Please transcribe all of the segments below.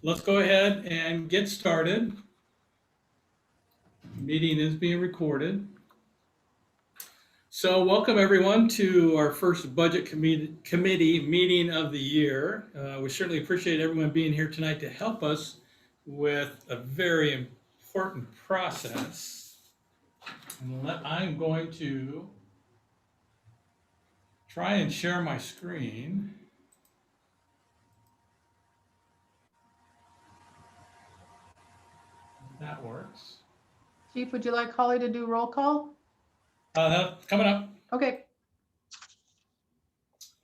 Let's go ahead and get started. Meeting is being recorded. So welcome everyone to our first budget committee meeting of the year. We certainly appreciate everyone being here tonight to help us with a very important process. I'm going to try and share my screen. That works. Chief, would you like Holly to do roll call? That's coming up. Okay.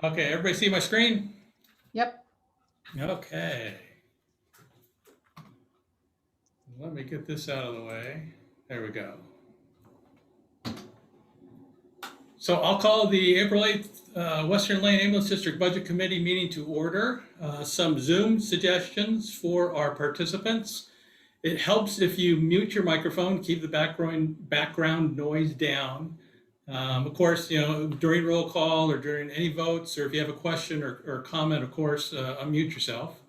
Okay, everybody see my screen? Yep. Okay. Let me get this out of the way. There we go. So I'll call the April 8th Western Lane Ambulance District Budget Committee meeting to order. Some Zoom suggestions for our participants. It helps if you mute your microphone, keep the background noise down. Of course, during roll call or during any votes, or if you have a question or comment, of course, unmute yourself.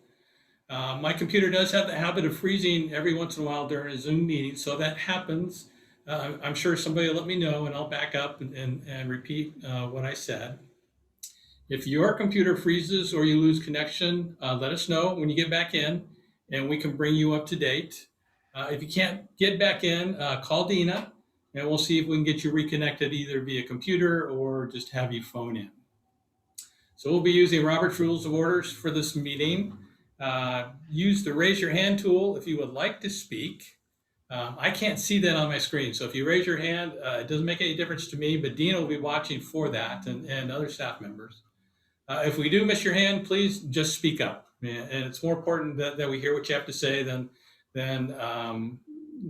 My computer does have the habit of freezing every once in a while during a Zoom meeting, so that happens. I'm sure somebody will let me know and I'll back up and repeat what I said. If your computer freezes or you lose connection, let us know when you get back in and we can bring you up to date. If you can't get back in, call Dina and we'll see if we can get you reconnected either via computer or just have you phone in. So we'll be using Robert's Rules of Orders for this meeting. Use the raise your hand tool if you would like to speak. I can't see that on my screen. So if you raise your hand, it doesn't make any difference to me, but Dina will be watching for that and other staff members. If we do miss your hand, please just speak up. And it's more important that we hear what you have to say than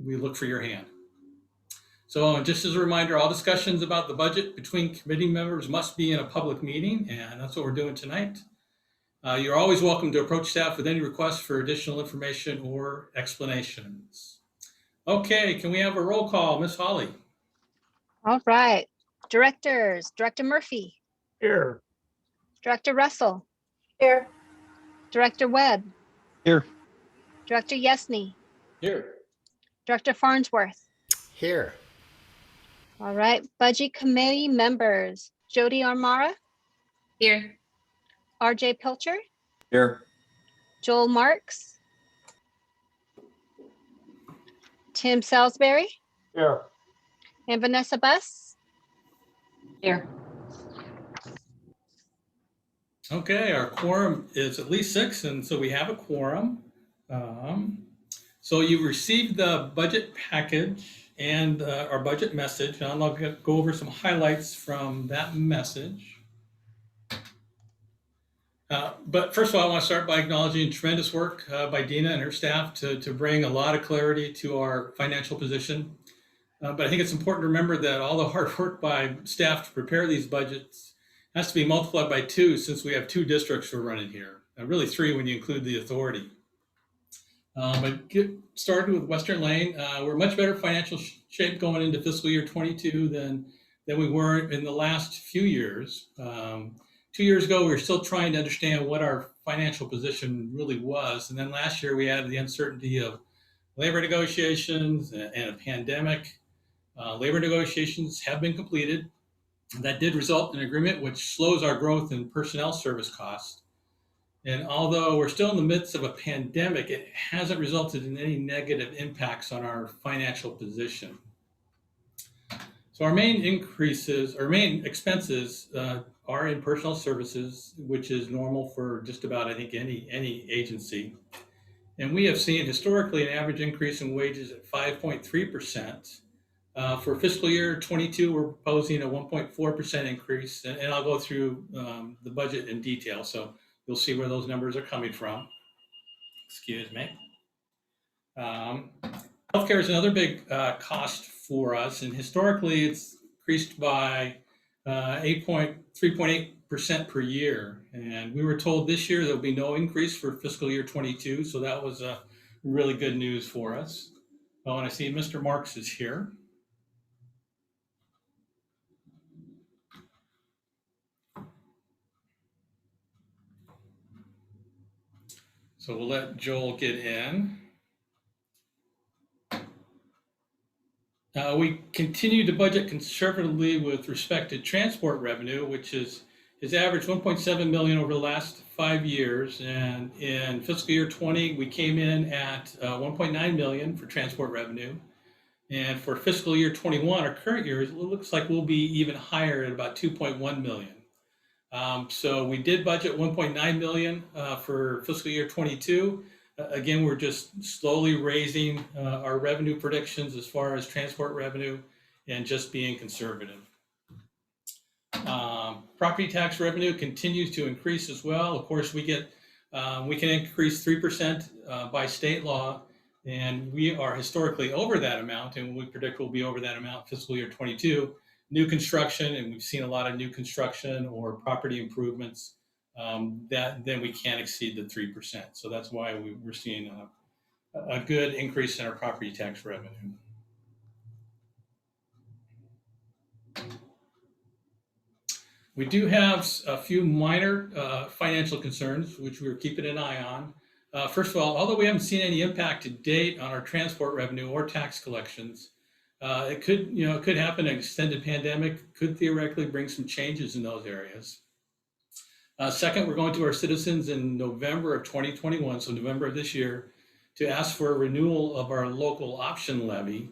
we look for your hand. So just as a reminder, all discussions about the budget between committee members must be in a public meeting, and that's what we're doing tonight. You're always welcome to approach staff with any requests for additional information or explanations. Okay, can we have a roll call? Miss Holly. All right. Directors, Director Murphy. Here. Director Russell. Here. Director Webb. Here. Director Yesney. Here. Director Farnsworth. Here. All right. Budget Committee members, Jody Armara. Here. RJ Pilcher. Here. Joel Marks. Tim Salisbury. Here. And Vanessa Buss. Here. Okay, our quorum is at least 6, and so we have a quorum. So you received the budget package and our budget message, and I'll go over some highlights from that message. But first of all, I want to start by acknowledging tremendous work by Dina and her staff to bring a lot of clarity to our financial position. But I think it's important to remember that all the hard work by staff to prepare these budgets has to be multiplied by 2 since we have 2 districts we're running here, really 3 when you include the authority. But get started with Western Lane. We're much better financial shape going into fiscal year 22 than we were in the last few years. 2 years ago, we were still trying to understand what our financial position really was. And then last year, we added the uncertainty of labor negotiations and a pandemic. Labor negotiations have been completed. That did result in an agreement which slows our growth in personnel service costs. And although we're still in the midst of a pandemic, it hasn't resulted in any negative impacts on our financial position. So our main expenses are in personnel services, which is normal for just about, I think, any agency. And we have seen historically an average increase in wages at 5.3%. For fiscal year 22, we're proposing a 1.4% increase, and I'll go through the budget in detail, so you'll see where those numbers are coming from. Excuse me. Healthcare is another big cost for us, and historically it's increased by 3.8% per year. And we were told this year there'll be no increase for fiscal year 22, so that was really good news for us. Oh, and I see Mr. Marks is here. So we'll let Joel get in. We continue to budget conservatively with respect to transport revenue, which has averaged 1.7 million over the last 5 years. And in fiscal year 20, we came in at 1.9 million for transport revenue. And for fiscal year 21, our current year, it looks like we'll be even higher at about 2.1 million. So we did budget 1.9 million for fiscal year 22. Again, we're just slowly raising our revenue predictions as far as transport revenue and just being conservative. Property tax revenue continues to increase as well. Of course, we can increase 3% by state law, and we are historically over that amount, and we predict we'll be over that amount fiscal year 22. New construction, and we've seen a lot of new construction or property improvements, then we can't exceed the 3%. So that's why we're seeing a good increase in our property tax revenue. We do have a few minor financial concerns, which we're keeping an eye on. First of all, although we haven't seen any impact to date on our transport revenue or tax collections, it could happen. An extended pandemic could theoretically bring some changes in those areas. Second, we're going to our citizens in November of 2021, so November of this year, to ask for a renewal of our local option levy.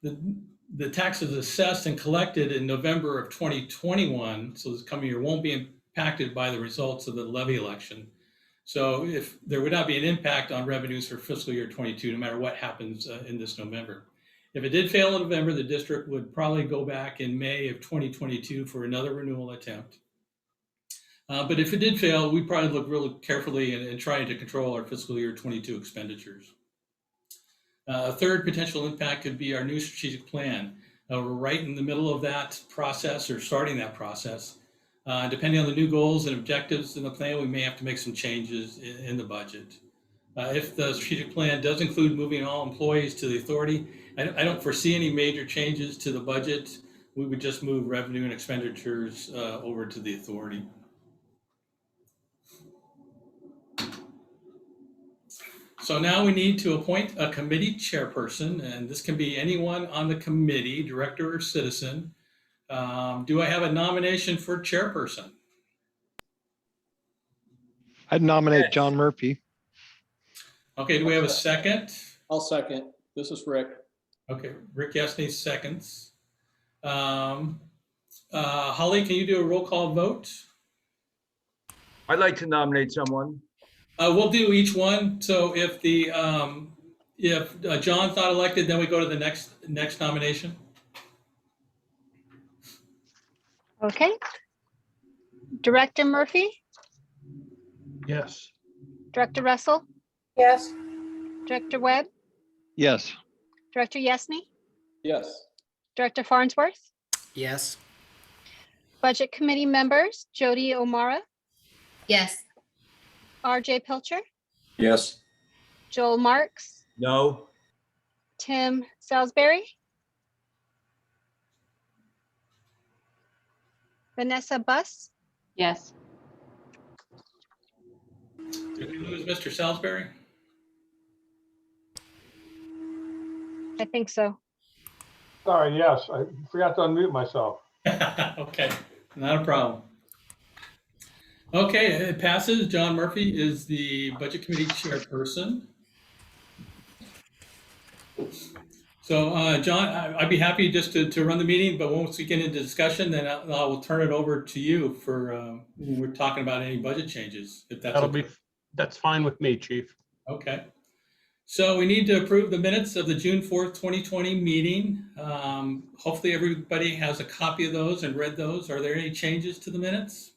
The taxes assessed and collected in November of 2021, so this coming year, won't be impacted by the results of the levy election. So if there would not be an impact on revenues for fiscal year 22, no matter what happens in this November. If it did fail in November, the district would probably go back in May of 2022 for another renewal attempt. But if it did fail, we'd probably look really carefully and trying to control our fiscal year 22 expenditures. A third potential impact could be our new strategic plan. We're right in the middle of that process, or starting that process. Depending on the new goals and objectives in the plan, we may have to make some changes in the budget. If the strategic plan does include moving all employees to the authority, I don't foresee any major changes to the budget. We would just move revenue and expenditures over to the authority. So now we need to appoint a committee chairperson, and this can be anyone on the committee, director or citizen. Do I have a nomination for chairperson? I'd nominate John Murphy. Okay, do we have a second? I'll second. This is Rick. Okay, Rick Yesney seconds. Holly, can you do a roll call vote? I'd like to nominate someone. We'll do each one. So if John's not elected, then we go to the next nomination. Okay. Director Murphy, Yes. Director Russell, Yes. Director Webb, Yes. Director Yesney, Yes. Director Farnsworth, Yes. Budget Committee members, Jody O'Mara, Yes. RJ Pilcher, Yes. Joel Marks, No. Tim Salisbury, Vanessa Buss, Yes. Did we lose Mr. Salisbury? I think so. Sorry, yes, I forgot to unmute myself. Okay, not a problem. Okay, it passes. John Murphy is the Budget Committee chairperson. So, John, I'd be happy just to run the meeting, but once we get into discussion, then I will turn it over to you for when we're talking about any budget changes, if that's okay. That's fine with me, Chief. Okay. So we need to approve the minutes of the June 4th, 2020 meeting. Hopefully everybody has a copy of those and read those. Are there any changes to the minutes?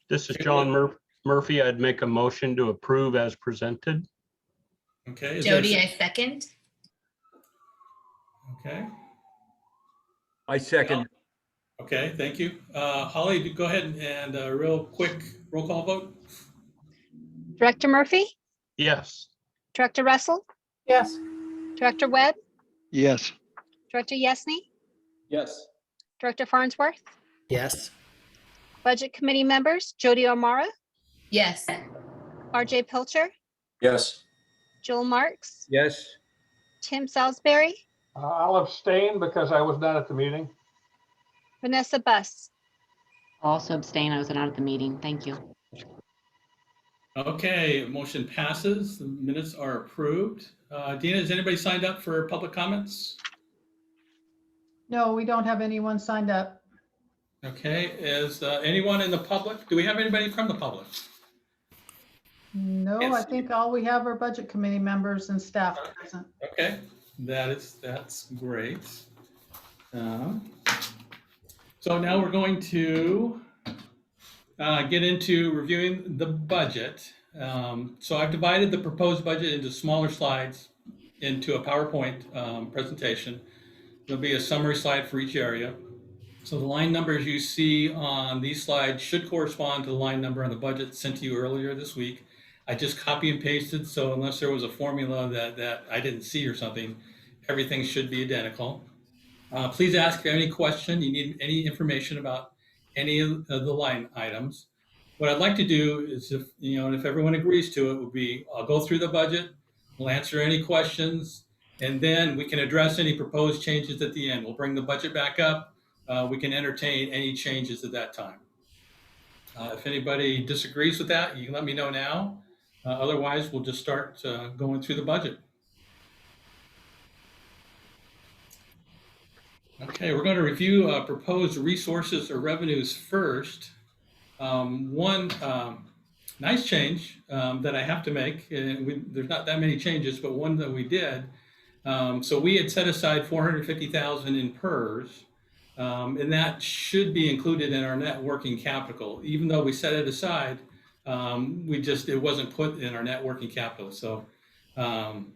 This is John Murphy. I'd make a motion to approve as presented. Okay. Is there a Jody, I second. Okay. I second. Okay, thank you. Holly, go ahead and a real quick roll call vote. Director Murphy, Yes. Director Russell, Yes. Director Webb, Yes. Director Yesney, Yes. Director Farnsworth, Yes. Budget Committee members, Jody O'Mara, Yes. RJ Pilcher, Yes. Joel Marks, Yes. Tim Salisbury, I'll abstain because I was not at the meeting. Vanessa Bus. Also abstain. I was not at the meeting. Thank you. Okay, motion passes. The minutes are approved. Dina, has anybody signed up for public comments? No, we don't have anyone signed up. Okay, is anyone in the public? Do we have anybody from the public? No, Yes. I think all we have are budget committee members and staff present. Okay, that's great. So now we're going to get into reviewing the budget. So I've divided the proposed budget into smaller slides into a PowerPoint presentation. There'll be a summary slide for each area. So the line numbers you see on these slides should correspond to the line number on the budget sent to you earlier this week. I just copy and pasted, so unless there was a formula that I didn't see or something, everything should be identical. Please ask if you have any question, you need any information about any of the line items. What I'd like to do is if everyone agrees to it, would be I'll go through the budget, we'll answer any questions, and then we can address any proposed changes at the end. We'll bring the budget back up. We can entertain any changes at that time. If anybody disagrees with that, you can let me know now. Otherwise, we'll just start going through the budget. Okay, we're going to review proposed resources or revenues first. One nice change that I have to make, and there's not that many changes, but one that we did. So we had set aside $450,000 in PERS, and that should be included in our net working capital. Even though we set it aside, it wasn't put in our net working capital. So, and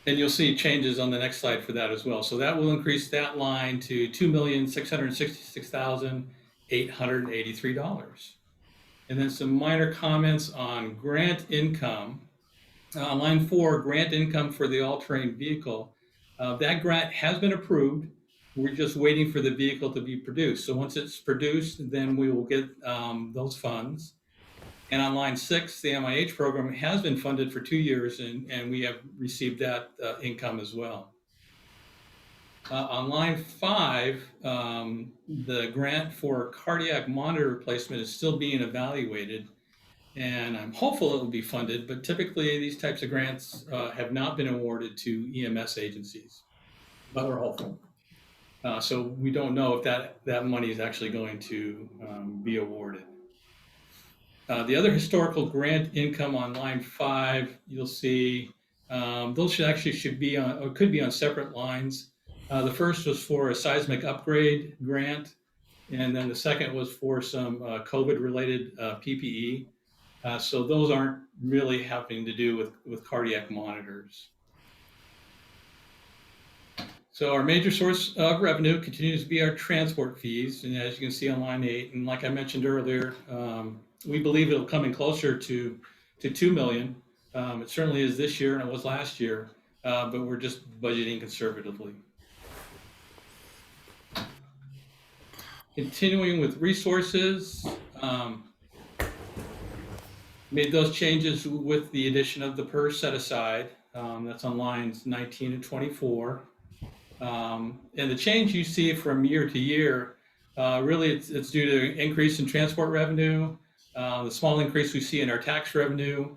you'll see changes on the next slide for that as well. So that will increase that line to $2,666,883. And then some minor comments on grant income. On line 4, grant income for the all-terrain vehicle. That grant has been approved. We're just waiting for the vehicle to be produced. So once it's produced, then we will get those funds. And on line 6, the MIH program has been funded for 2 years, and we have received that income as well. On line 5, the grant for cardiac monitor replacement is still being evaluated, and I'm hopeful it will be funded, but typically these types of grants have not been awarded to EMS agencies, but we're hopeful. So we don't know if that money is actually going to be awarded. The other historical grant income on line 5, you'll see those should be on, or could be on separate lines. The first was for a seismic upgrade grant, and then the second was for some COVID-related PPE. So those aren't really having to do with cardiac monitors. So our major source of revenue continues to be our transport fees, and as you can see on line 8, and like I mentioned earlier, we believe it'll come in closer to 2 million. It certainly is this year, and it was last year, but we're just budgeting conservatively. Continuing with resources, made those changes with the addition of the PERS set aside. That's on lines 19 and 24. And the change you see from year to year, really it's due to increase in transport revenue, the small increase we see in our tax revenue,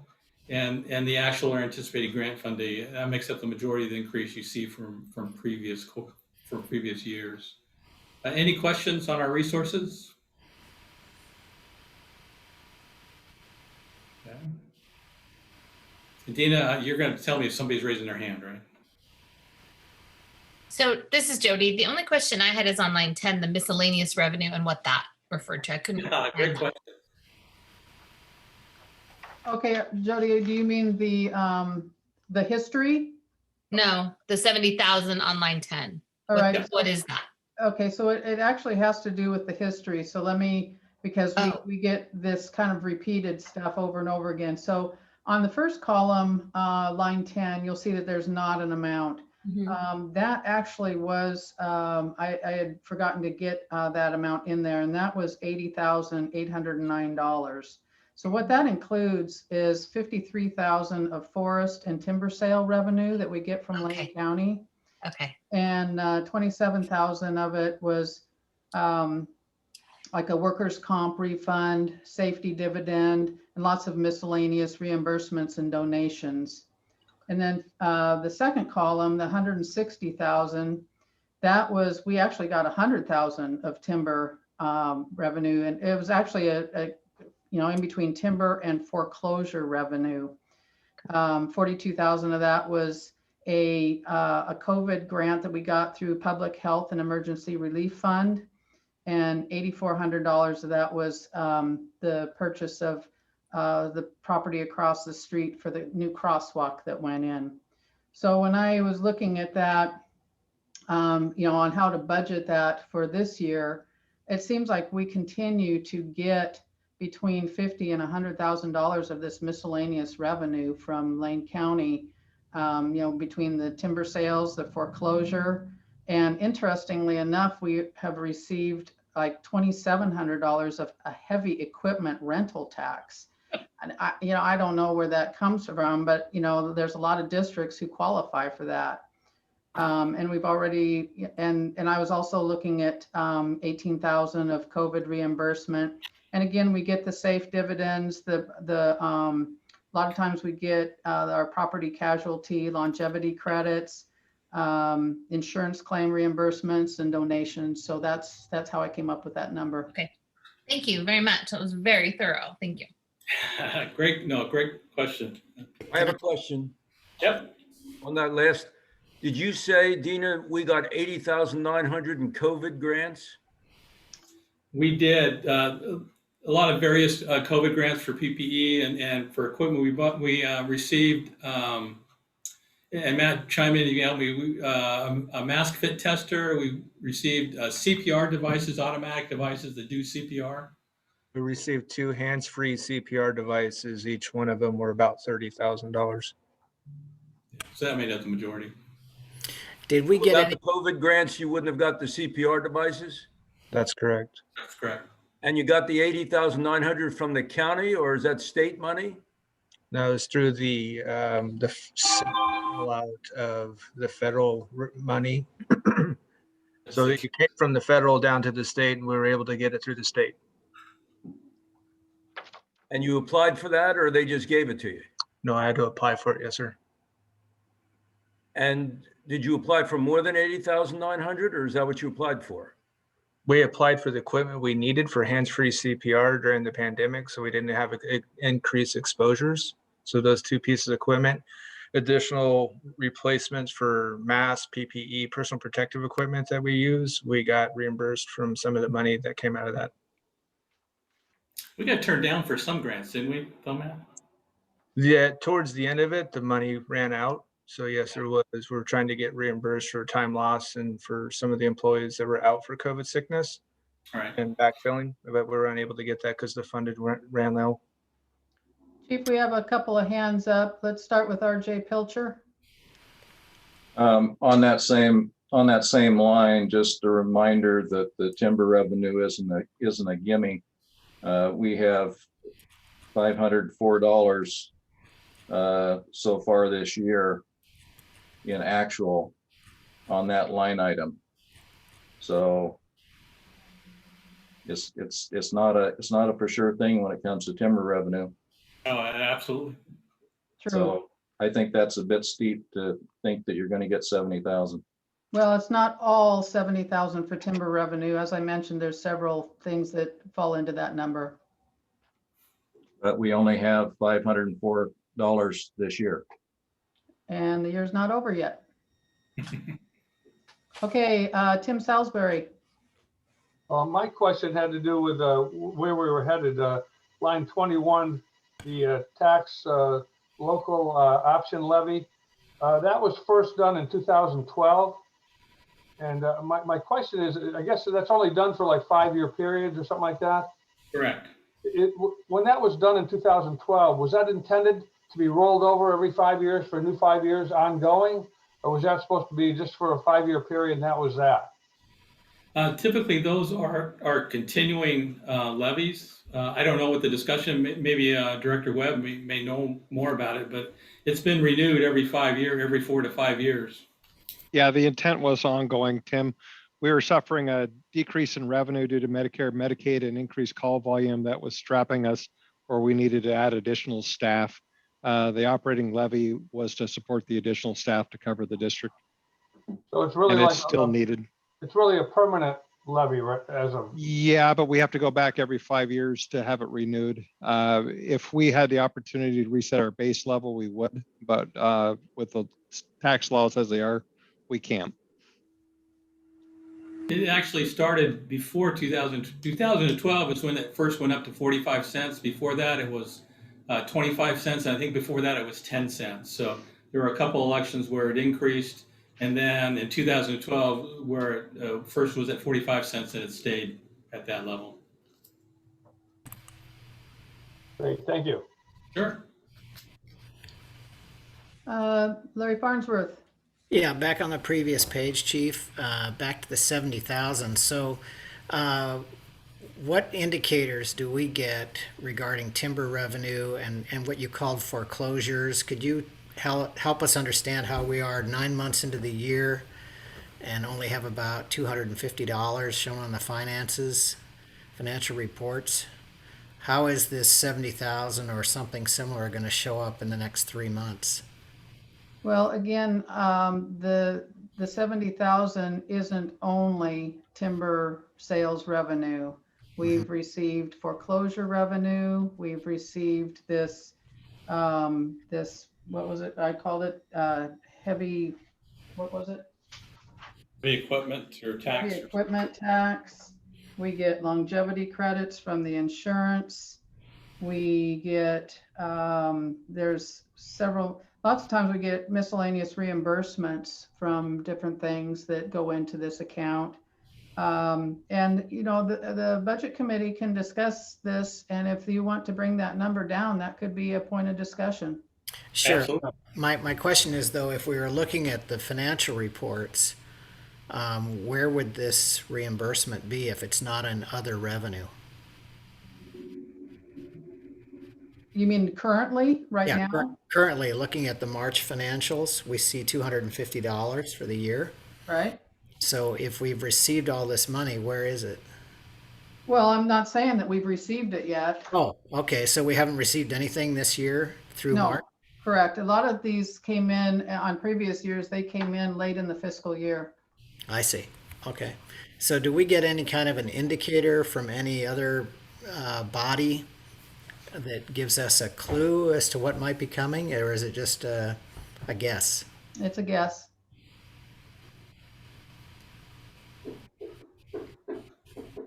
and the actual or anticipated grant funding. That makes up the majority of the increase you see from previous years. Any questions on our resources? Okay. Dina, you're going to tell me if somebody's raising their hand, right? So this is Jody. The only question I had is on line 10, the miscellaneous revenue and what that referred to. I couldn't. Great question. Okay, Jody, do you mean the history? No, the 70,000 on line 10. All right. What is that? Okay, so it actually has to do with the history. So let me, because we get this kind of repeated stuff over and over again. So on the first column, line 10, you'll see that there's not an amount. That actually was, I had forgotten to get that amount in there, and that was $80,809. So what that includes is 53,000 of forest and timber sale revenue that we get from Lane Okay. County. Okay. And 27,000 of it was like a workers' comp refund, safety dividend, and lots of miscellaneous reimbursements and donations. And then the second column, the 160,000, that was, we actually got 100,000 of timber revenue, and it was actually a in between timber and foreclosure revenue. 42,000 of that was a COVID grant that we got through Public Health and Emergency Relief Fund, and $8,400 of that was the purchase of the property across the street for the new crosswalk that went in. So when I was looking at that, on how to budget that for this year, it seems like we continue to get between $50,000 and $100,000 of this miscellaneous revenue from Lane County, between the timber sales, the foreclosure, and interestingly enough, we have received like $2,700 of a heavy equipment rental tax. And I don't know where that comes from, but there's a lot of districts who qualify for that. And we've already, and I was also looking at 18,000 of COVID reimbursement. And again, we get the safe dividends, a lot of times we get our property casualty, longevity credits, insurance claim reimbursements and donations. So that's how I came up with that number. Okay. Thank you very much. That was very thorough. Thank you. Great question. I have a question Yep. on that last. Did you say, Dina, we got 80,900 in COVID grants? We did a lot of various COVID grants for PPE and for equipment we bought. We received, and Matt, chime in if you help me, a mask fit tester. We received CPR devices, automatic devices that do CPR. We received 2 hands-free CPR devices. Each one of them were about $30,000. So that made up the majority. Did we get Without any? the COVID grants, you wouldn't have got the CPR devices? That's correct. That's correct. And you got the 80,900 from the county, or is that state money? No, it's through the rollout of the federal money. So it came from the federal down to the state, and we were able to get it through the state. And you applied for that, or they just gave it to you? No, I had to apply for it. Yes, sir. And did you apply for more than 80,900, or is that what you applied for? We applied for the equipment we needed for hands-free CPR during the pandemic, so we didn't have increased exposures. So those 2 pieces of equipment, additional replacements for masks, PPE, personal protective equipment that we use, we got reimbursed from some of the money that came out of that. We got turned down for some grants, didn't we, Matt? Yeah, towards the end of it, the money ran out. So yes, there was. We're trying to get reimbursed for time loss and for some of the employees that were out for COVID sickness. Right. And backfilling, but we were unable to get that because the funded ran low. Chief, we have a couple of hands up. Let's start with RJ Pilcher. On that same line, just a reminder that the timber revenue isn't a gimme. We have $504 so far this year in actual on that line item. So it's not a for sure thing when it comes to timber revenue. Oh, absolutely. True. So I think that's a bit steep to think that you're going to get 70,000. Well, it's not all 70,000 for timber revenue. As I mentioned, there's several things that fall into that number. But we only have $504 this year. And the year's not over yet. Okay, Tim Salisbury. My question had to do with where we were headed. Line 21, the tax local option levy. That was first done in 2012. And my question is, I guess that's only done for like 5-year periods or something like that? Correct. When that was done in 2012, was that intended to be rolled over every 5 years for a new 5 years ongoing? Or was that supposed to be just for a 5-year period and that was that? Typically, those are continuing levies. I don't know what the discussion, maybe Director Webb may know more about it, but it's been renewed every 4 to 5 years. Yeah, the intent was ongoing, Tim. We were suffering a decrease in revenue due to Medicare, Medicaid, and increased call volume that was strapping us, or we needed to add additional staff. The operating levy was to support the additional staff to cover the district, So it's really and like, it's still needed. it's really a permanent levy right, as of, Yeah, but we have to go back every 5 years to have it renewed. If we had the opportunity to reset our base level, we would, but with the tax laws as they are, we can't. It actually started before 2012 is when it first went up to 45 cents. Before that, it was 25 cents. I think before that, it was 10 cents. So there were a couple elections where it increased. And then in 2012, where it first was at 45 cents and it stayed at that level. great, thank you. Sure. Larry Farnsworth. Yeah, back on the previous page, Chief, back to the 70,000. So what indicators do we get regarding timber revenue and what you called foreclosures? Could you help us understand how we are 9 months into the year and only have about $250 shown on the financial reports? How is this 70,000 or something similar going to show up in the next 3 months? Well, again, the 70,000 isn't only timber sales revenue. We've received foreclosure revenue. We've received this, what was it? I called it heavy, what was it? The equipment or tax. Heavy equipment tax. We get longevity credits from the insurance. We get, there's lots of times we get miscellaneous reimbursements from different things that go into this account. And, you know, the budget committee can discuss this. And if you want to bring that number down, that could be a point of discussion. Sure. Absolutely. My question is, though, if we were looking at the financial reports, where would this reimbursement be if it's not in other revenue? You mean currently, right Yeah, now? currently looking at the March financials, we see $250 for the year. Right? So if we've received all this money, where is it? Well, I'm not saying that we've received it yet. Oh, okay. So we haven't received anything this year through No, March? correct. A lot of these came in on previous years. They came in late in the fiscal year. I see. Okay. So do we get any kind of an indicator from any other body that gives us a clue as to what might be coming, or is it just a guess? It's a guess.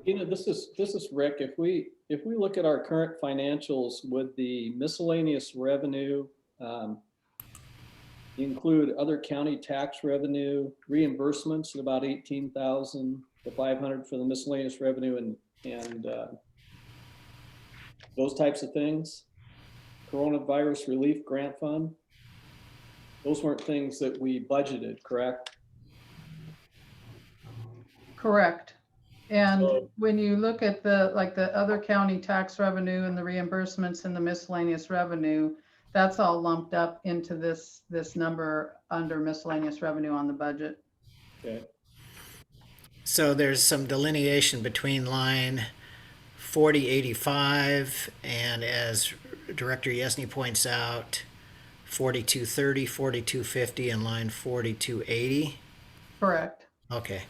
You know, this is Rick. If we look at our current financials with the miscellaneous revenue, include other county tax revenue, reimbursements at about 18,500 for the miscellaneous revenue and those types of things. Coronavirus relief grant fund. Those weren't things that we budgeted, correct? Correct. And So- when you look at the other county tax revenue and the reimbursements and the miscellaneous revenue, that's all lumped up into this number under miscellaneous revenue on the budget. Okay. So there's some delineation between line 4085 and, as Director Yesney points out, 4230, 4250, and line 4280. Correct. Okay.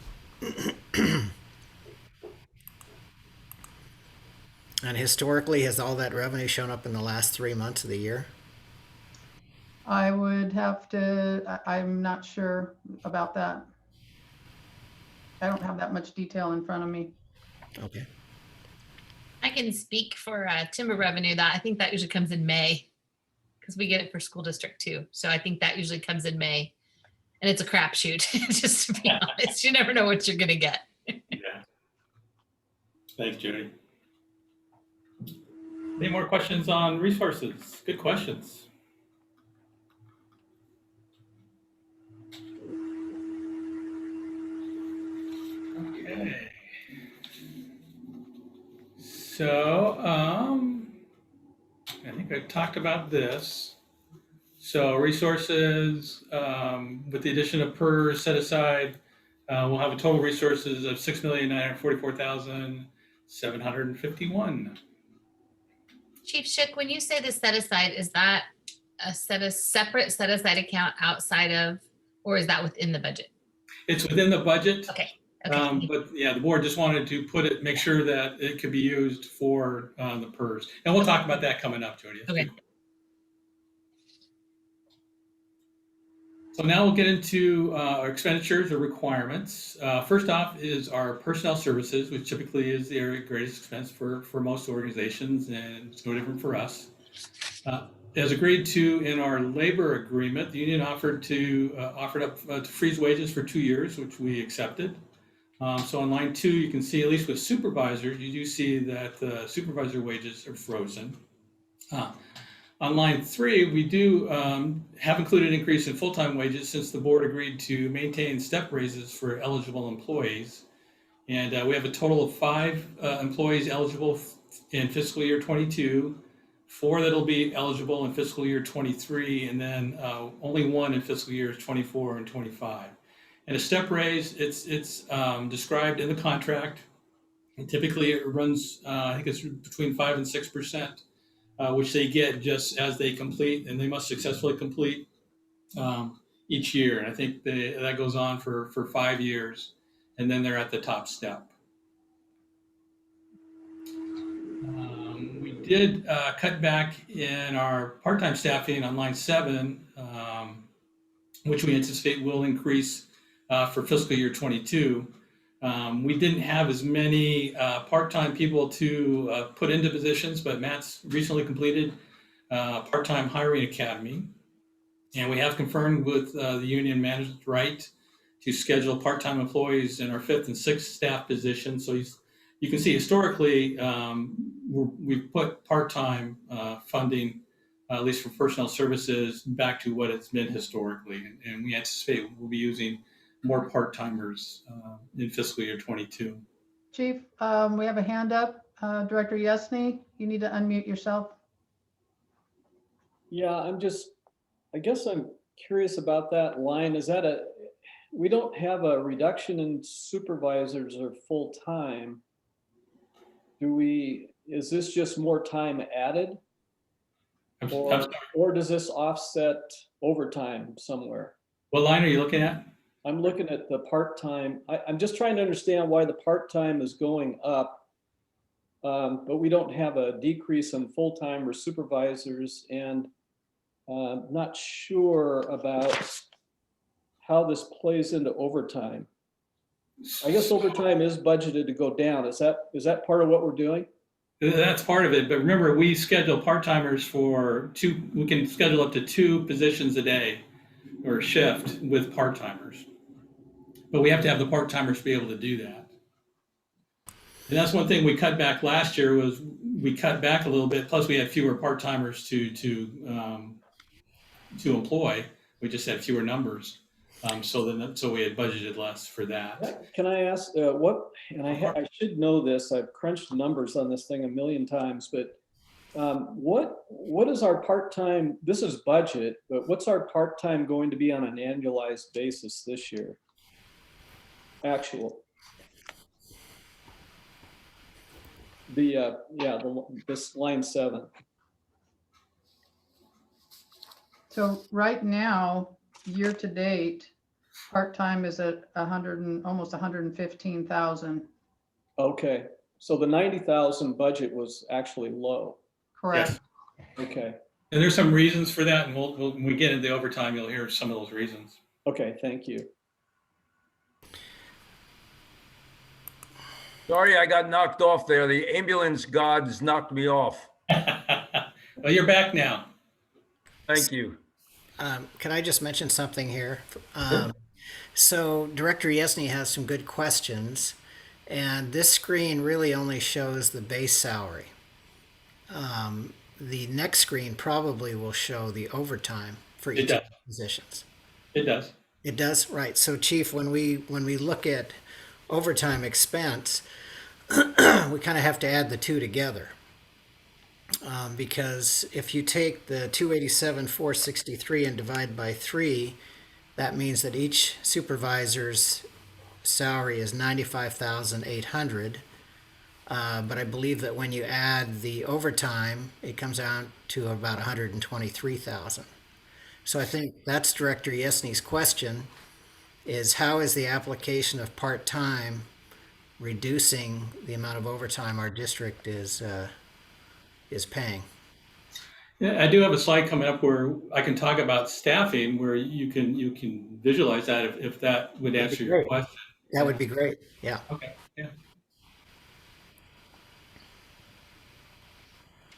And historically, has all that revenue shown up in the last 3 months of the year? I would have to, I'm not sure about that. I don't have that much detail in front of me. Okay. I can speak for timber revenue. That I think that usually comes in May because we get it for school district too. So I think that usually comes in May, and it's a crapshoot. Just to be honest, you never know what you're gonna get. Yeah. Thanks, Judy. Any more questions on resources? Good questions. So, I think I talked about this. So resources, with the addition of PERS set aside, we'll have a total resources of 6,944,751. Chief Shook, when you say the set aside, is that a separate set aside account outside of, or is that within the budget? It's within the budget. Okay. Okay. But yeah, the board just wanted to make sure that it could be used for the PERS. And we'll talk about that coming up, Jody. Okay. So now we'll get into our expenditures or requirements. First off is our personnel services, which typically is the area of greatest expense for most organizations, and it's no different for us. As agreed to in our labor agreement, the union offered up to freeze wages for 2 years, which we accepted. So on line 2, you can see, at least with supervisors, you do see that the supervisor wages are frozen. On line 3, we do have included an increase in full-time wages since the board agreed to maintain step raises for eligible employees. And we have a total of 5 employees eligible in fiscal year 22, 4 that'll be eligible in fiscal year 23, and then only 1 in fiscal years 24 and 25. And a step raise, it's described in the contract. And typically it runs, I think it's between 5 and 6%, which they get just as they complete, and they must successfully complete each year. And I think that goes on for 5 years, and then they're at the top step. We did cut back in our part-time staffing on line 7, which we anticipate will increase for fiscal year 22. We didn't have as many part-time people to put into positions, but Matt's recently completed part-time hiring academy. And we have confirmed with the union management's right to schedule part-time employees in our 5th and 6th staff positions. So you can see historically, we've put part-time funding, at least for personnel services, back to what it's been historically. And we anticipate we'll be using more part-timers in fiscal year 22. Chief, we have a hand up. Director Yesney, you need to unmute yourself. Yeah, I guess I'm curious about that line. We don't have a reduction in supervisors or full-time. Is this just more time added? Or does this offset overtime somewhere? What line are you looking at? I'm looking at the part-time. I'm just trying to understand why the part-time is going up, but we don't have a decrease in full-time or supervisors, and not sure about how this plays into overtime. I guess overtime is budgeted to go down. Is that part of what we're doing? That's part of it, but remember, we schedule part-timers for 2. We can schedule up to 2 positions a day or shift with part-timers. But we have to have the part-timers to be able to do that. And that's one thing we cut back last year, was we cut back a little bit. Plus, we had fewer part-timers to employ. We just had fewer numbers. So we had budgeted less for that. Can I ask I should know this. I've crunched the numbers on this thing a million times, but what is our part-time? This is budget, but what's our part-time going to be on an annualized basis this year? Actual. This line 7. So right now, year to date, part-time is at almost 115,000. Okay, so the 90,000 budget was actually low. Correct. Yes. Okay. And there's some reasons for that, and when we get into the overtime, you'll hear some of those reasons. Okay, thank you. Sorry, I got knocked off there. The ambulance gods knocked me off. Well, you're back now. Thank you. Can I just mention something here? So Director Yesney has some good questions, and this screen really only shows the base salary. The next screen probably will show the overtime for each of the positions. It does. It does, right. So Chief, when we look at overtime expense, we kind of have to add the two together. Because if you take the 287,463 and divide by 3, that means that each supervisor's salary is 95,800. But I believe that when you add the overtime, it comes out to about 123,000. So I think that's Director Yesney's question, is how is the application of part-time reducing the amount of overtime our district is paying? Yeah, I do have a slide coming up where I can talk about staffing, where you can visualize that if that would That'd be answer your great. question. That would be great, yeah. Okay, yeah.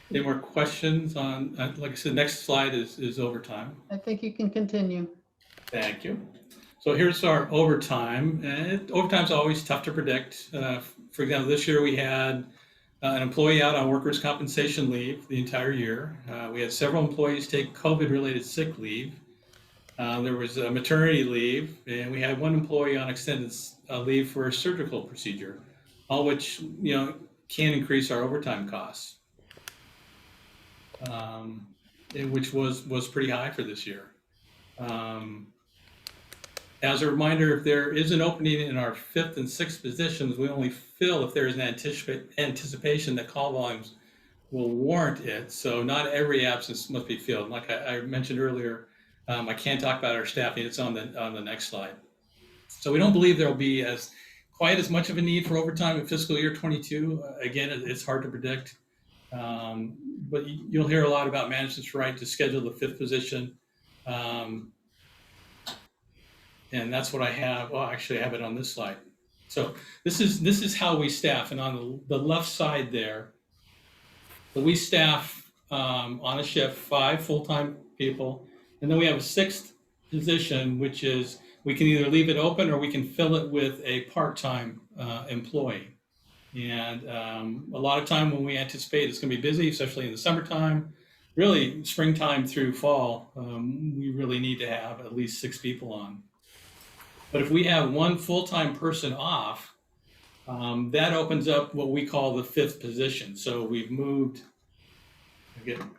Any more questions on, like I said, next slide is overtime. I think you can continue. Thank you. So here's our overtime. And overtime's always tough to predict. For example, this year we had an employee out on workers' compensation leave the entire year. We had several employees take COVID-related sick leave. There was a maternity leave, and we had one employee on extended leave for a surgical procedure, all which can increase our overtime costs, which was pretty high for this year. As a reminder, if there is an opening in our 5th and 6th positions, we only fill if there is an anticipation that call volumes will warrant it. So not every absence must be filled. Like I mentioned earlier, I can't talk about our staffing. It's on the next slide. So we don't believe there will be quite as much of a need for overtime in fiscal year 22. Again, it's hard to predict, but you'll hear a lot about management's right to schedule the 5th position. And that's what I have. Well, actually, I have it on this slide. So this is how we staff. And on the left side there, so we staff on a shift 5 full-time people, and then we have a 6th position, which is we can either leave it open or we can fill it with a part-time employee. And a lot of time when we anticipate it's going to be busy, especially in the summertime, really springtime through fall, we really need to have at least 6 people on. But if we have one full-time person off, that opens up what we call the 5th position. So we've moved, again,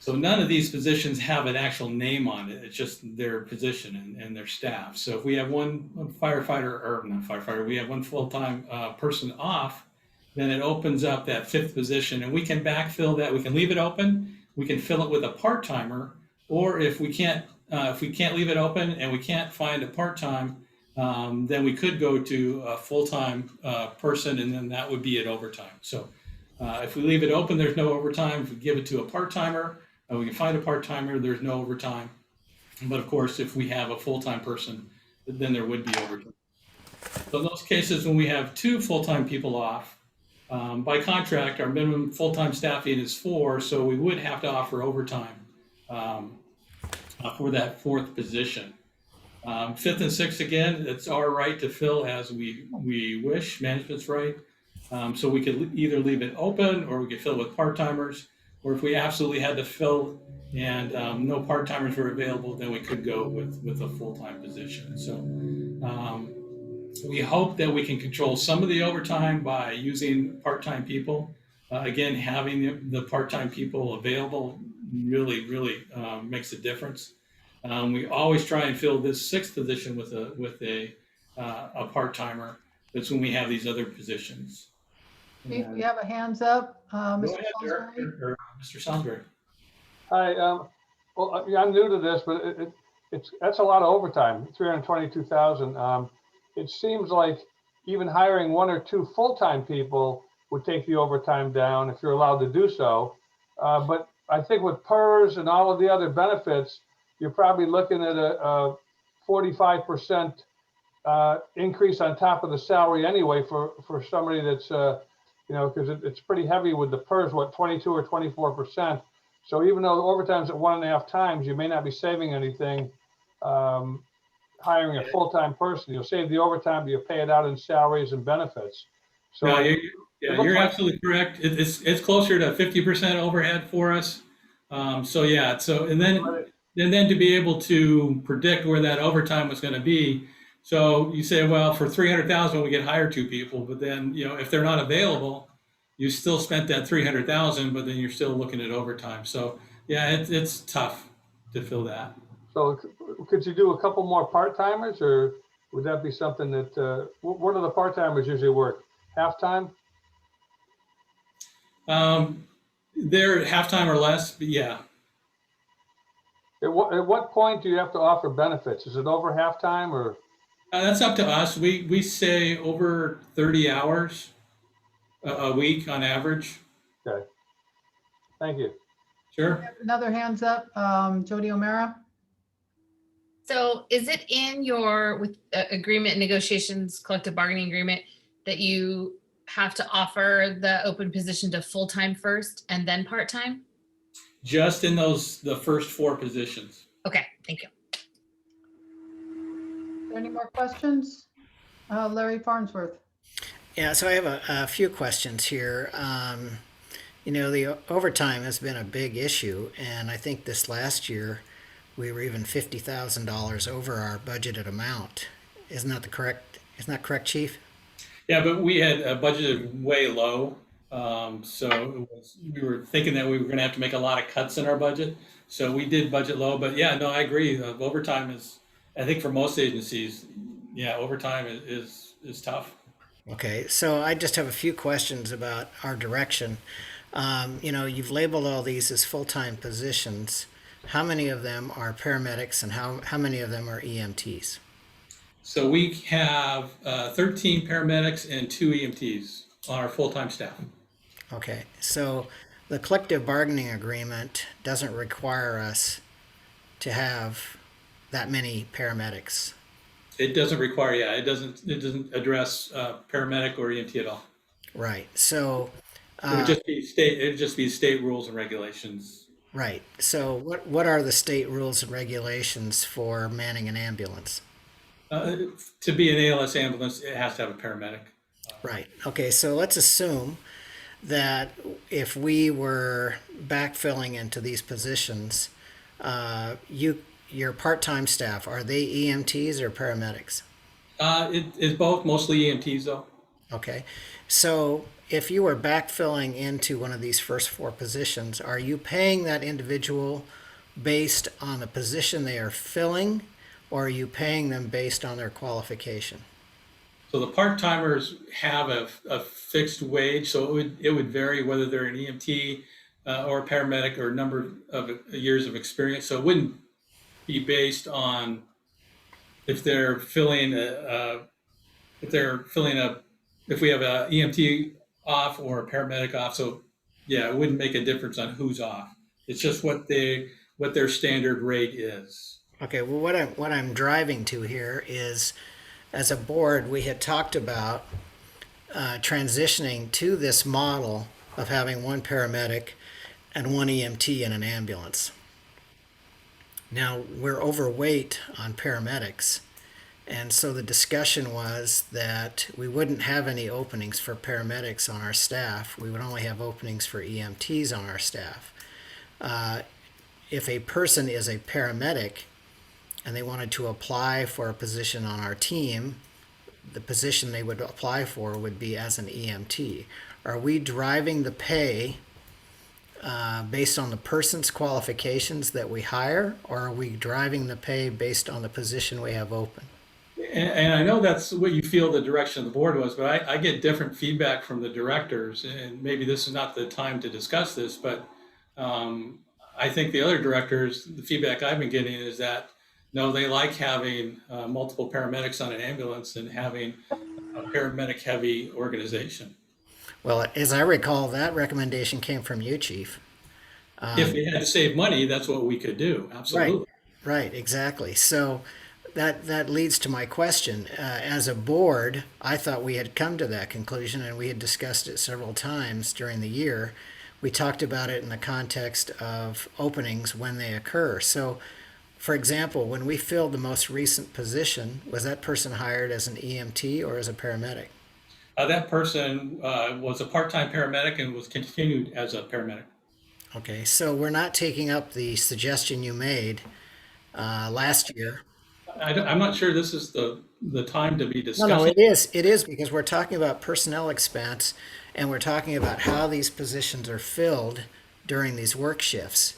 so none of these positions have an actual name on it. It's just their position and their staff. So if we have one firefighter, or not firefighter, we have one full-time person off, then it opens up that 5th position, and we can backfill that. We can leave it open. We can fill it with a part-timer, or if we can't leave it open and we can't find a part-time, then we could go to a full-time person, and then that would be at overtime. So if we leave it open, there's no overtime. If we give it to a part-timer, we can find a part-timer, there's no overtime. But of course, if we have a full-time person, then there would be overtime. So in those cases, when we have 2 full-time people off, by contract, our minimum full-time staffing is 4, so we would have to offer overtime for that 4th position. 5th and 6th, again, it's our right to fill as we wish, management's right. So we could either leave it open or we could fill with part-timers, or if we absolutely had to fill and no part-timers were available, then we could go with a full-time position. So we hope that we can control some of the overtime by using part-time people. Again, having the part-time people available really makes a difference. We always try and fill this 6th position with a part-timer. That's when we have these other positions. Chief, we have a hands up. Go Mr. ahead, Derek, Salisbury? or Mr. Salisbury. Hi, well, I'm new to this, but that's a lot of overtime, 322,000. It seems like even hiring 1 or 2 full-time people would take the overtime down if you're allowed to do so. But I think with PERS and all of the other benefits, you're probably looking at a 45% increase on top of the salary anyway for somebody that's, because it's pretty heavy with the PERS, 22 or 24%. So even though the overtime's at 1.5 times, you may not be saving anything hiring a full-time person. You'll save the overtime, but you pay it out in salaries and benefits. So No, you're absolutely correct. It's closer to 50% overhead for us. And then to be able to predict where that overtime was going to be. So you say, well, for 300,000, we can hire two people, but then, if they're not available, you still spent that 300,000, but then you're still looking at overtime. So yeah, it's tough to fill that. So could you do a couple more part-timers, or would that be something that, what do the part-timers usually work? Half-time? They're halftime or less, but yeah. At what point do you have to offer benefits? Is it over halftime or? That's up to us. We say over 30 hours a week on average. Okay. Thank you. Sure. Another hands up, Jody O'Mara. So is it in your with agreement negotiations, collective bargaining agreement, that you have to offer the open position to full-time first and then part-time? Just in the first four positions. Okay, thank you. Any more questions? Larry Farnsworth. Yeah, so I have a few questions here. The overtime has been a big issue, and I think this last year we were even $50,000 over our budgeted amount. Isn't that correct, Chief? Yeah, but we had budgeted way low. So we were thinking that we were going to have to make a lot of cuts in our budget. So we did budget low. But yeah, no, I agree. Overtime is, I think for most agencies, yeah, overtime is tough. Okay, so I just have a few questions about our direction. You've labeled all these as full-time positions. How many of them are paramedics and how many of them are EMTs? So we have 13 paramedics and 2 EMTs on our full-time staff. Okay, so the collective bargaining agreement doesn't require us to have that many paramedics. It doesn't require, yeah, it doesn't address paramedic or EMT at all. Right. So it would just be state rules and regulations. Right. So what are the state rules and regulations for manning an ambulance? To be an ALS ambulance, it has to have a paramedic. Right. Okay. So let's assume that if we were backfilling into these positions, your part-time staff, are they EMTs or paramedics? It is both, mostly EMTs though. Okay. So if you were backfilling into one of these first four positions, are you paying that individual based on the position they are filling, or are you paying them based on their qualification? So the part-timers have a fixed wage, so it would vary whether they're an EMT or a paramedic or number of years of experience. So it wouldn't be based on if they're filling if we have a EMT off or a paramedic off. So yeah, it wouldn't make a difference on who's off. It's just what their standard rate is. Okay, well, what I'm driving to here is, as a board, we had talked about transitioning to this model of having one paramedic and one EMT in an ambulance. Now, we're overweight on paramedics, and so the discussion was that we wouldn't have any openings for paramedics on our staff. We would only have openings for EMTs on our staff. If a person is a paramedic and they wanted to apply for a position on our team, the position they would apply for would be as an EMT. Are we driving the pay based on the person's qualifications that we hire, or are we driving the pay based on the position we have open? And I know that's what you feel the direction of the board was, but I get different feedback from the directors, and maybe this is not the time to discuss this, but I think the other directors, the feedback I've been getting is that, no, they like having multiple paramedics on an ambulance and having a paramedic heavy organization. Well, as I recall, that recommendation came from you, Chief. If we had to save money, that's what we could do. Absolutely. Right, exactly. So that leads to my question. As a board, I thought we had come to that conclusion, and we had discussed it several times during the year. We talked about it in the context of openings when they occur. So, for example, when we filled the most recent position, was that person hired as an EMT or as a paramedic? That person was a part-time paramedic and was continued as a paramedic. Okay, so we're not taking up the suggestion you made last year. I'm not sure this is the time to be No, no, discussing. it is because we're talking about personnel expense and we're talking about how these positions are filled during these work shifts.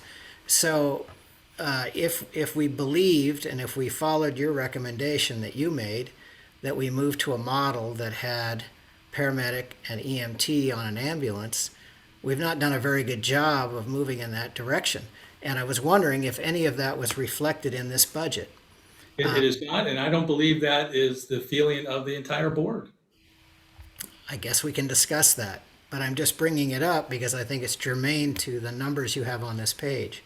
So if we believed and if we followed your recommendation that you made, that we move to a model that had paramedic and EMT on an ambulance, we've not done a very good job of moving in that direction. And I was wondering if any of that was reflected in this budget. It is not, and I don't believe that is the feeling of the entire board. I guess we can discuss that, but I'm just bringing it up because I think it's germane to the numbers you have on this page.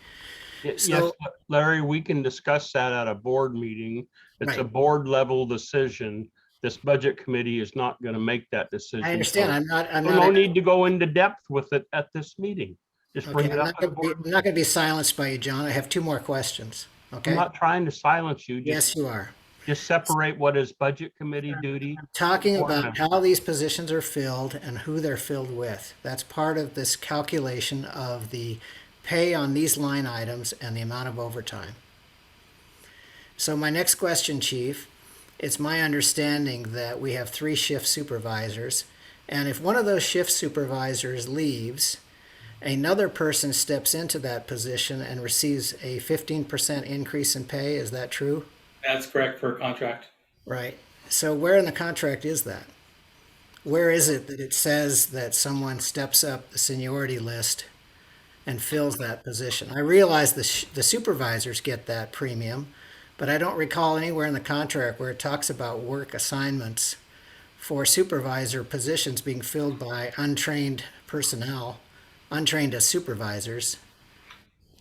Yes, So- Larry, we can discuss that at a board meeting. It's a Right. board level decision. This budget committee is not going to make that decision. I understand. So I'm no not, need to go into depth with it at this meeting. Just bring okay, it I'm up not at a board. I'm not gonna be silenced by you, John. I have two more questions, I'm okay? not trying to silence you. Yes, you are. Just separate what is budget committee duty. Talking Board about member. how these positions are filled and who they're filled with. That's part of this calculation of the pay on these line items and the amount of overtime. So my next question, Chief, it's my understanding that we have 3 shift supervisors, and if one of those shift supervisors leaves, another person steps into that position and receives a 15% increase in pay. Is that true? That's correct per contract. Right. So where in the contract is that? Where is it that it says that someone steps up the seniority list and fills that position? I realize the supervisors get that premium, but I don't recall anywhere in the contract where it talks about work assignments for supervisor positions being filled by untrained personnel, untrained as supervisors,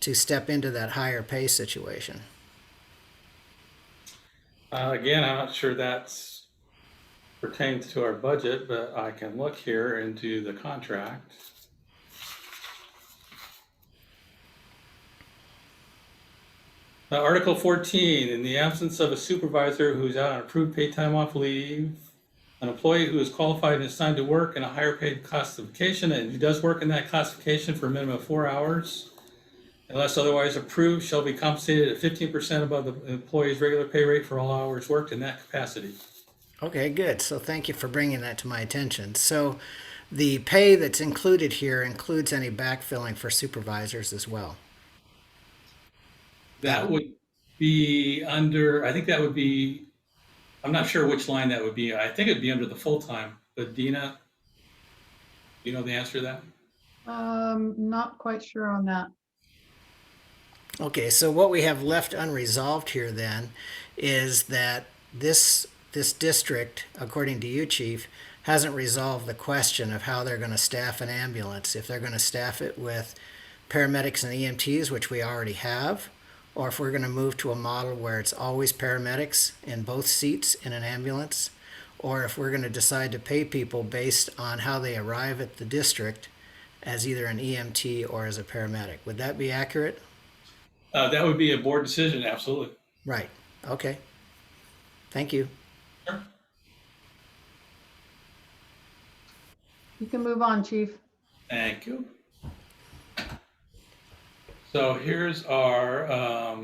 to step into that higher pay situation. Again, I'm not sure that's pertains to our budget, but I can look here into the contract. Article 14, in the absence of a supervisor who's out on approved paid time off leave, an employee who is qualified and assigned to work in a higher paid classification and who does work in that classification for a minimum of 4 hours, unless otherwise approved, shall be compensated at 15% above the employee's regular pay rate for all hours worked in that capacity. Okay, good. So thank you for bringing that to my attention. So the pay that's included here includes any backfilling for supervisors as well. That would be under, I think that would be, I'm not sure which line that would be. I think it'd be under the full-time, but Dina, do you know the answer to that? Not quite sure on that. Okay, so what we have left unresolved here then is that this district, according to you, Chief, hasn't resolved the question of how they're going to staff an ambulance. If they're going to staff it with paramedics and EMTs, which we already have, or if we're going to move to a model where it's always paramedics in both seats in an ambulance, or if we're going to decide to pay people based on how they arrive at the district as either an EMT or as a paramedic. Would that be accurate? That would be a board decision, absolutely. Right. Okay. Thank you. Sure. You can move on, Chief. Thank you. So here's our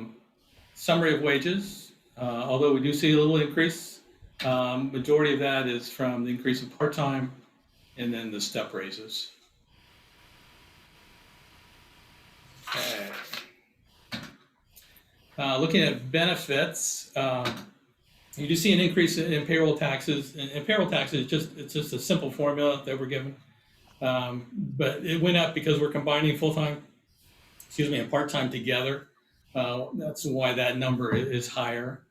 summary of wages. Although we do see a little increase, majority of that is from the increase in part-time and then the step raises. Okay. Looking at benefits, you do see an increase in payroll taxes, and payroll taxes it's just a simple formula that we're given, but it went up because we're combining full-time, and part-time together. That's why that number is higher.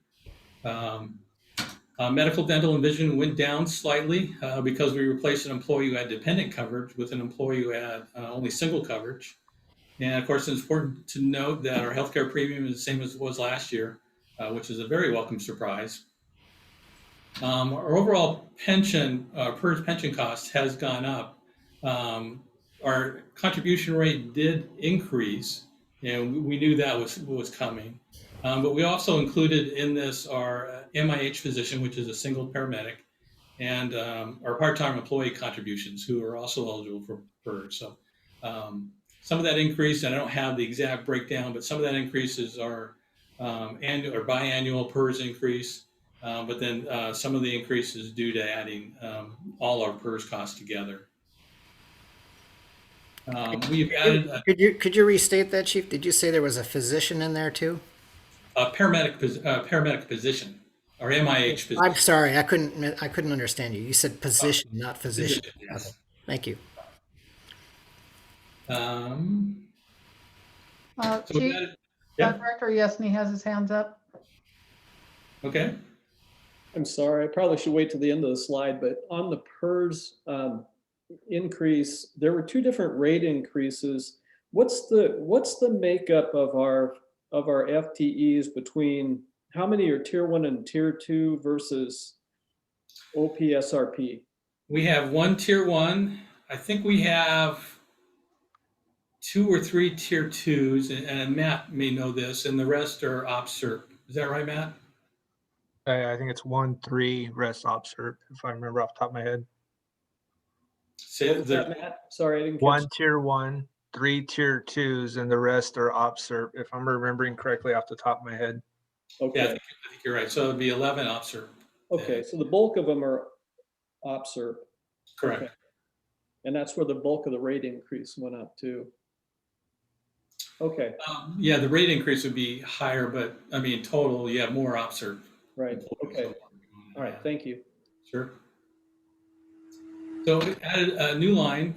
Medical, dental, and vision went down slightly because we replaced an employee who had dependent coverage with an employee who had only single coverage. And of course, it's important to note that our healthcare premium is the same as it was last year, which is a very welcome surprise. Our overall pension, per pension cost has gone up. Our contribution rate did increase, and we knew that was coming. But we also included in this our MIH physician, which is a single paramedic, and our part-time employee contributions, who are also eligible for PERS. So some of that increase, and I don't have the exact breakdown, but some of that increases are annual or biannual PERS increase. But then some of the increase is due to adding all our PERS costs together. We've added Could you restate that, Chief? Did you say there was a physician in there too? a paramedic position or MIH position. I'm sorry, I couldn't understand you. You said position, not physician. Position, yes. Okay, thank you. So Chief, that, yeah, Director Yesney has his hands up. okay. I'm sorry, I probably should wait till the end of the slide, but on the PERS increase, there were two different rate increases. What's the makeup of our FTEs between how many are tier 1 and tier 2 versus OPSRP? We have one tier 1. I think we have 2 or 3 tier 2s, and Matt may know this, and the rest are OPSERP. Is that right, Matt? I think it's 1-3 rest observ, if I remember off the top of my head. Say What was that, Matt? Sorry, I didn't catch. 1 tier 1, 3 tier 2s, and the rest are observ, if I'm remembering correctly off the top of my head. Okay. Yeah, I think you're right. So it'd be 11 OPSERP. Okay, so the bulk of them are OPSERP. Correct. Okay. And that's where the bulk of the rate increase went up too. Okay, Yeah, the rate increase would be higher, but I mean, total, you have more OPSERP. right, okay. All right, thank you. Sure. So we added a new line,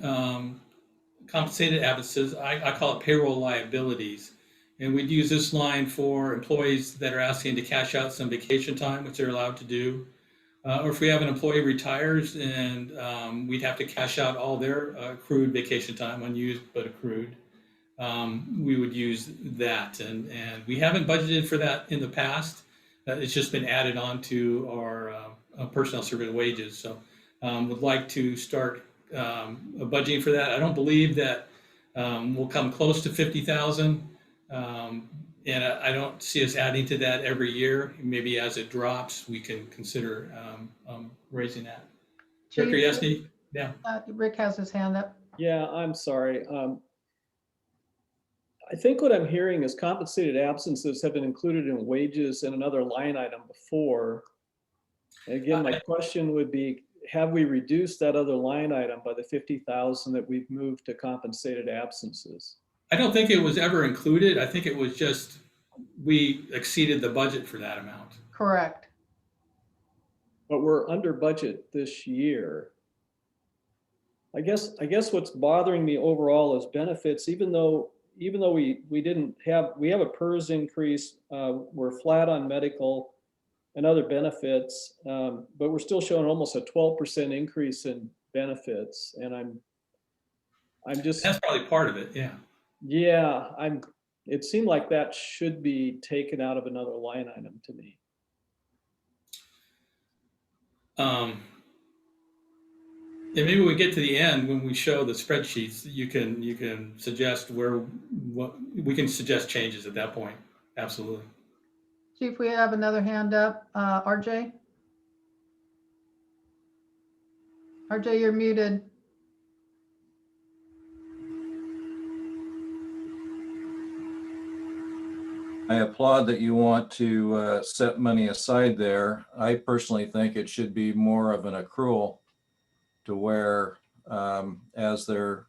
compensated absences. I call it payroll liabilities. And we'd use this line for employees that are asking to cash out some vacation time, which they're allowed to do. Or if we have an employee retires and we'd have to cash out all their accrued vacation time, unused but accrued, we would use that. And we haven't budgeted for that in the past. It's just been added on to our personnel service wages. So would like to start budgeting for that. I don't believe that we'll come close to 50,000. And I don't see us adding to that every year. Maybe as it drops, we can consider raising that. Director Yesney? Yeah. Rick has his hand up. Yeah, I'm sorry. I think what I'm hearing is compensated absences have been included in wages in another line item before. And again, my question would be, have we reduced that other line item by the 50,000 that we've moved to compensated absences? I don't think it was ever included. I think it was just, we exceeded the budget for that amount. Correct. But we're under budget this year. I guess what's bothering me overall is benefits, even though we have a PERS increase, we're flat on medical and other benefits, but we're still showing almost a 12% increase in benefits. And I'm just, that's probably part of it. Yeah. Yeah, it seemed like that should be taken out of another line item to me. And maybe when we get to the end, when we show the spreadsheets, you can suggest what we can suggest changes at that point. Absolutely. Chief, we have another hand up. RJ? RJ, you're muted. I applaud that you want to set money aside there. I personally think it should be more of an accrual to where as they're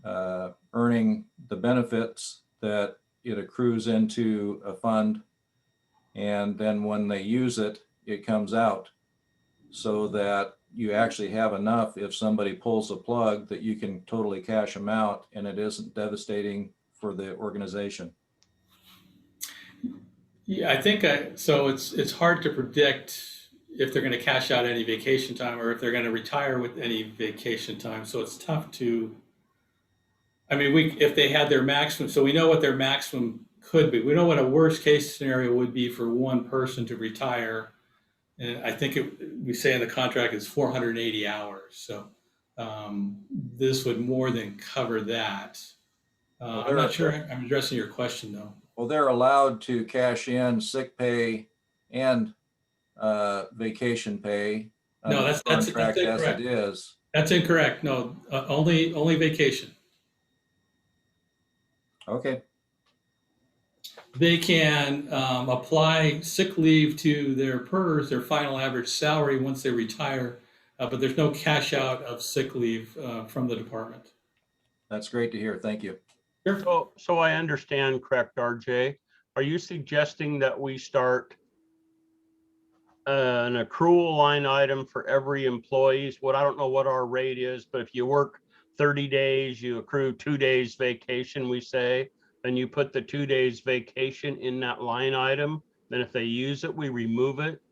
earning the benefits that it accrues into a fund, and then when they use it, it comes out so that you actually have enough if somebody pulls a plug that you can totally cash them out and it isn't devastating for the organization. Yeah, I think so. It's hard to predict if they're going to cash out any vacation time or if they're going to retire with any vacation time. So it's tough to. I mean, if they had their maximum, so we know what their maximum could be. We know what a worst case scenario would be for one person to retire, and I think we say in the contract is 480 hours. So this would more than cover that. I'm not sure I'm addressing your question though. Well, they're allowed to cash in sick pay and vacation pay. No, that's contract as incorrect. it is. That's incorrect. No, only vacation. Okay. they can apply sick leave to their PERS, their final average salary, once they retire, but there's no cash out of sick leave from the department. That's great to hear. Thank you. Sure. So I understand, correct, RJ? Are you suggesting that we start an accrual line item for every employee's? What, I don't know what our rate is, but if you work 30 days, you accrue 2 days vacation, we say, then you put the 2 days vacation in that line item. Then if they use it, we remove it.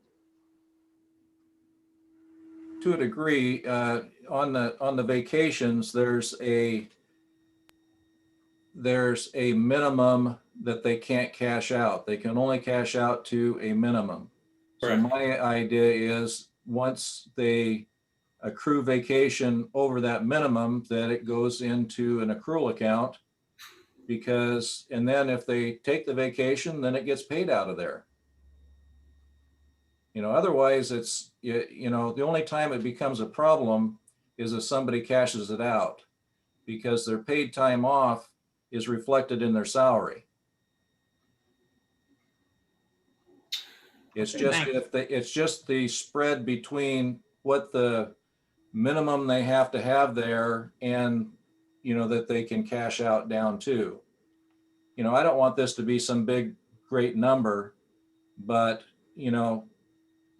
To a degree, on the vacations, there's a minimum that they can't cash out. They can only cash out to a minimum. So Correct. my idea is once they accrue vacation over that minimum, that it goes into an accrual account, because, and then if they take the vacation, then it gets paid out of there. Otherwise it's, the only time it becomes a problem is if somebody cashes it out, because their paid time off is reflected in their salary. It's just it's just the spread between what the minimum they have to have there and, that they can cash out down to. I don't want this to be some big, great number, but,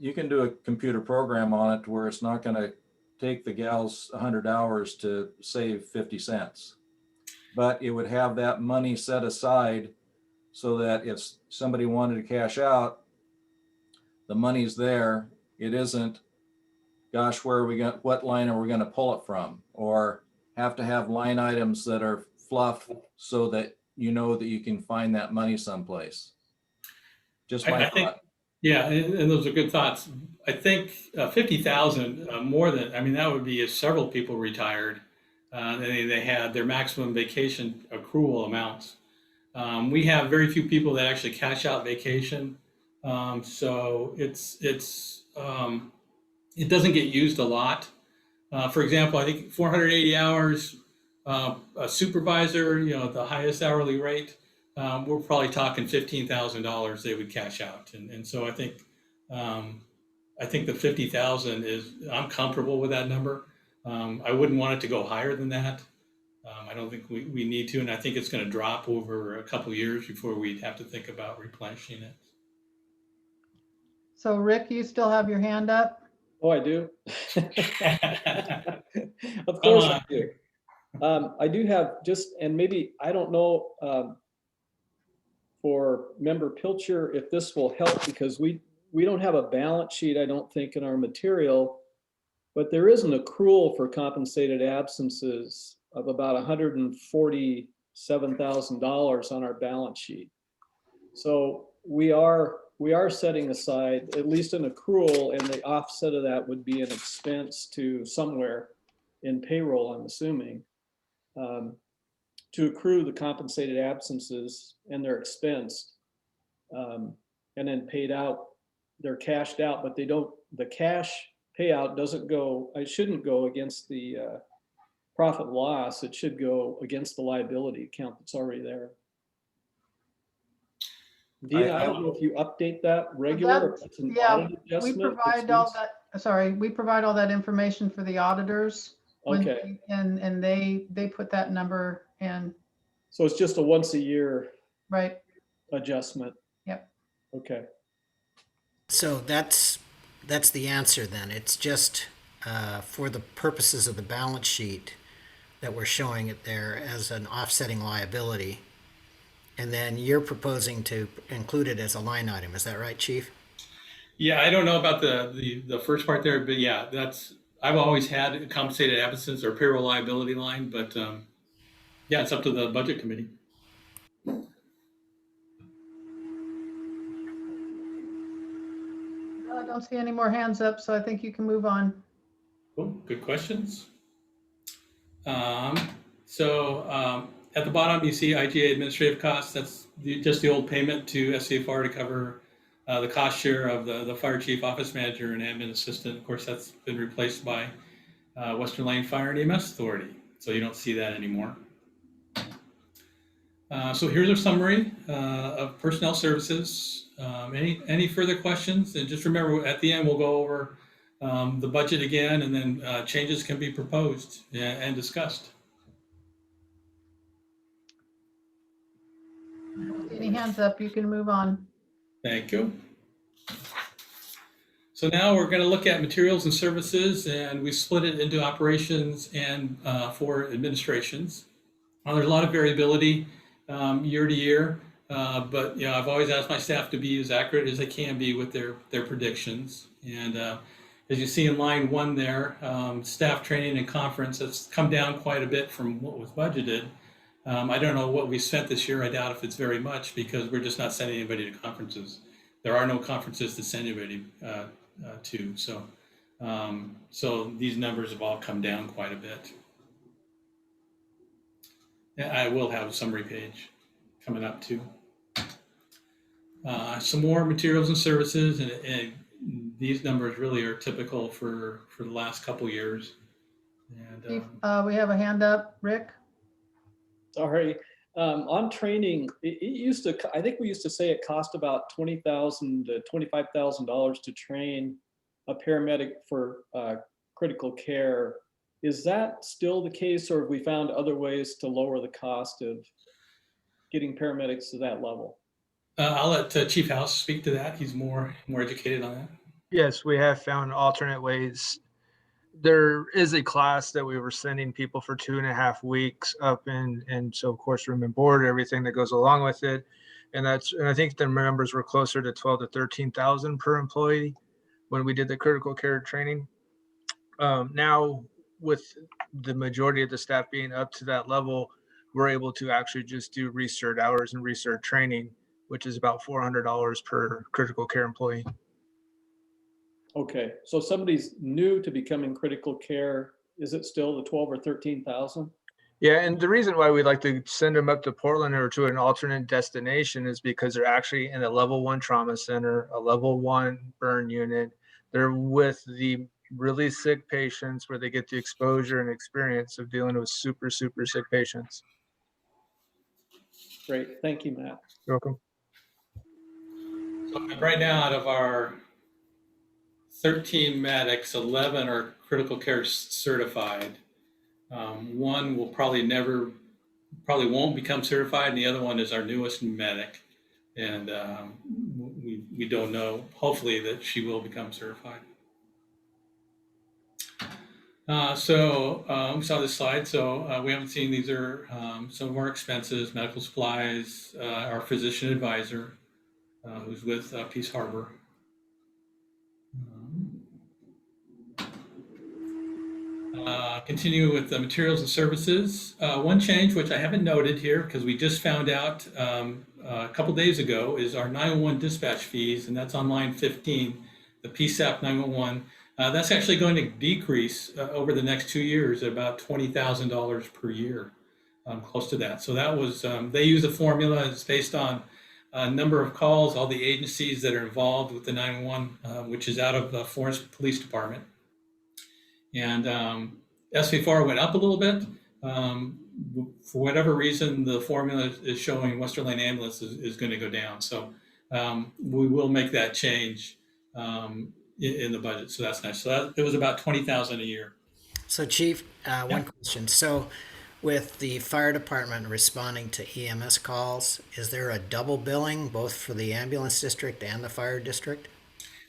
you can do a computer program on it where it's not going to take the gals 100 hours to save 50 cents. But it would have that money set aside so that if somebody wanted to cash out, the money's there. It isn't, gosh, what line are we going to pull it from? Or have to have line items that are fluff so that that you can find that money someplace. Just my I think, thought. yeah, and those are good thoughts. I think 50,000 more than, that would be if several people retired. They had their maximum vacation accrual amounts. We have very few people that actually cash out vacation. So it doesn't get used a lot. For example, I think 480 hours, a supervisor, the highest hourly rate, we're probably talking $15,000 they would cash out. And so I think the 50,000 I'm comfortable with that number. I wouldn't want it to go higher than that. I don't think we need to, and I think it's going to drop over a couple of years before we'd have to think about replenishing it. So Rick, you still have your hand up? Oh, I do. Of course I do. I do have and maybe, I don't know, for Member Pilcher, if this will help, because we don't have a balance sheet, I don't think, in our material, but there is an accrual for compensated absences of about $147,000 on our balance sheet. So we are setting aside at least an accrual, and the offset of that would be an expense to somewhere in payroll, I'm assuming, to accrue the compensated absences, and they're expensed, and then paid out. They're cashed out, but the cash payout it shouldn't go against the profit loss. It should go against the liability account that's already there. Dina, I don't know if you update that regular, or if it's an audit adjustment. We provide all that information for the auditors. Okay. And they put that number in. So it's just a once a year Right. adjustment. Yep. Okay. So that's the answer then. It's just for the purposes of the balance sheet that we're showing it there as an offsetting liability. And then you're proposing to include it as a line item. Is that right, Chief? Yeah, I don't know about the first part there, but yeah, I've always had a compensated absence or payroll liability line, but yeah, it's up to the budget committee. I don't see any more hands up, so I think you can move on. Cool. Good questions. At the bottom, you see IGA administrative costs. That's just the old payment to SCFR to cover the cost share of the fire chief, office manager, and admin assistant. Of course, that's been replaced by Western Lane Fire and EMS Authority, so you don't see that anymore. So here's our summary of personnel services. Any further questions? And just remember, at the end, we'll go over the budget again, and then changes can be proposed and discussed. Any hands up, you can move on. Thank you. So now we're going to look at materials and services, and we split it into operations and for administrations. There's a lot of variability year to year, but I've always asked my staff to be as accurate as they can be with their predictions. And as you see in line 1 there, staff training and conference has come down quite a bit from what was budgeted. I don't know what we spent this year. I doubt if it's very much, because we're just not sending anybody to conferences. There are no conferences to send anybody to. So these numbers have all come down quite a bit. I will have a summary page coming up too. Some more materials and services, and these numbers really are typical for the last couple years. And We have a hand up, Rick. Sorry. On training, it used to, I think we used to say it cost about $20,000 to $25,000 to train a paramedic for critical care. Is that still the case, or have we found other ways to lower the cost of getting paramedics to that level? I'll let Chief House speak to that. He's more educated on that. Yes, we have found alternate ways. There is a class that we were sending people for 2.5 weeks up in, and so of course room and board, everything that goes along with it. And I think the numbers were closer to 12 to 13,000 per employee when we did the critical care training. Now with the majority of the staff being up to that level, we're able to actually just do recert hours and recert training, which is about $400 per critical care employee. Okay, so somebody's new to becoming critical care, is it still the 12 or 13,000? Yeah, and the reason why we like to send them up to Portland or to an alternate destination is because they're actually in a level 1 trauma center, a level 1 burn unit. They're with the really sick patients where they get the exposure and experience of dealing with super, super sick patients. Great, thank you, Matt. You're welcome. So right now, out of our 13 medics, 11 are critical care certified. 1 will probably won't become certified, and the other one is our newest medic. And we don't know, hopefully, that she will become certified. We saw this slide, so we haven't seen, these are some of our expenses, medical supplies, our physician advisor, who's with Peace Harbor. Continue with the materials and services. One change, which I haven't noted here because we just found out a couple days ago, is our 911 dispatch fees, and that's on line 15, the PSAP 911. That's actually going to decrease over the next 2 years at about $20,000 per year, close to that. So that was, they use a formula. It's based on a number of calls, all the agencies that are involved with the 911, which is out of the Florence Police Department. And SV4 went up a little bit. For whatever reason, the formula is showing Western Lane Ambulance is going to go down. So we will make that change in the budget. So that's nice. So it was about $20,000 a year. So Chief, one question. So with the fire department responding to EMS calls, is there a double billing both for the ambulance district and the fire district?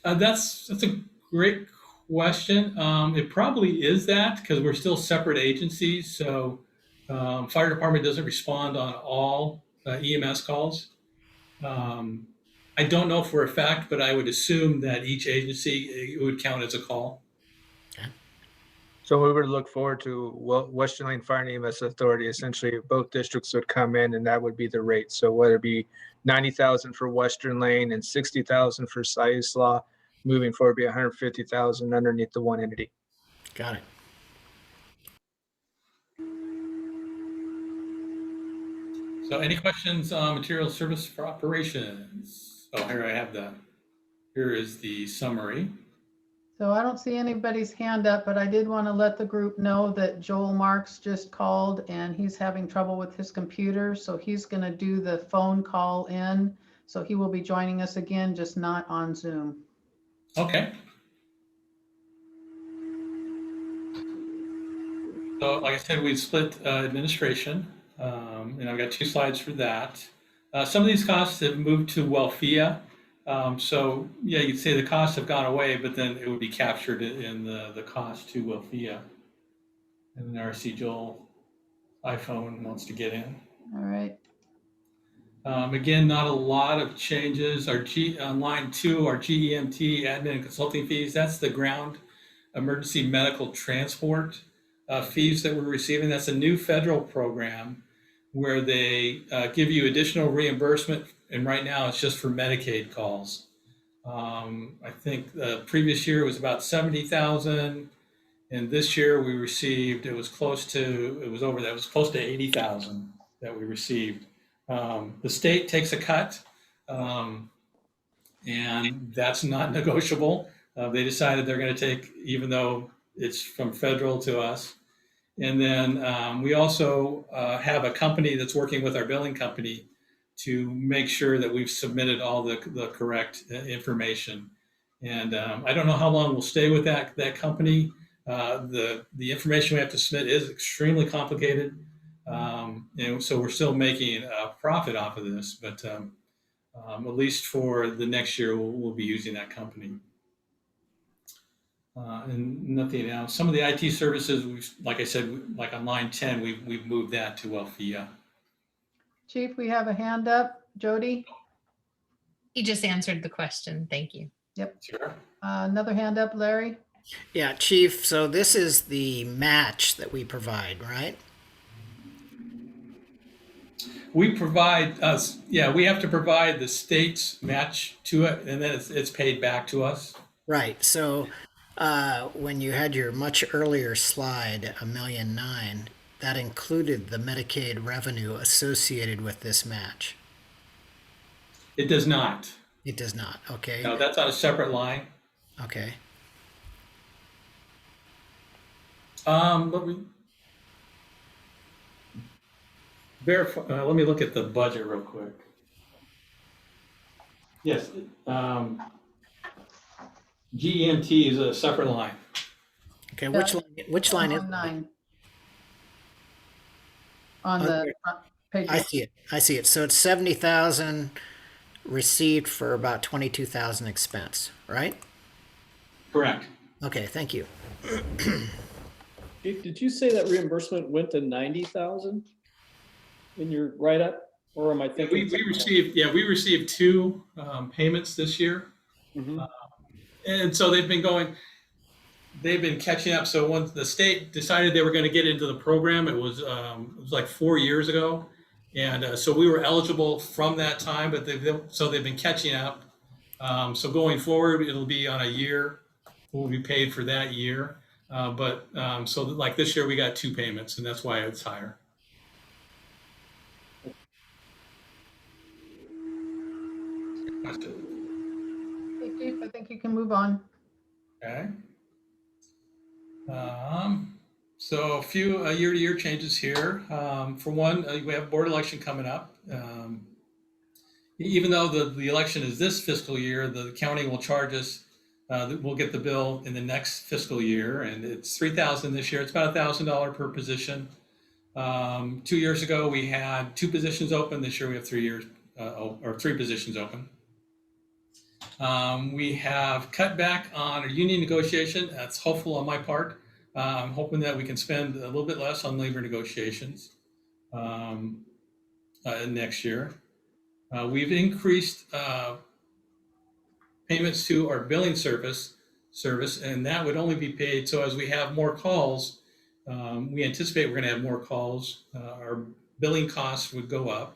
That's a great question. It probably is that, because we're still separate agencies. So fire department doesn't respond on all EMS calls. I don't know for a fact, but I would assume that each agency would count as a call. So we would look forward to Western Lane Fire and EMS Authority. Essentially, both districts would come in, and that would be the rate. So whether it be $90,000 for Western Lane and $60,000 for Siuslaw, moving forward, be $150,000 underneath the one entity. Got it. So any questions on material service for operations? Oh, here I have here is the summary. So I don't see anybody's hand up, but I did want to let the group know that Joel Marks just called and he's having trouble with his computer. So he's going to do the phone call in. So he will be joining us again, just not on Zoom. Okay. So like I said, we split administration, and I've got 2 slides for that. Some of these costs have moved to Welfia. So yeah, you'd say the costs have gone away, but then it would be captured in the cost to Welfia. And then RC Joel iPhone wants to get in. All right. Again, not a lot of changes. On line 2, our GEMT admin and consulting fees, that's the ground emergency medical transport fees that we're receiving. That's a new federal program where they give you additional reimbursement. And right now it's just for Medicaid calls. I think the previous year was about 70,000. And this year we received, it was close to 80,000 that we received. The state takes a cut, and that's not negotiable. They decided they're going to take, even though it's from federal to us. And then we also have a company that's working with our billing company to make sure that we've submitted all the correct information. And I don't know how long we'll stay with that company. The information we have to submit is extremely complicated. And so we're still making a profit off of this, but at least for the next year, we'll be using that company. And nothing else. Some of the IT services, like I said, like on line 10, we've moved that to Welfia. Chief, we have a hand up. Jody? He just answered the question. Thank you. Yep. Sure. Another hand up, Larry? Yeah, Chief, so this is the match that we provide, right? We provide we have to provide the state's match to it, and then it's paid back to us. Right. So when you had your much earlier slide, $1.9 million, that included the Medicaid revenue associated with this match. It does not. It does not. Okay. No, that's on a separate line. Okay. Let me verify. Let me look at the budget real quick. Yes. GEMT is a separate line. Okay. Which line is it? 9. On the front page. I see it. I see it. So it's 70,000 received for about 22,000 expense, right? Correct. Okay. Thank you. Did you say that reimbursement went to 90,000 in your write-up, or am I thinking? We received 2 payments this year. Mhm. And so they've been catching up. So once the state decided they were going to get into the program, it was like 4 years ago. And so we were eligible from that time, but they've been catching up. So going forward, it'll be on a year. We'll be paid for that year. So like this year we got 2 payments, and that's why it's higher. Hey, Chief, I think you can move on. Okay. So a few year-to-year changes here. For one, we have board election coming up. Even though the election is this fiscal year, the county will charge us. We'll get the bill in the next fiscal year, and it's $3,000 this year. It's about $1,000 per position. 2 years ago, we had 2 positions open. This year, we have 3 positions open. We have cut back on a union negotiation. That's hopeful on my part. I'm hoping that we can spend a little bit less on labor negotiations next year. We've increased payments to our billing service, and that would only be paid. So as we have more calls, we anticipate we're going to have more calls. Our billing costs would go up.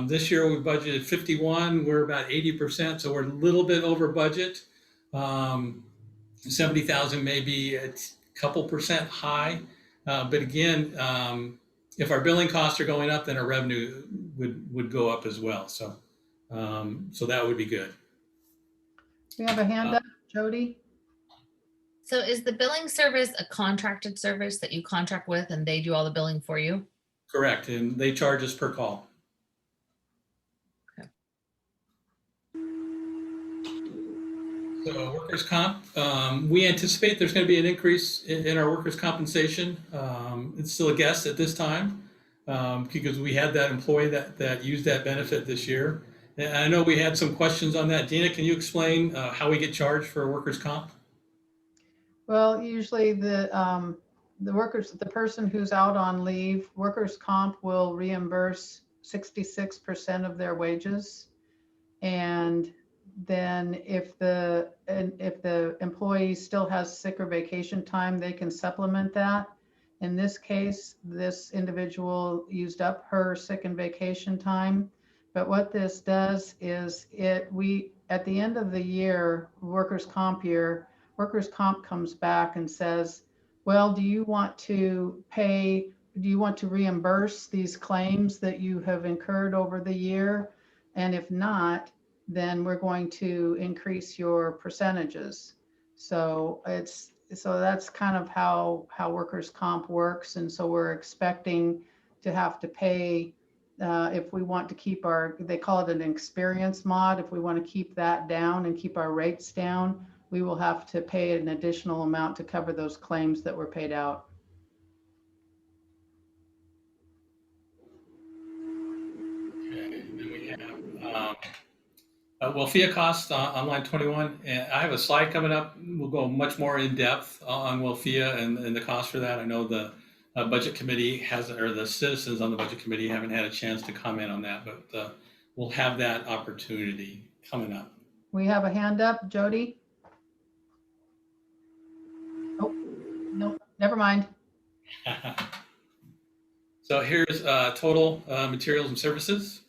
This year we budgeted 51. We're about 80%, so we're a little bit over budget. 70,000 may be a couple percent high, but again, if our billing costs are going up, then our revenue would go up as well. So that would be good. We have a hand up, Jody. So is the billing service a contracted service that you contract with and they do all the billing for you? Correct, and they charge us per call. So workers' comp, we anticipate there's going to be an increase in our workers' compensation. It's still a guess at this time because we had that employee that used that benefit this year. And I know we had some questions on that. Dina, can you explain how we get charged for workers' comp? Well, usually the person who's out on leave, workers' comp will reimburse 66% of their wages. And then if the employee still has sick or vacation time, they can supplement that. In this case, this individual used up her sick and vacation time. But what this does is at the end of the year, workers' comp year, workers' comp comes back and says, well, do you want to reimburse these claims that you have incurred over the year? And if not, then we're going to increase your percentages. So that's kind of how workers' comp works. And so we're expecting to have to pay if we want to keep they call it an experience mod. If we want to keep that down and keep our rates down, we will have to pay an additional amount to cover those claims that were paid out. Okay, and then we have WellFIA costs on line 21. And I have a slide coming up. We'll go much more in depth on WellFIA and the cost for that. I know the budget committee hasn't, or the citizens on the budget committee haven't had a chance to comment on that, but we'll have that opportunity coming up. We have a hand up, Jody. Oh, no, never mind. So here's total materials and services.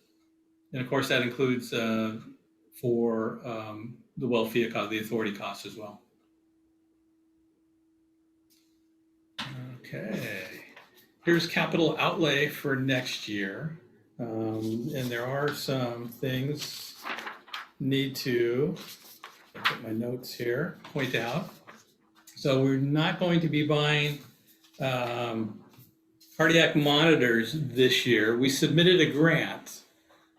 And of course, that includes for the WellFIA cost, the authority costs as well. Okay, here's capital outlay for next year. And there are some things need to, I put my notes here, point out. So we're not going to be buying cardiac monitors this year. We submitted a grant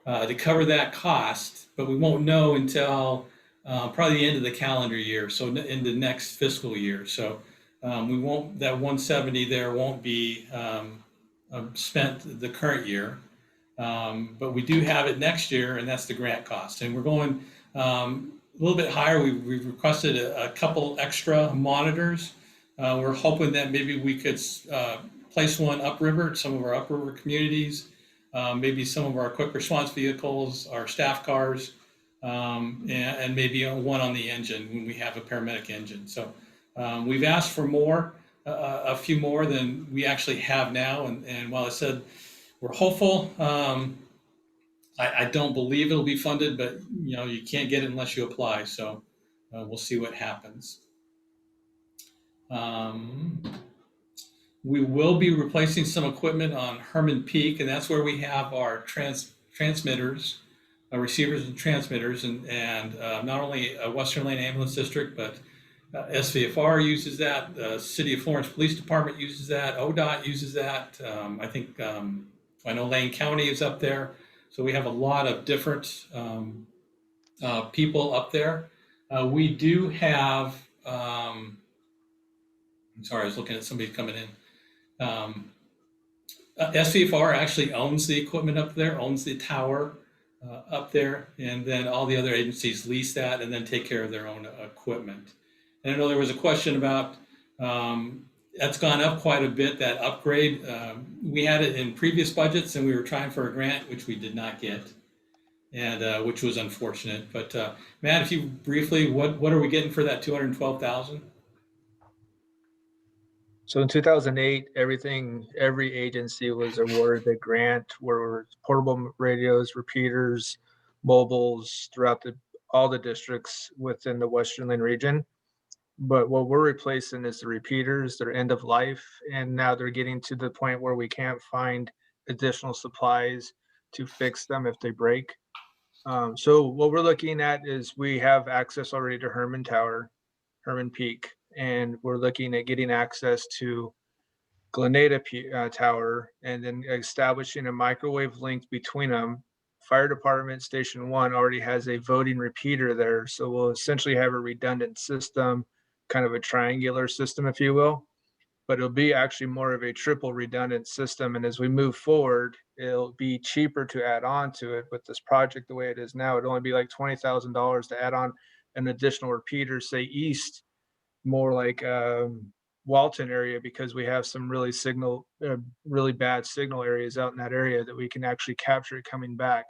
to cover that cost, but we won't know until probably the end of the calendar year, so in the next fiscal year. So we won't, that 170 there won't be spent the current year, but we do have it next year, and that's the grant cost. And we're going a little bit higher. We've requested a couple extra monitors. We're hoping that maybe we could place one upriver, some of our upriver communities, maybe some of our quick response vehicles, our staff cars, and maybe one on the engine when we have a paramedic engine. So we've asked for more, a few more than we actually have now. And while I said we're hopeful, I don't believe it'll be funded, but you can't get it unless you apply. So we'll see what happens. We will be replacing some equipment on Herman Peak, and that's where we have our transmitters, receivers and transmitters, and not only Western Lane Ambulance District, but SVFR uses that, the City of Florence Police Department uses that, ODOT uses that. I think, I know Lane County is up there. So we have a lot of different people up there. We do have, I'm sorry, I was looking at somebody coming in. SVFR actually owns the equipment up there, owns the tower up there, and then all the other agencies lease that and then take care of their own equipment. And I know there was a question about, that's gone up quite a bit, that upgrade. We had it in previous budgets and we were trying for a grant, which we did not get, and which was unfortunate. But Matt, if you briefly, what are we getting for that 212,000? So in 2008, every agency was awarded a grant where portable radios, repeaters, mobiles throughout all the districts within the Western Lane region. But what we're replacing is the repeaters. They're end of life, and now they're getting to the point where we can't find additional supplies to fix them if they break. So what we're looking at is we have access already to Herman Tower, Herman Peak. and we're looking at getting access to Glenada Tower and then establishing a microwave link between them. Fire Department Station 1 already has a voting repeater there, so we'll essentially have a redundant system, kind of a triangular system, if you will, but it'll be actually more of a triple redundant system. And as we move forward, it'll be cheaper to add on to it. But this project, the way it is now, it'd only be like $20,000 to add on an additional repeater, say east, more like Walton area, because we have some really bad signal areas out in that area that we can actually capture it coming back.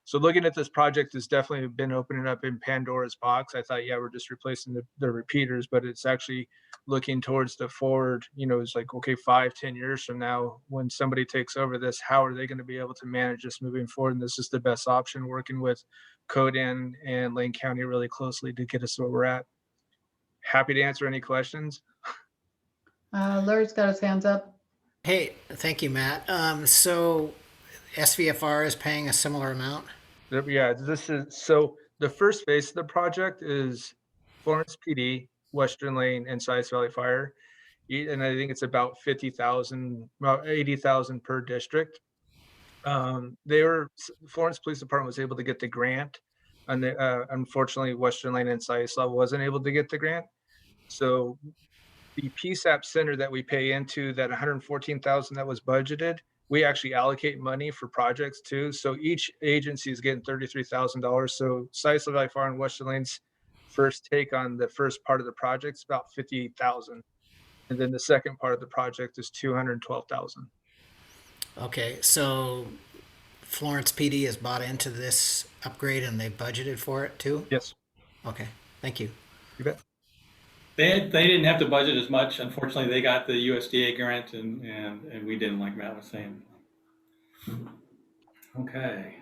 So looking at this project has definitely been opening up in Pandora's box. I thought, yeah, we're just replacing the repeaters, but it's actually looking towards the forward. It's like, okay, 5-10 years from now, when somebody takes over this, how are they going to be able to manage this moving forward? And this is the best option, working with Codan and Lane County really closely to get us where we're at. Happy to answer any questions. Larry's got his hands up. Hey, thank you, Matt. So SVFR is paying a similar amount? Yeah, so the first phase of the project is Florence PD, Western Lane, and Sias Valley Fire. And I think it's about 80,000 per district. Florence Police Department was able to get the grant, and unfortunately Western Lane and Sias wasn't able to get the grant. So the PSAP center that we pay into, that 114,000 that was budgeted, we actually allocate money for projects too. So each agency is getting $33,000. So Sias Valley Fire and Western Lane's first take on the first part of the project is about 58,000. And then the second part of the project is 212,000. Okay, so Florence PD has bought into this upgrade and they budgeted for it too? Yes. Okay, thank you. You bet. They didn't have to budget as much. Unfortunately, they got the USDA grant and we didn't, like Matt was saying. Okay.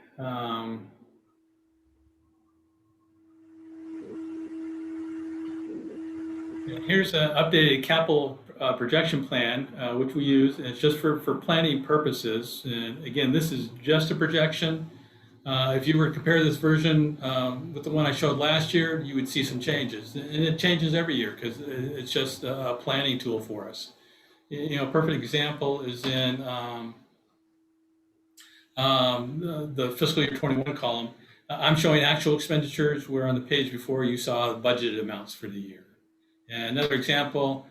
Here's an updated capital projection plan, which we use. It's just for planning purposes. And again, this is just a projection. If you were to compare this version with the one I showed last year, you would see some changes. And it changes every year because it's just a planning tool for us. A perfect example is in the fiscal year 21 column. I'm showing actual expenditures, where on the page before you saw the budgeted amounts for the year. And another example,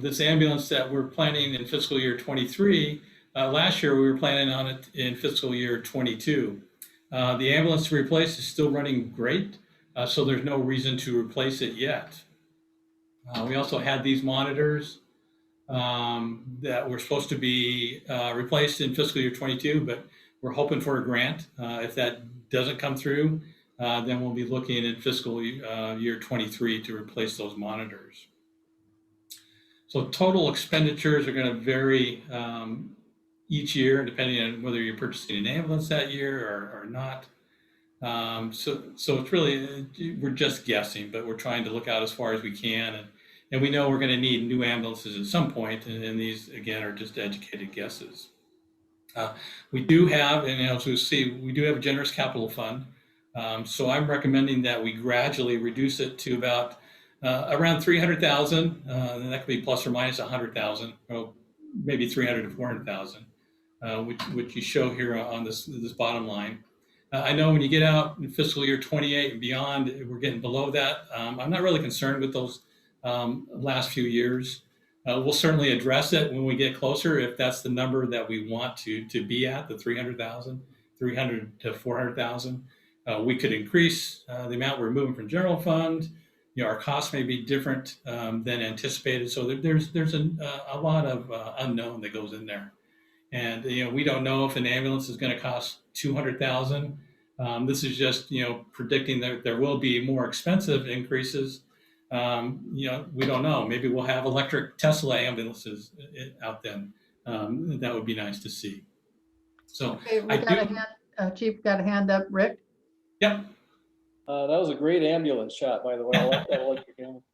this ambulance that we're planning in fiscal year 23, last year we were planning on it in fiscal year 22. The ambulance to replace is still running great, so there's no reason to replace it yet. We also had these monitors that were supposed to be replaced in fiscal year 22, but we're hoping for a grant. If that doesn't come through, then we'll be looking in fiscal year 23 to replace those monitors. So total expenditures are going to vary each year, depending on whether you're purchasing an ambulance that year or not. So it's really, we're just guessing, but we're trying to look out as far as we can. And we know we're going to need new ambulances at some point, and these, again, are just educated guesses. We do have, and as we see, we do have a generous capital fund. So I'm recommending that we gradually reduce it to about around 300,000, and that could be plus or minus 100,000, or maybe 300 to 400,000, which you show here on this bottom line. I know when you get out in fiscal year 28 and beyond, we're getting below that. I'm not really concerned with those last few years. We'll certainly address it when we get closer, if that's the number that we want to be at, the 300,000, 300 to 400,000. We could increase the amount we're moving from general fund. Our costs may be different than anticipated. So there's a lot of unknown that goes in there. And, we don't know if an ambulance is going to cost 200,000. This is just, predicting that there will be more expensive increases. We don't know. Maybe we'll have electric Tesla ambulances out then. That would be nice to see. So Okay, Chief got a hand up. Rick? Yep. That was a great ambulance shot, by the way. I like that electric ambulance.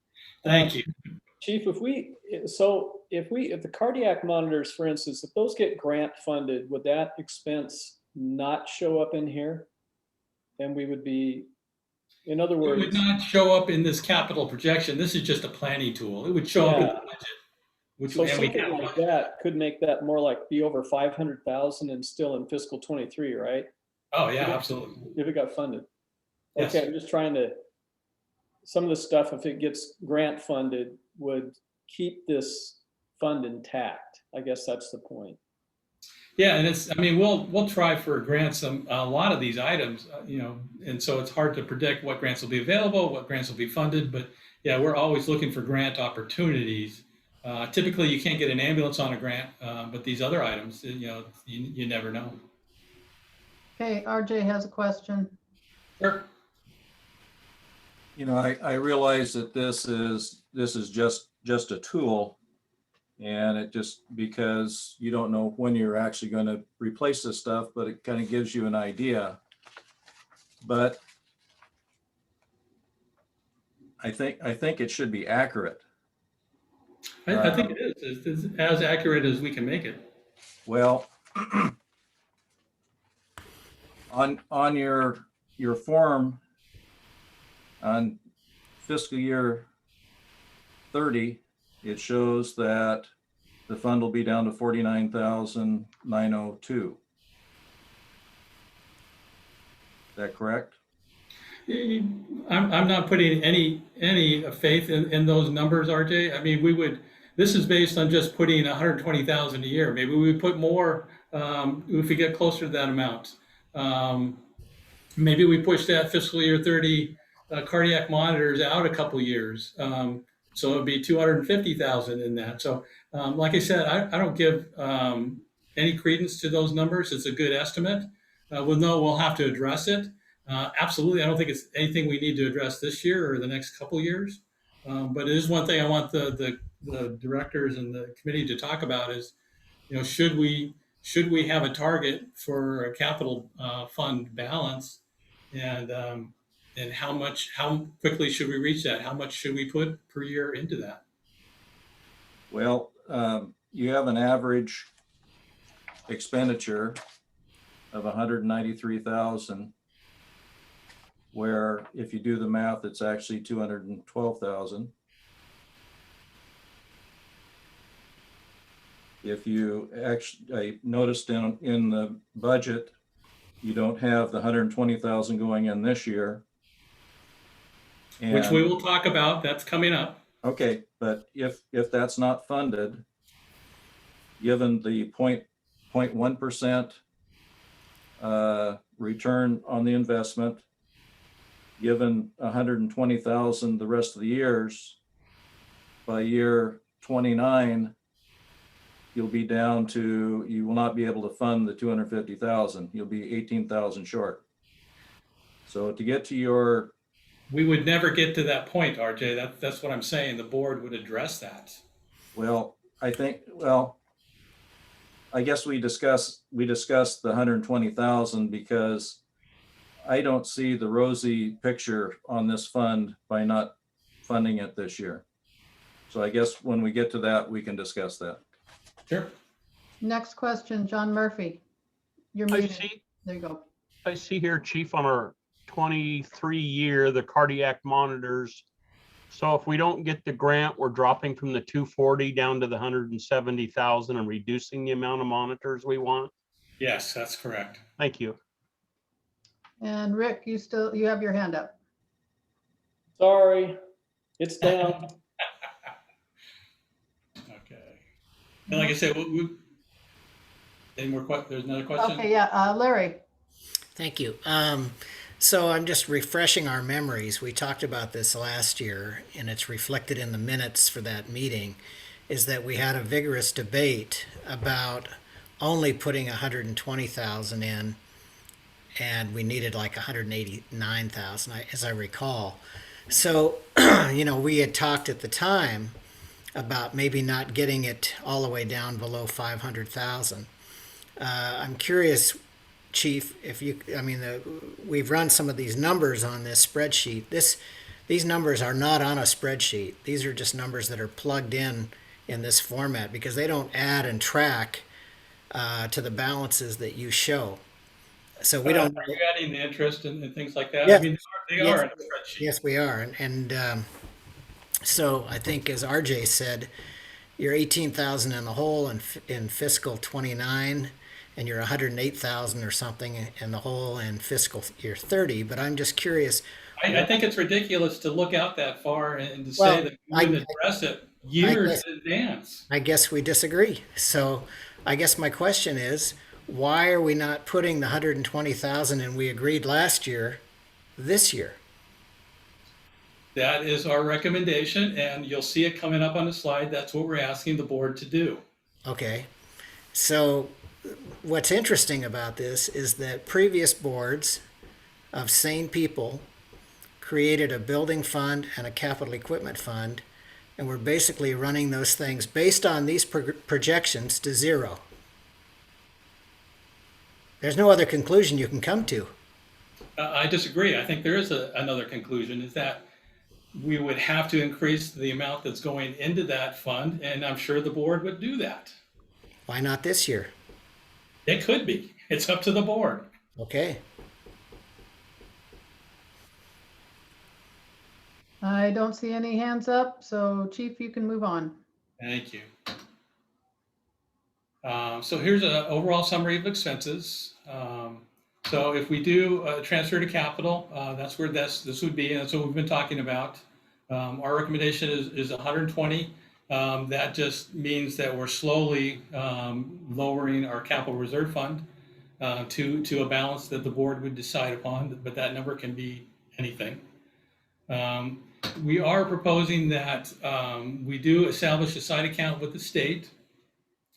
Thank you. Chief, if the cardiac monitors, for instance, if those get grant funded, would that expense not show up in here? Then we would be In other It would words, not show up in this capital projection. This is just a planning tool. It would show up in the yeah. budget. Which, So and we something have like that could make that more like be over 500,000 and still in fiscal 23, right? Oh, yeah, absolutely. If it got funded. Yes. Okay, I'm just trying to, some of the stuff, if it gets grant funded, would keep this fund intact. I guess that's the point. Yeah, and it's, I mean, we'll try for grants on a lot of these items, you know, and so it's hard to predict what grants will be available, what grants will be funded, but yeah, we're always looking for grant opportunities. Typically, you can't get an ambulance on a grant, but these other items, you know, you never know. Okay, RJ has a question. Sure. You know, I realize that this is just a tool, and it just, because you don't know when you're actually going to replace this stuff, but it kind of gives you an idea. But I think it should be accurate. I think it is. It's as accurate as we can make it. Well, on your form on fiscal year 30, it shows that the fund will be down to 49,902. Is that correct? I'm not putting any faith in those numbers, RJ. I mean, this is based on just putting 120,000 a year. Maybe we put more if we get closer to that amount. Maybe we push that fiscal year 30 cardiac monitors out a couple years. So it'd be 250,000 in that. So like I said, I don't give any credence to those numbers. It's a good estimate. We'll have to address it. Absolutely, I don't think it's anything we need to address this year or the next couple years. But it is one thing I want the directors and the committee to talk about is, you know, should we have a target for a capital fund balance, and how quickly should we reach that? How much should we put per year into that? Well, you have an average expenditure of 193,000, where if you do the math, it's actually 212,000. If you actually, I noticed in the budget, you don't have the 120,000 going in this year. Which we will talk about. That's coming up. Okay, but if that's not funded, given the 0.1% return on the investment, given 120,000 the rest of the years, by year 29, you'll be down to, you will not be able to fund the 250,000. You'll be 18,000 short. So to get to your, we would never get to that point, RJ. That's what I'm saying. The board would address that. Well, I guess we discussed the 120,000 because I don't see the rosy picture on this fund by not funding it this year. So I guess when we get to that, we can discuss that. Sure. Next question, John Murphy. You're muted. There you go. I see here, Chief, on our 23 year, the cardiac monitors. So if we don't get the grant, we're dropping from the 240 down to the 170,000 and reducing the amount of monitors we want. Yes, that's correct. Thank you. And Rick, you have your hand up. Sorry, it's down. Okay. And like I said, any more questions? There's another question? Okay, yeah, Larry. Thank you. So I'm just refreshing our memories. We talked about this last year, and it's reflected in the minutes for that meeting, is that we had a vigorous debate about only putting 120,000 in, and we needed like 189,000, as I recall. So, you know, we had talked at the time about maybe not getting it all the way down below 500,000. I'm curious, Chief, if you, I mean, we've run some of these numbers on this spreadsheet. These numbers are not on a spreadsheet. These are just numbers that are plugged in this format because they don't add and track to the balances that you show. So we don't. Are you adding the interest and things like that? I Yes, mean, they yes, are in the spreadsheet. yes, we are. So I think, as RJ said, you're 18,000 in the hole in fiscal 29, and you're 108,000 or something in the hole in fiscal year 30. But I'm just curious. I think it's ridiculous to look out that far and to Well, say that we would address it years in advance. I guess we disagree. So I guess my question is, why are we not putting the 120,000 and we agreed last year this year? That is our recommendation, and you'll see it coming up on the slide. That's what we're asking the board to do. Okay. So what's interesting about this is that previous boards of sane people created a building fund and a capital equipment fund, and we're basically running those things based on these projections to zero. There's no other conclusion you can come to. I disagree. I think there is another conclusion, is that we would have to increase the amount that's going into that fund, and I'm sure the board would do that. Why not this year? It could be. It's up to the board. Okay. I don't see any hands up, so Chief, you can move on. Thank you. So here's an overall summary of expenses. So if we do transfer to capital, that's where this would be, and that's what we've been talking about. Our recommendation is 120. That just means that we're slowly lowering our capital reserve fund to a balance that the board would decide upon, but that number can be anything. We are proposing that we do establish a side account with the state.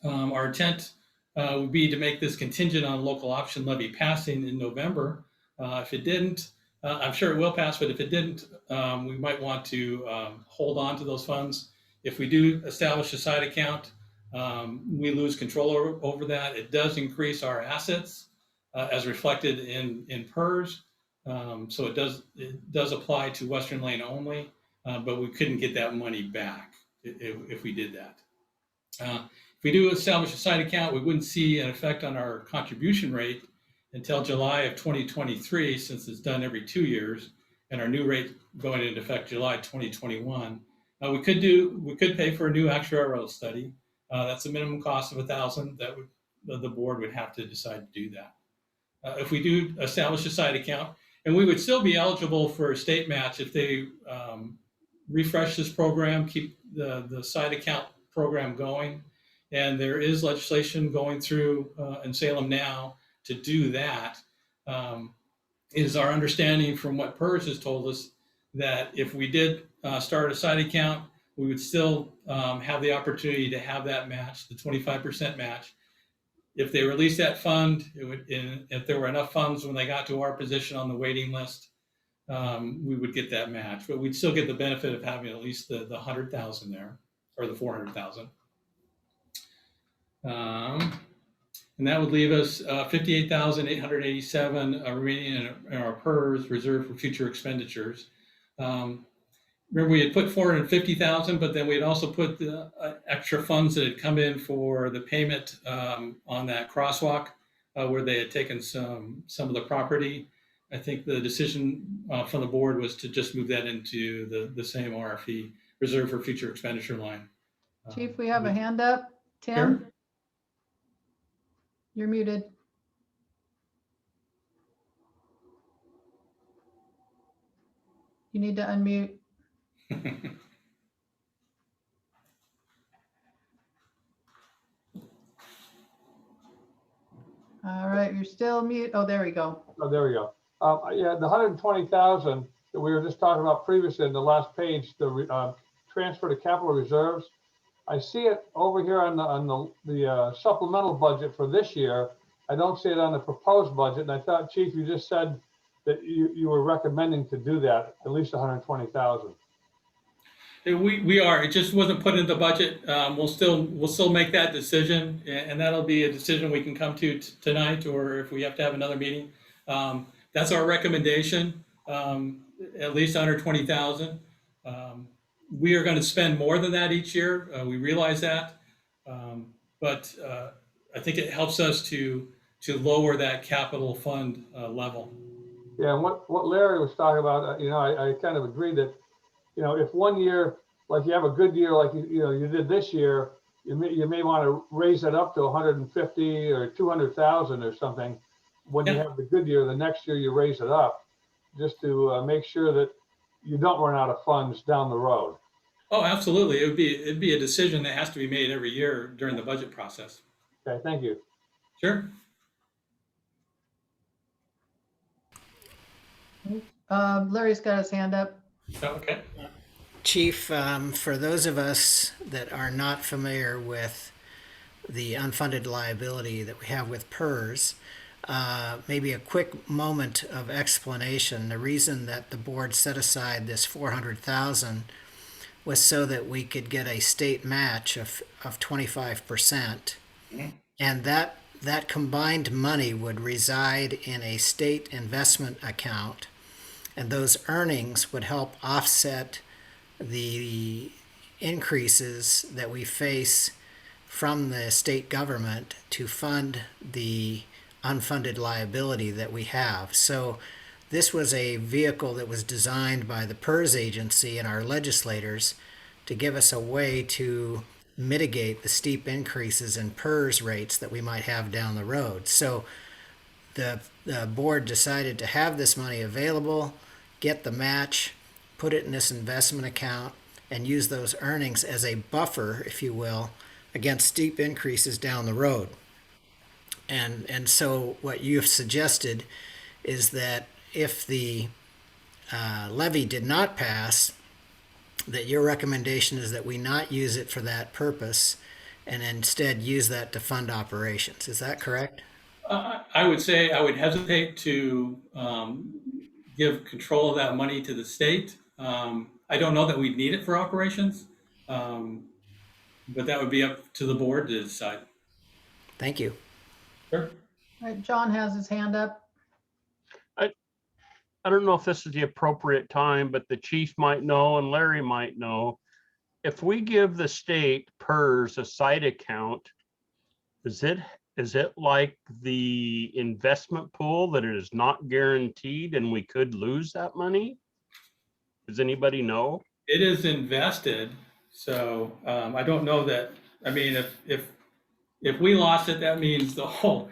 Our intent would be to make this contingent on local option levy passing in November. If it didn't, I'm sure it will pass, but if it didn't, we might want to hold on to those funds. If we do establish a side account, we lose control over that. It does increase our assets as reflected in PERS. So it does apply to Western Lane only, but we couldn't get that money back if we did that. If we do establish a side account, we wouldn't see an effect on our contribution rate until July of 2023, since it's done every 2 years, and our new rate going into effect July 2021. We could pay for a new actuarial study. That's a minimum cost of $1,000. That the board would have to decide to do that. If we do establish a side account, and we would still be eligible for a state match if they refresh this program, keep the side account program going. And there is legislation going through in Salem now to do that. Is our understanding from what PERS has told us that if we did start a side account, we would still have the opportunity to have that match, the 25% match. If they release that fund, if there were enough funds when they got to our position on the waiting list, we would get that match. But we'd still get the benefit of having at least the 100,000 there, or the 400,000. And that would leave us 58,887 remaining in our PERS reserved for future expenditures. Remember, we had put 450,000, but then we had also put the extra funds that had come in for the payment on that crosswalk where they had taken some of the property. I think the decision from the board was to just move that into the same RFE, reserve for future expenditure line. Chief, we have a hand up. Tim? Sure. You're muted. You need to unmute. All right, you're still mute. Oh, there we go. Oh, there we go. Yeah, the 120,000 that we were just talking about previously in the last page, the transfer to capital reserves. I see it over here on the supplemental budget for this year. I don't see it on the proposed budget. And I thought, Chief, you just said that you were recommending to do that, at least 120,000. We are. It just wasn't put in the budget. We'll still make that decision, and that'll be a decision we can come to tonight, or if we have to have another meeting. That's our recommendation. At least 120,000. We are going to spend more than that each year. We realize that, but I think it helps us to to lower that capital fund level. Yeah, and what Larry was talking about, I kind of agree that, if one year, like you have a good year, like you did this year, you may want to raise it up to 150 or 200,000 or something. When you Yeah. have the good year, the next year you raise it up, just to make sure that you don't run out of funds down the road. Oh, absolutely. It'd be a decision that has to be made every year during the budget process. Okay, thank you. Sure. Larry's got his hand up. Okay. Chief, for those of us that are not familiar with the unfunded liability that we have with PERS, maybe a quick moment of explanation. The reason that the board set aside this 400,000 was so that we could get a state match of 25%. And that combined money would reside in a state investment account, and those earnings would help offset the increases that we face from the state government to fund the unfunded liability that we have. So this was a vehicle that was designed by the PERS agency and our legislators to give us a way to mitigate the steep increases in PERS rates that we might have down the road. So the board decided to have this money available, get the match, put it in this investment account, and use those earnings as a buffer, if you will, against steep increases down the road. And so what you've suggested is that if the levy did not pass, that your recommendation is that we not use it for that purpose and instead use that to fund operations. Is that correct? I would say I would hesitate to give control of that money to the state. I don't know that we'd need it for operations, but that would be up to the board to decide. Thank you. Sure. All right, John has his hand up. I don't know if this is the appropriate time, but the chief might know and Larry might know. If we give the state PERS a side account, is it like the investment pool that it is not guaranteed and we could lose that money? Does anybody know? It is invested, so I don't know that. I mean, if we lost it, that means the whole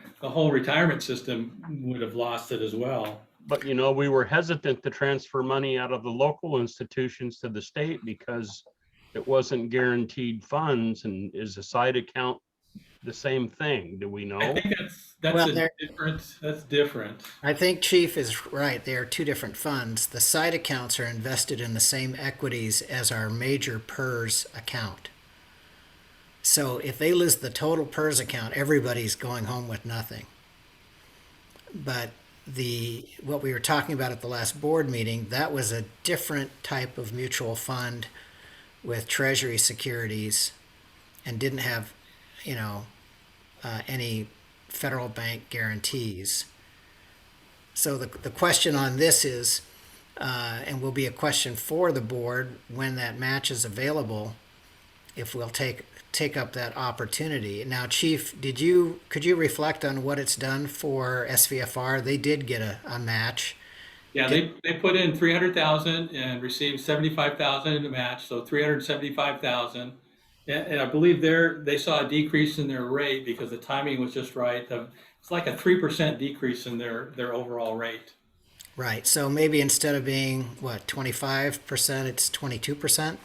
retirement system would have lost it as well. But we were hesitant to transfer money out of the local institutions to the state because it wasn't guaranteed funds. And is a side account the same thing? Do we know? I think that's different. I think Chief is right. They are two different funds. The side accounts are invested in the same equities as our major PERS account. So if they lose the total PERS account, everybody's going home with nothing. But what we were talking about at the last board meeting, that was a different type of mutual fund with treasury securities and didn't have, any federal bank guarantees. So the question on this is, and will be a question for the board when that match is available, if we'll take up that opportunity. Now, Chief, could you reflect on what it's done for SVFR? They did get a match. Yeah, they put in 300,000 and received 75,000 in the match, so 375,000. And I believe they saw a decrease in their rate because the timing was just right. It's like a 3% decrease in their overall rate. Right. So maybe instead of being 25%, it's 22%.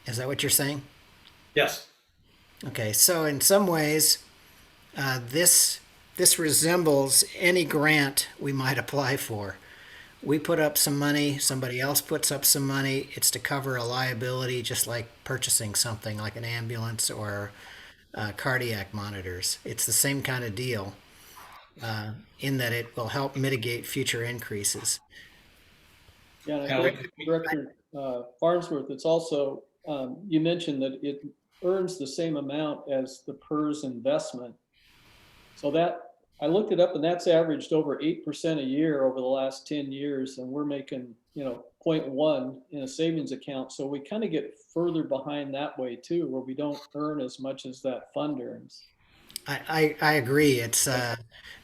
Is that what you're saying? Yes. Okay. So in some ways, this resembles any grant we might apply for. We put up some money, somebody else puts up some money. It's to cover a liability, just like purchasing something like an ambulance or cardiac monitors. It's the same kind of deal in that it will help mitigate future increases. Yeah, and I think Director Farnsworth, it's also, you mentioned that it earns the same amount as the PERS investment. So that, I looked it up, and that's averaged over 8% a year over the last 10 years. And we're making, 0.1 in a savings account. So we kind of get further behind that way too, where we don't earn as much as that fund earns. I agree. It's,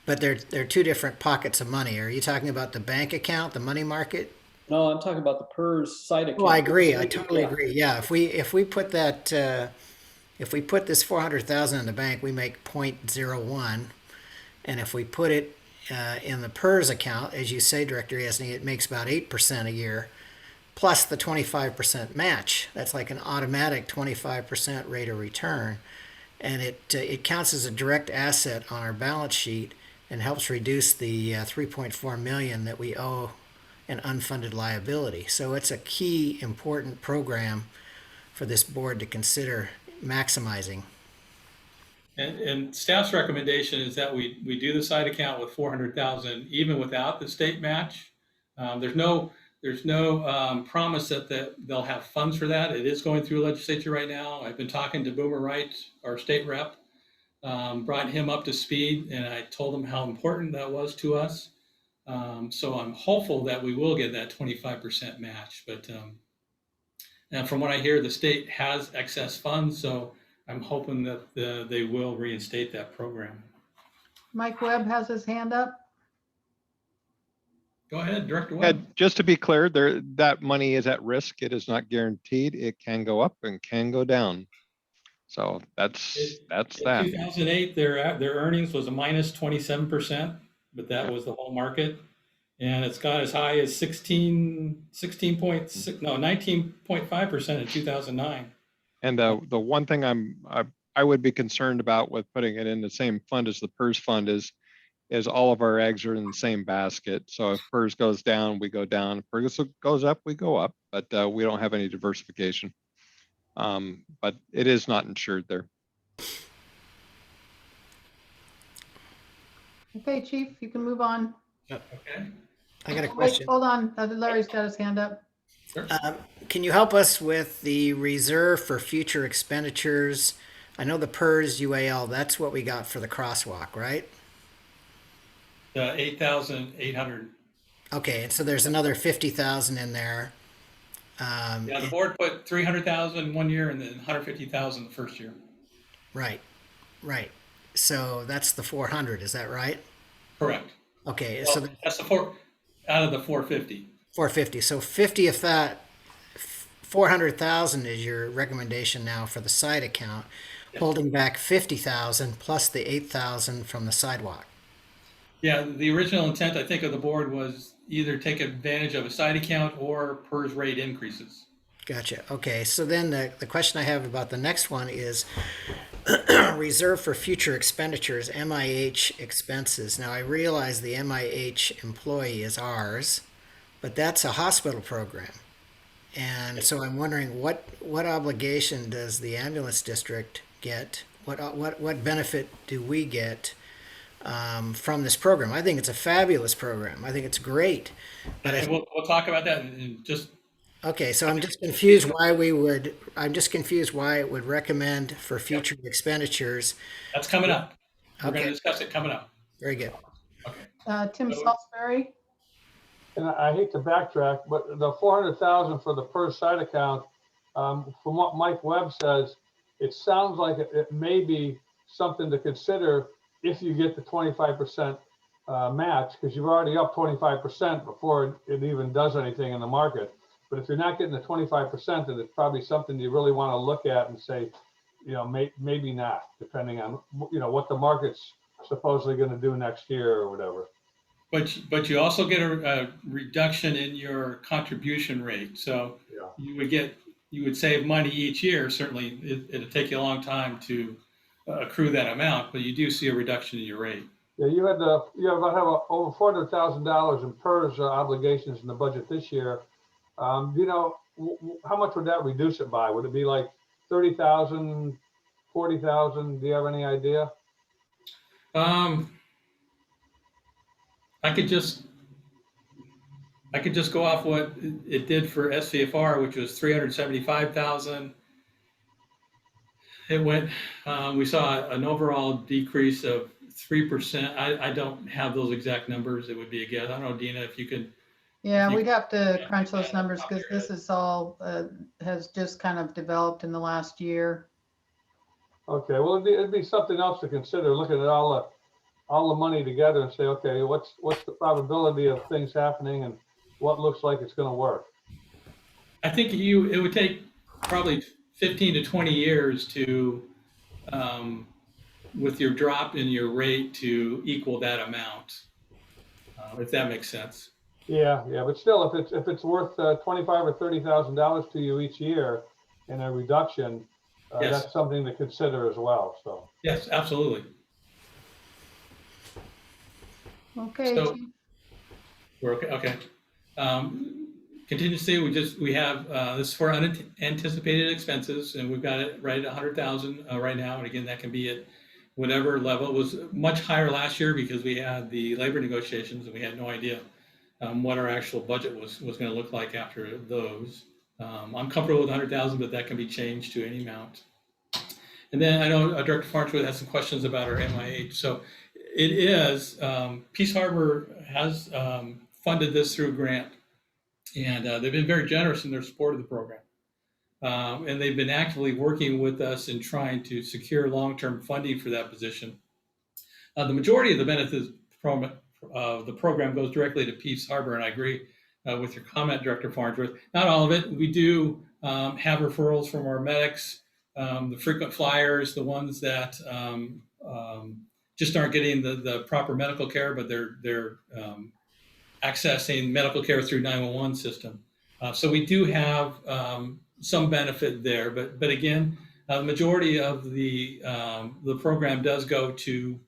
but they're two different pockets of money. Are you talking about the bank account, the money market? No, I'm talking about the PERS site account. Oh, I agree. I totally Yeah. agree. Yeah, if we put that, if we put this 400,000 in the bank, we make 0.01. And if we put it in the PERS account, as you say, Director Yasny, it makes about 8% a year, plus the 25% match. That's like an automatic 25% rate of return. And it counts as a direct asset on our balance sheet and helps reduce the 3.4 million that we owe an unfunded liability. So it's a key important program for this board to consider maximizing. And staff's recommendation is that we do the side account with 400,000 even without the state match. There's no promise that they'll have funds for that. It is going through legislature right now. I've been talking to Boomer Wright, our state rep, brought him up to speed, and I told him how important that was to us. So I'm hopeful that we will get that 25% match. But and from what I hear, the state has excess funds, so I'm hoping that they will reinstate that program. Mike Webb has his hand up. Go ahead, Director Yeah, Webb. just to be clear, that money is at risk. It is not guaranteed. It can go up and can go down. So that's In that. 2008, their earnings was a minus 27%, but that was the whole market. And it's got as high as 19.5% in 2009. And the one thing I would be concerned about with putting it in the same fund as the PERS fund is all of our eggs are in the same basket. So if PERS goes down, we go down. If PERS goes up, we go up. But we don't have any diversification. But it is not insured there. Okay, Chief, you can move on. Okay. I got a Wait, question. hold on. Larry's got his hand up. Sure. Can you help us with the reserve for future expenditures? I know the PERS UAL, that's what we got for the crosswalk, right? 8,800. Okay, and so there's another 50,000 in there. Yeah, the board put 300,000 one year and then 150,000 the first year. Right, right. So that's the 400, is that right? Correct. Okay, Well, so that's the four out of the 450. 450. So 50 of that, 400,000 is your recommendation now for the side account, Yes. holding back 50,000 plus the 8,000 from the sidewalk. Yeah, the original intent, I think, of the board was either take advantage of a side account or PERS rate increases. Gotcha. Okay, so then the question I have about the next one is reserve for future expenditures, MIH expenses. Now I realize the MIH employee is ours, but that's a hospital program. And so I'm wondering what obligation does the ambulance district get? What benefit do we get from this program? I think it's a fabulous program. I think it's great. But And we'll talk about that in just. Okay, so I'm just confused why it would recommend for future expenditures. That's coming up. We're going Okay. to discuss it coming up. Very good. Okay. Tim So- Salisbury. And I hate to backtrack, but the 400,000 for the per site account, from what Mike Webb says, it sounds like it may be something to consider if you get the 25% match, because you've already up 25% before it even does anything in the market. But if you're not getting the 25%, then it's probably something you really want to look at and say, maybe not, depending on, what the market's supposedly going to do next year or whatever. But you also get a reduction in your contribution rate. So Yeah. you would save money each year. Certainly, it'll take you a long time to accrue that amount, but you do see a reduction in your rate. Yeah, you have over $400,000 in PERS obligations in the budget this year. How much would that reduce it by? Would it be like 30,000, 40,000? Do you have any idea? I could just go off what it did for SVFR, which was 375,000. It went. We saw an overall decrease of 3%. I don't have those exact numbers. It would be a guess. I don't know, Dina, if you could. Yeah, we'd have to crunch those numbers because this is all has just kind of developed in the last year. Okay, well, it'd be something else to consider, looking at all the money together and say, okay, what's the probability of things happening and what looks like it's gonna work? I think it would take probably 15 to 20 years to, um, with your drop in your rate to equal that amount, if that makes sense. Yeah, but still, if it's worth $25,000 or $30,000 to you each year in a reduction, Yes. that's something to consider as well, so. Yes, absolutely. Okay, So- Chief. We're okay. Okay. Contingency, we have, this is for unanticipated expenses, and we've got it right at 100,000 right now. And again, that can be at whatever level. It was much higher last year because we had the labor negotiations and we had no idea what our actual budget was going to look like after those. I'm comfortable with 100,000, but that can be changed to any amount. And then I know Director Farnsworth has some questions about our MIH. So it is, Peace Harbor has funded this through a grant, and they've been very generous in their support of the program. And they've been actively working with us in trying to secure long-term funding for that position. The majority of the benefits of the program goes directly to Peace Harbor, and I agree with your comment, Director Farnsworth. Not all of it. We do have referrals from our medics, the frequent flyers, the ones that just aren't getting the proper medical care, but they're accessing medical care through 911 system. So we do have some benefit there, but again, the majority of the program does go to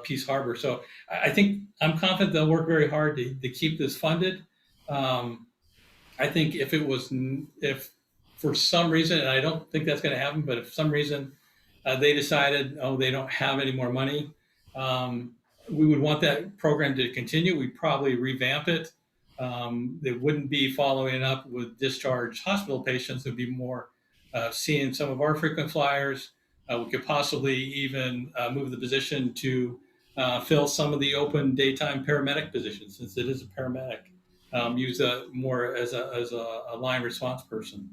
Peace Harbor. So I think I'm confident they'll work very hard to keep this funded. I think if for some reason, and I don't think that's going to happen, but if for some reason they decided, they don't have any more money, we would want that program to continue. We'd probably revamp it. It wouldn't be following up with discharged hospital patients. It'd be more seeing some of our frequent flyers. We could possibly even move the position to fill some of the open daytime paramedic positions, since it is a paramedic. Use more as a line response person.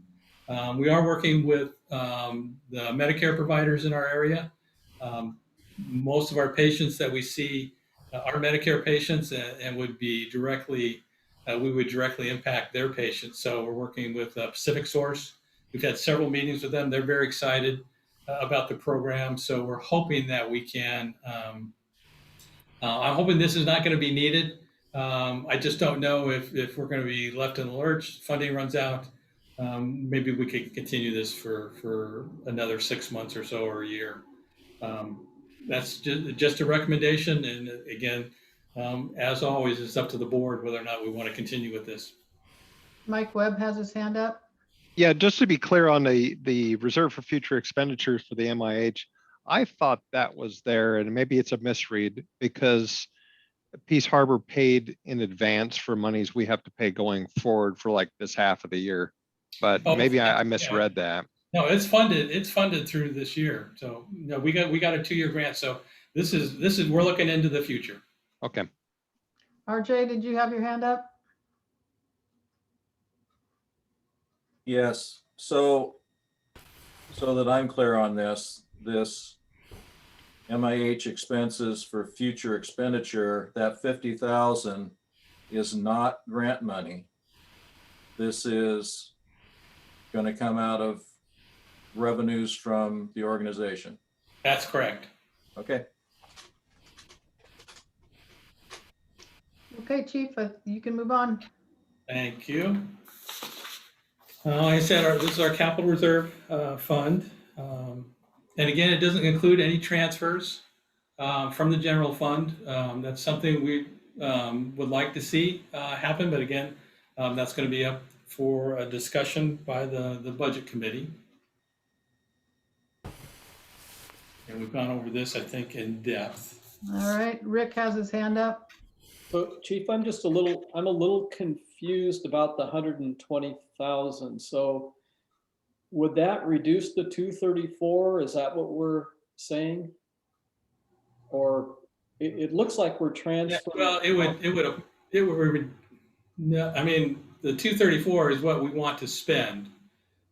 We are working with the Medicare providers in our area. Most of our patients that we see are Medicare patients and would be directly, we would directly impact their patients. So we're working with Pacific Source. We've had several meetings with them. They're very excited about the program. So we're hoping that we can, I'm hoping this is not going to be needed. I just don't know if we're going to be left in the lurch, funding runs out. Maybe we could continue this for another 6 months or so, or a year. That's just a recommendation. And again, as always, it's up to the board whether or not we want to continue with this. Mike Webb has his hand up. Yeah, just to be clear on the reserve for future expenditures for the MIH, I thought that was there, and maybe it's a misread because Peace Harbor paid in advance for monies we have to pay going forward for like this half of the year. But maybe I misread that. No, it's funded. It's funded through this year. So no, we got a 2-year grant. So this is we're looking into the future. Okay. RJ, did you have your hand up? Yes, so that I'm clear on this MIH expenses for future expenditure, that 50,000 is not grant money. This is going to come out of revenues from the organization. That's correct. Okay. Okay, Chief, you can move on. Thank you. Like I said, this is our capital reserve fund. And again, it doesn't include any transfers from the general fund. That's something we would like to see happen. But again, that's going to be up for a discussion by the budget committee. And we've gone over this, I think, in depth. All right, Rick has his hand up. So Chief, I'm a little confused about the 120,000. So would that reduce the 234? Is that what we're saying? Or it looks like we're transferring. Well, it would, no, I mean, the 234 is what we want to spend.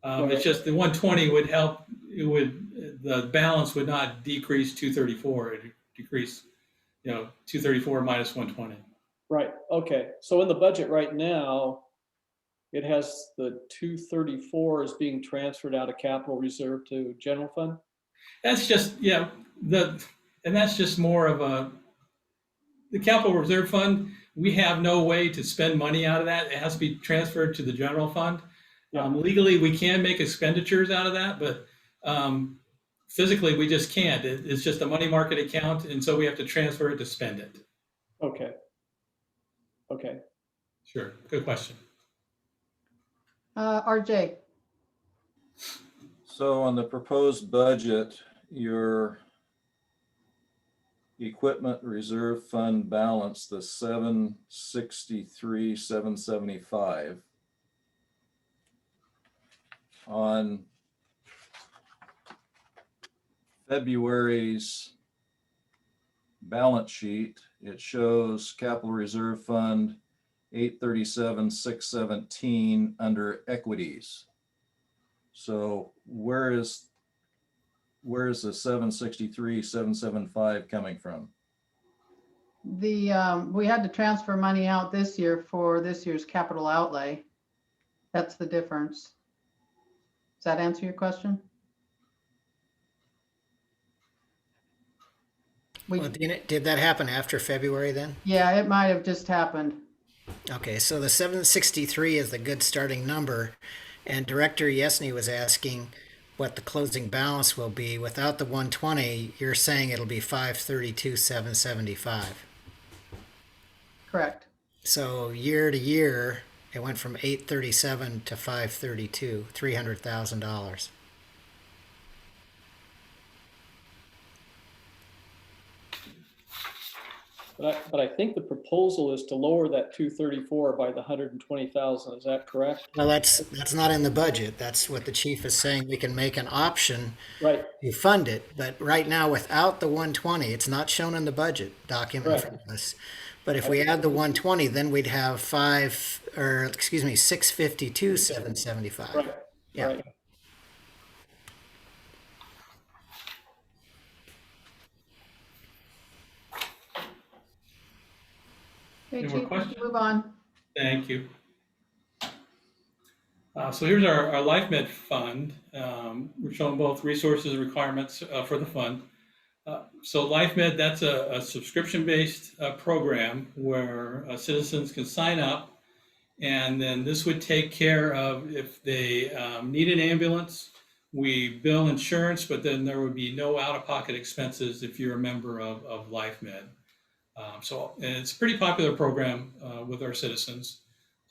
It's just the 120 would help, the balance would not decrease 234, it would decrease, 234 minus 120. Right, okay. So in the budget right now, it has the 234 is being transferred out of capital reserve to general fund? That's just, and that's just more of the capital reserve fund, we have no way to spend money out of that. It has to be transferred to the general fund. Legally, we can make expenditures out of that, but physically, we just can't. It's just a money market account, and so we have to transfer it to spend it. Okay. Okay. Sure, good question. RJ. So on the proposed budget, your equipment reserve fund balance, the 763,775. On February's balance sheet, it shows capital reserve fund 837,617 under equities. So where is the 763,775 coming from? We had to transfer money out this year for this year's capital outlay. That's the difference. Does that answer your question? Well, did that happen after February then? Yeah, it might have just happened. Okay, so the 763 is the good starting number. And Director Yesney was asking what the closing balance will be. Without the 120, you're saying it'll be 532,775. Correct. So year to year, it went from 837 to 532, $300,000. But I think the proposal is to lower that 234 by the 120,000. Is that correct? Well, that's not in the budget. That's what the chief is saying. We can make an option Right. to fund it, but right now without the 120, it's not shown in the budget document for us. But if we add the 120, then we'd have 652,775. Right. Yeah. Right. Okay, Any more Chief, questions? move on. Thank you. So here's our LifeMed fund. We're showing both resources and requirements for the fund. So LifeMed, that's a subscription-based program where citizens can sign up, and then this would take care of if they need an ambulance. We bill insurance, but then there would be no out-of-pocket expenses if you're a member of LifeMed. And it's a pretty popular program with our citizens.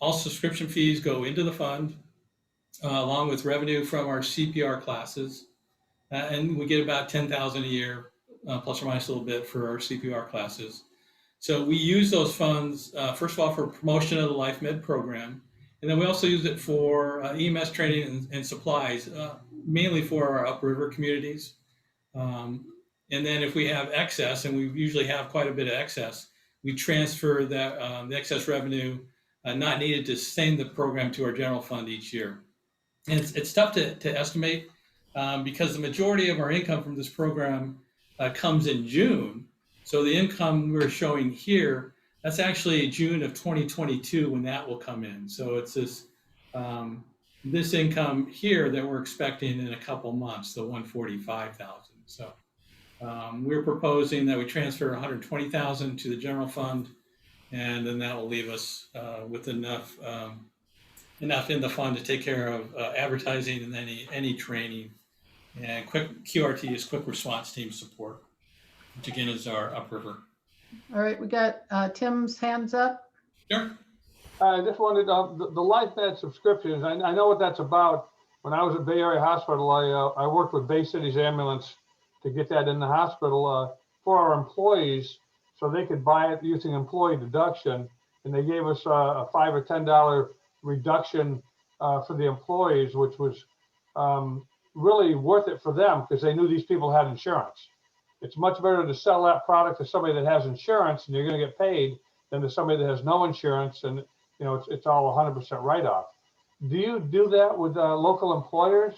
All subscription fees go into the fund, along with revenue from our CPR classes. And we get about $10,000 a year, plus or minus a little bit for our CPR classes. So we use those funds, first of all, for promotion of the LifeMed program. And then we also use it for EMS training and supplies, mainly for our upriver communities. And then if we have excess, and we usually have quite a bit of excess, we transfer that the excess revenue not needed to sustain the program to our general fund each year. And it's tough to estimate because the majority of our income from this program comes in June. So the income we're showing here, that's actually June of 2022 when that will come in. So it's this income here that we're expecting in a couple months, the 145,000. So we're proposing that we transfer 120,000 to the general fund, and then that will leave us with enough in the fund to take care of advertising and any training. And quick QRT is quick response team support, which again is our upriver. All right, we got Tim's hands up. Sure. I just wanted the LifeMed subscriptions. I know what that's about. When I was at Bay Area Hospital, I worked with Bay City's ambulance to get that in the hospital for our employees, so they could buy it using employee deduction. And they gave us a $5 or $10 reduction for the employees, which was really worth it for them because they knew these people had insurance. It's much better to sell that product to somebody that has insurance and you're going to get paid than to somebody that has no insurance and it's all 100% write-off. do you do that with local employers?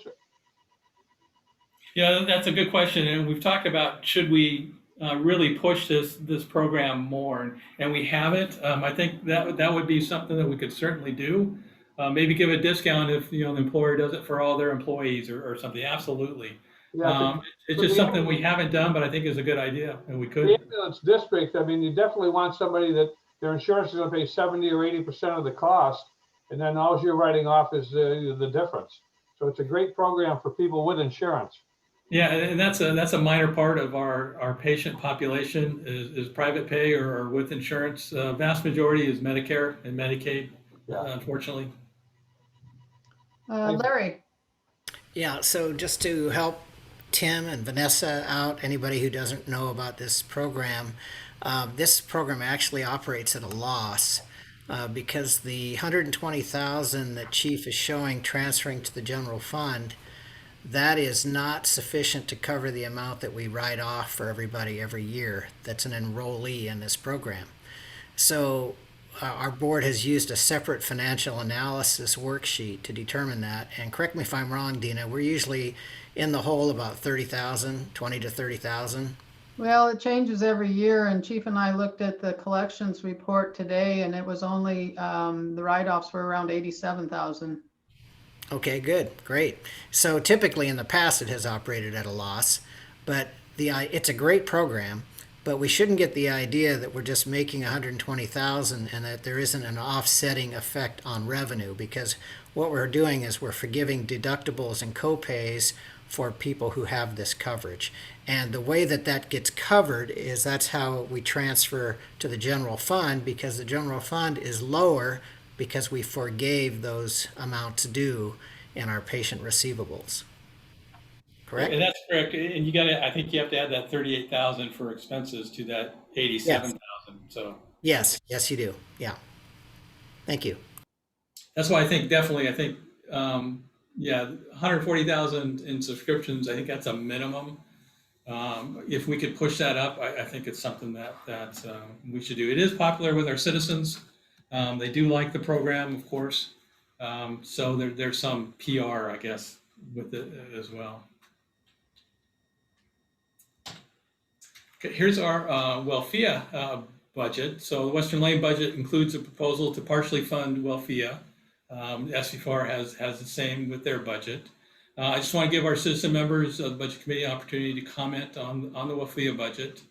Yeah, that's a good question, and we've talked about should we really push this program more, and we haven't. I think that would be something that we could certainly do. Maybe give a discount if the employer does it for all their employees or something. Absolutely. Yeah, It's for just the something we haven't done, but I think is a good idea, and we the could. ambulance district, I mean, you definitely want somebody that their insurance is going to pay 70 or 80% of the cost, and then all you're writing off is the difference. So it's a great program for people with insurance. Yeah, and that's a minor part of our patient population is private pay or with insurance. Vast majority is Medicare and Medicaid, unfortunately. Larry. Yeah, so just to help Tim and Vanessa out, anybody who doesn't know about this program actually operates at a loss because the 120,000 that Chief is showing transferring to the general fund, that is not sufficient to cover the amount that we write off for everybody every year that's an enrollee in this program. So our board has used a separate financial analysis worksheet to determine that. And correct me if I'm wrong, Dina, we're usually in the hole about 30,000, 20 to 30,000. Well, it changes every year, and Chief and I looked at the collections report today, and it was only the write-offs were around 87,000. Okay, good, great. So typically in the past it has operated at a loss, but it's a great program. But we shouldn't get the idea that we're just making 120,000 and that there isn't an offsetting effect on revenue, because what we're doing is we're forgiving deductibles and co-pays for people who have this coverage. And the way that gets covered is that's how we transfer to the general fund, because the general fund is lower because we forgave those amounts due in our patient receivables. Correct? And that's correct. And I think you have to add that 38,000 for expenses to that 87,000. So yes, you do. Yeah. Thank you. that's why I think 140,000 in subscriptions, I think that's a minimum. If we could push that up, I think it's something that we should do. It is popular with our citizens. They do like the program, of course. So there's some PR, I guess, with it as well. Okay, here's our WellFIA budget. So the Western Lane budget includes a proposal to partially fund WellFIA. SVFAR has the same with their budget. I just want to give our citizen members of the Budget Committee an opportunity to comment on the WellFIA budget.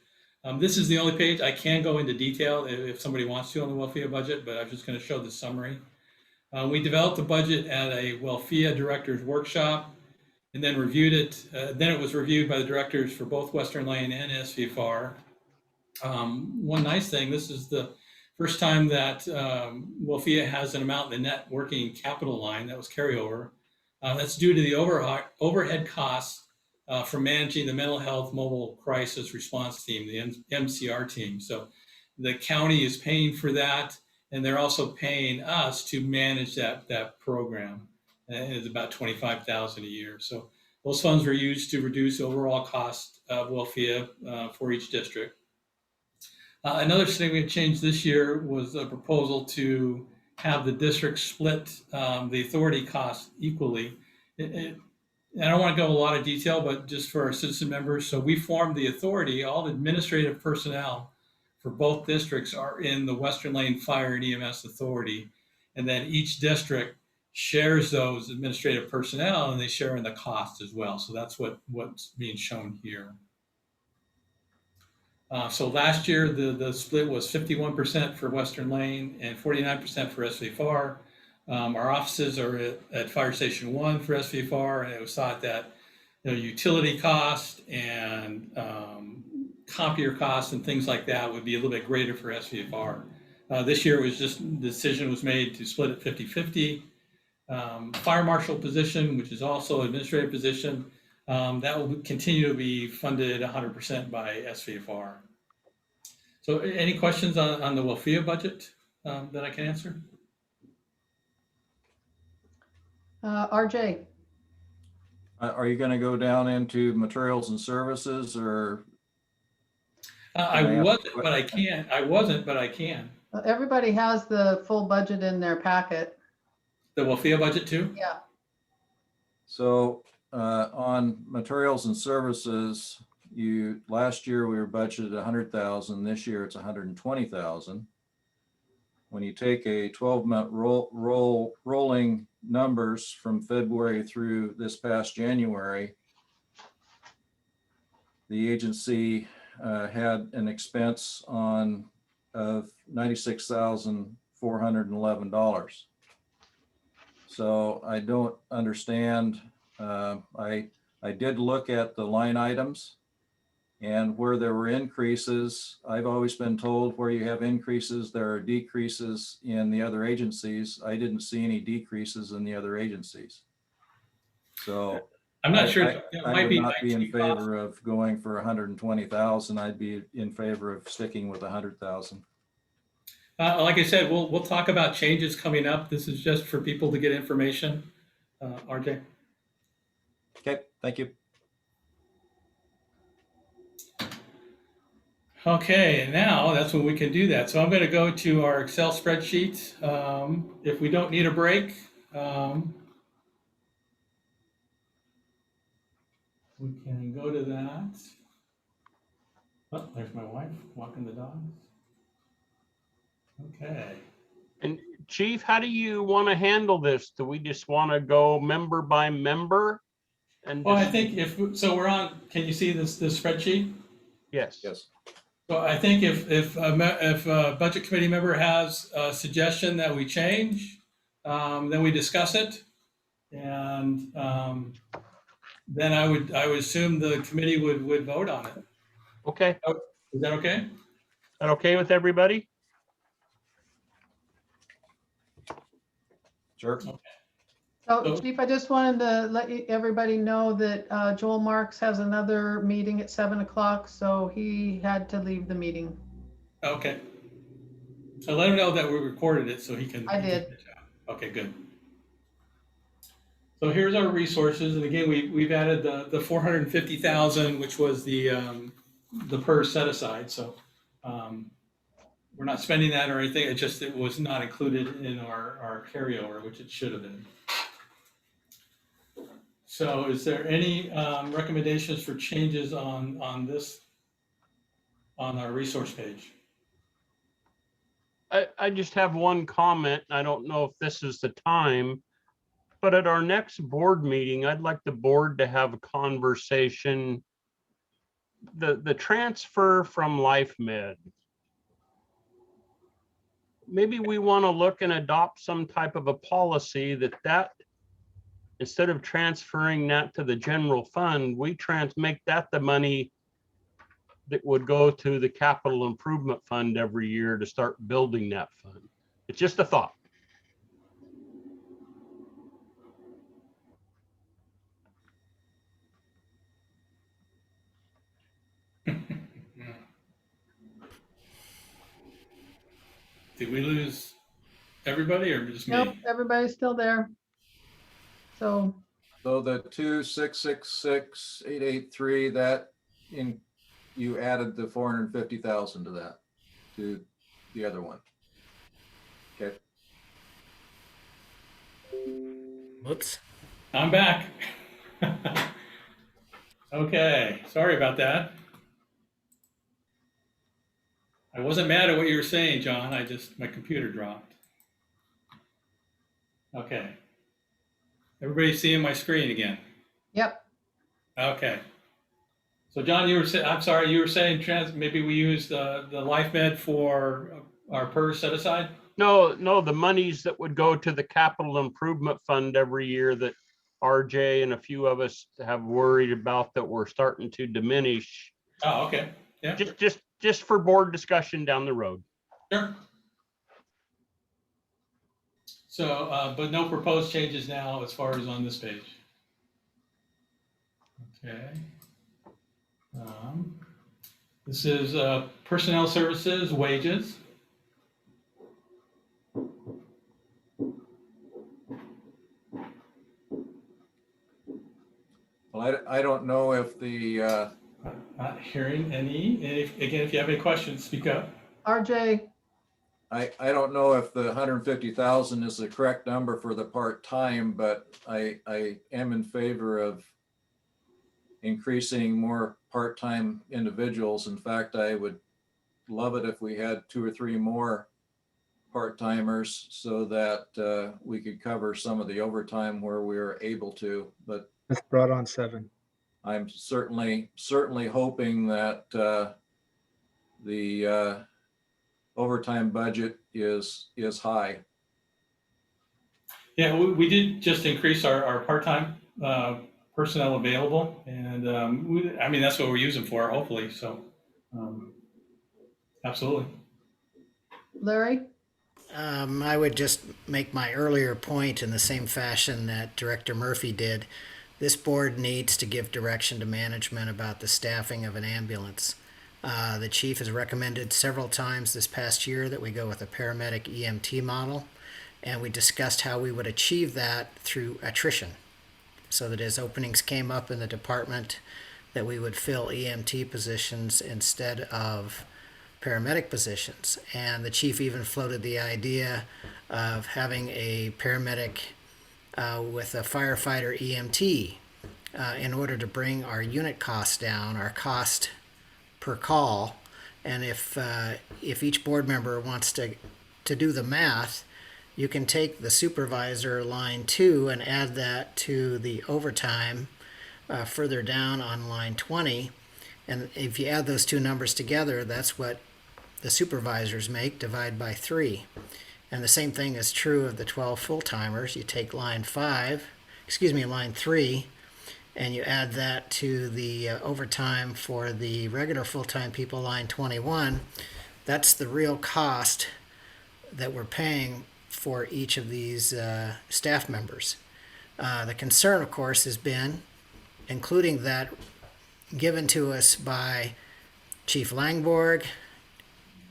This is the only page. I can go into detail if somebody wants to on the WellFIA budget, but I'm just going to show the summary. We developed the budget at a WellFIA directors workshop and then reviewed it. Then it was reviewed by the directors for both Western Lane and SVFAR. One nice thing, this is the first time that WellFIA has an amount in the net working capital line that was carryover. That's due to the overhead costs for managing the mental health mobile crisis response team, the MCR team. So the county is paying for that, and they're also paying us to manage that program. And it's about $25,000 a year. So those funds were used to reduce the overall cost of WellFIA for each district. Another significant change this year was a proposal to have the district split the authority costs equally. I don't want to go into a lot of detail, but just for our citizen members. So we formed the authority. All the administrative personnel for both districts are in the Western Lane Fire and EMS Authority. And then each district shares those administrative personnel, and they share in the cost as well. So that's what's being shown here. So last year, the split was 51% for Western Lane and 49% for SVFAR. Our offices are at Fire Station 1 for SVFAR, and it was thought that utility cost and copier costs and things like that would be a little bit greater for SVFR. This year, the decision was made to split it 50-50. Fire marshal position, which is also an administrative position, that will continue to be funded 100% by SVFR. So any questions on the WellFIA budget that I can answer? RJ. Are you going to go down into materials and services, or? I wasn't, but I can. I wasn't, but I can. Everybody has the full budget in their packet. The WFIA budget too? Yeah. So on materials and services, last year we were budgeted 100,000. This year it's 120,000. When you take a 12-month rolling numbers from February through this past January, the agency had an expense of $96,411. So I don't understand. I did look at the line items, and where there were increases, I've always been told where you have increases, there are decreases in the other agencies. I didn't see any decreases in the other agencies. So I'm not sure. I would not be in favor of going for 120,000. I'd be in favor of sticking with 100,000. Like I said, we'll talk about changes coming up. This is just for people to get information. RJ. Okay, thank you. Okay, and now that's when we can do that. So I'm going to go to our Excel spreadsheet. If we don't need a break, we can go to that. Oh, there's my wife walking the dogs. Okay. And Chief, how do you want to handle this? Do we just want to go member by member? And Well, I just- think so we're on, can you see this spreadsheet? Yes. Yes. So I think if a budget committee member has a suggestion that we change, then we discuss it. And then I would assume the committee would vote on it. Okay. Is that okay? Is that okay with everybody? Sure. So Chief, I just wanted to let everybody know that Joel Marks has another meeting at 7 o'clock, so he had to leave the meeting. Okay. So let him know that we recorded it so he can. I did. Okay, good. So here's our resources, and again, we've added the 450,000, which was the PERS set aside. So we're not spending that or anything. It was not included in our carryover, which it should have been. So is there any recommendations for changes on our resource page? I just have one comment. I don't know if this is the time, but at our next board meeting, I'd like the board to have a conversation. The transfer from LifeMed. Maybe we want to look and adopt some type of a policy that instead of transferring that to the general fund, we make that the money that would go to the capital improvement fund every year to start building that fund. It's just a thought. Did we lose everybody or just me? Nope, everybody's still there. So the 2666883, that you added the 450,000 to that, to the other one. Okay. Whoops. I'm back. Okay, sorry about that. I wasn't mad at what you were saying, John. My computer dropped. Okay. Everybody seeing my screen again? yep, Okay. So John, I'm sorry, you were saying maybe we use the LifeMed for our PERS set aside? No, the monies that would go to the capital improvement fund every year that RJ and a few of us have worried about that we're starting to diminish. Oh, okay. Yeah. Just for board discussion down the road. Sure. So, but no proposed changes now as far as on this page. Okay. This is personnel services, wages. Well, I don't know if Not hearing any. If you have any questions, speak up. RJ, I don't know if the 150,000 is the correct number for the part-time, but I am in favor of increasing more part-time individuals. In fact, I would love it if we had 2 or 3 more part-timers so that we could cover some of the overtime where we are able to. But Let's brought on 7. I'm certainly hoping that the overtime budget is high. Yeah, we did just increase our part-time personnel available, and I mean, that's what we're using for, hopefully, so absolutely. Larry? I would just make my earlier point in the same fashion that Director Murphy did. This board needs to give direction to management about the staffing of an ambulance. The chief has recommended several times this past year that we go with a paramedic EMT model, and we discussed how we would achieve that through attrition, so that as openings came up in the department, that we would fill EMT positions instead of paramedic positions. And the chief even floated the idea of having a paramedic with a firefighter EMT in order to bring our unit costs down, our cost per call. And if each board member wants to do the math, you can take the supervisor line 2 and add that to the overtime further down on line 20. And if you add those two numbers together, that's what the supervisors make, divide by 3. And the same thing is true of the 12 full-timers. You take line 3, and you add that to the overtime for the regular full-time people, line 21. That's the real cost that we're paying for each of these staff members. The concern, of course, has been, including that given to us by Chief Langborg,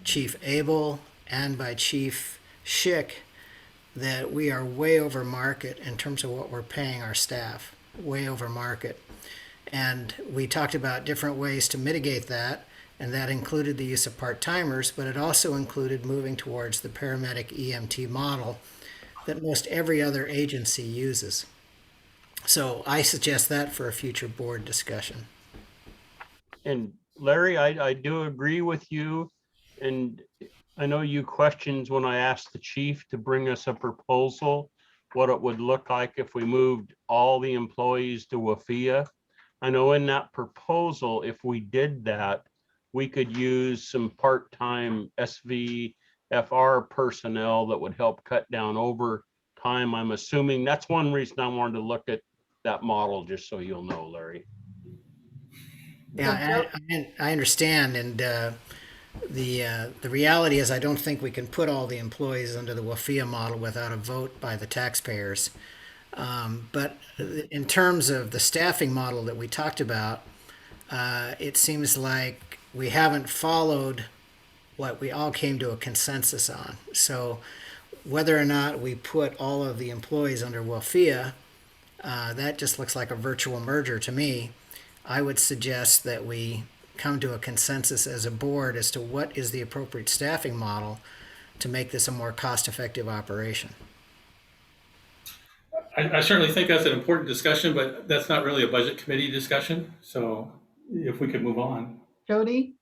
Chief Abel, and by Chief Schick, that we are way over market in terms of what we're paying our staff, way over market. And we talked about different ways to mitigate that, and that included the use of part-timers, but it also included moving towards the paramedic EMT model that most every other agency uses. So I suggest that for a future board discussion. And Larry, I do agree with you. And I know you questions when I asked the chief to bring us a proposal, what it would look like if we moved all the employees to WFIA. I know in that proposal, if we did that, we could use some part-time SVFR personnel that would help cut down overtime. I'm assuming that's one reason I wanted to look at that model, just so you'll know, Larry. Yeah, I understand, and the reality is I don't think we can put all the employees under the WFIA model without a vote by the taxpayers. But in terms of the staffing model that we talked about, it seems like we haven't followed what we all came to a consensus on. So whether or not we put all of the employees under WFIA, that just looks like a virtual merger to me. I would suggest that we come to a consensus as a board as to what is the appropriate staffing model to make this a more cost-effective operation. I certainly think that's an important discussion, but that's not really a budget committee discussion. So if we could move on. Jody?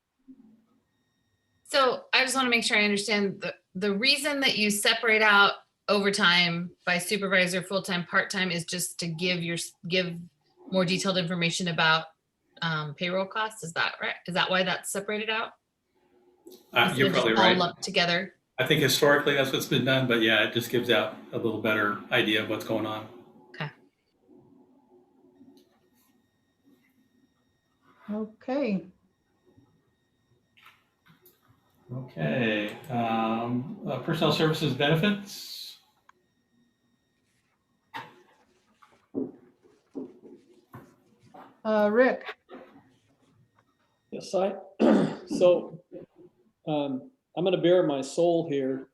So I just want to make sure I understand the reason that you separate out overtime by supervisor, full-time, part-time is just to give more detailed information about payroll costs. Is that right? Is that why that's separated out? You're probably right. All lumped together. I think historically that's what's been done, but yeah, it just gives out a little better idea of what's going on. Okay. Okay. Okay. Personnel services benefits. Rick? Yes, so I'm going to bare my soul here.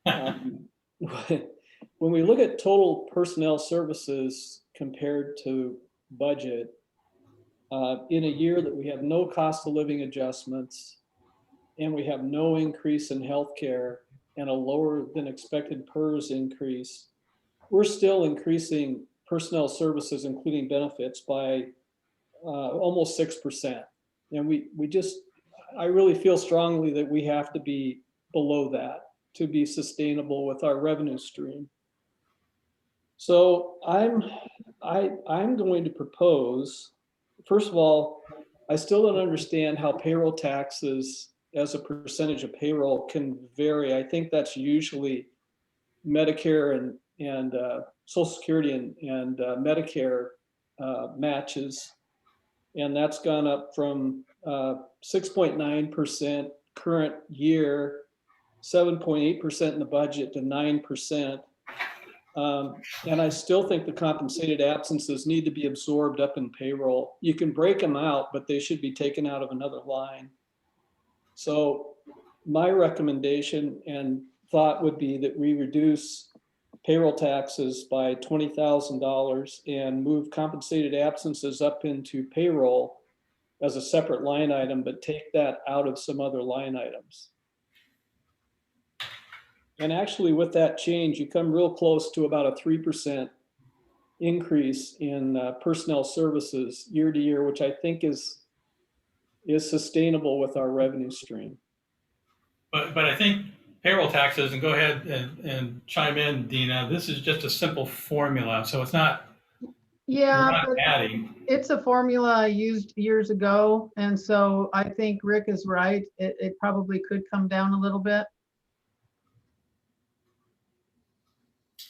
When we look at total personnel services compared to budget, in a year that we have no cost of living adjustments and we have no increase in healthcare and a lower than expected PERS increase, we're still increasing personnel services, including benefits, by almost 6%. And I really feel strongly that we have to be below that to be sustainable with our revenue stream. So I'm going to propose, first of all, I still don't understand how payroll taxes as a percentage of payroll can vary. I think that's usually Medicare and Social Security and Medicare matches. And that's gone up from 6.9% current year, 7.8% in the budget to 9%. And I still think the compensated absences need to be absorbed up in payroll. You can break them out, but they should be taken out of another line. So my recommendation and thought would be that we reduce payroll taxes by $20,000 and move compensated absences up into payroll as a separate line item, but take that out of some other line items. And actually with that change, you come real close to about a 3% increase in personnel services year to year, which I think is sustainable with our revenue stream. But I think payroll taxes, and go ahead and chime in, Dina, this is just a simple formula. So it's not, Yeah, we're not but adding. it's a formula I used years ago. And so I think Rick is right. It probably could come down a little bit.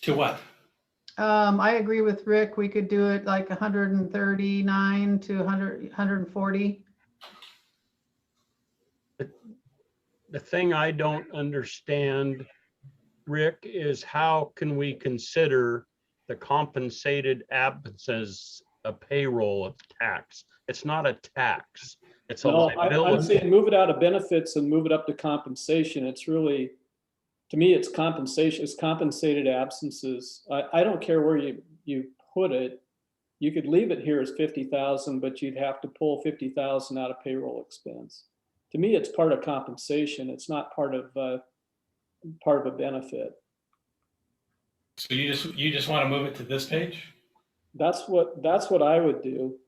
To what? I agree with Rick. We could do it like 139 to 100, 140. The thing I don't understand, Rick, is how can we consider the compensated absences a payroll tax? It's not a tax. It's a liability. I'm saying move it out of benefits and move it up to compensation. It's really, to me, it's compensation. It's compensated absences. I don't care where you put it. You could leave it here as 50,000, but you'd have to pull 50,000 out of payroll expense. To me, it's part of compensation. It's not part of a benefit. So you just want to move it to this page? That's what I would do.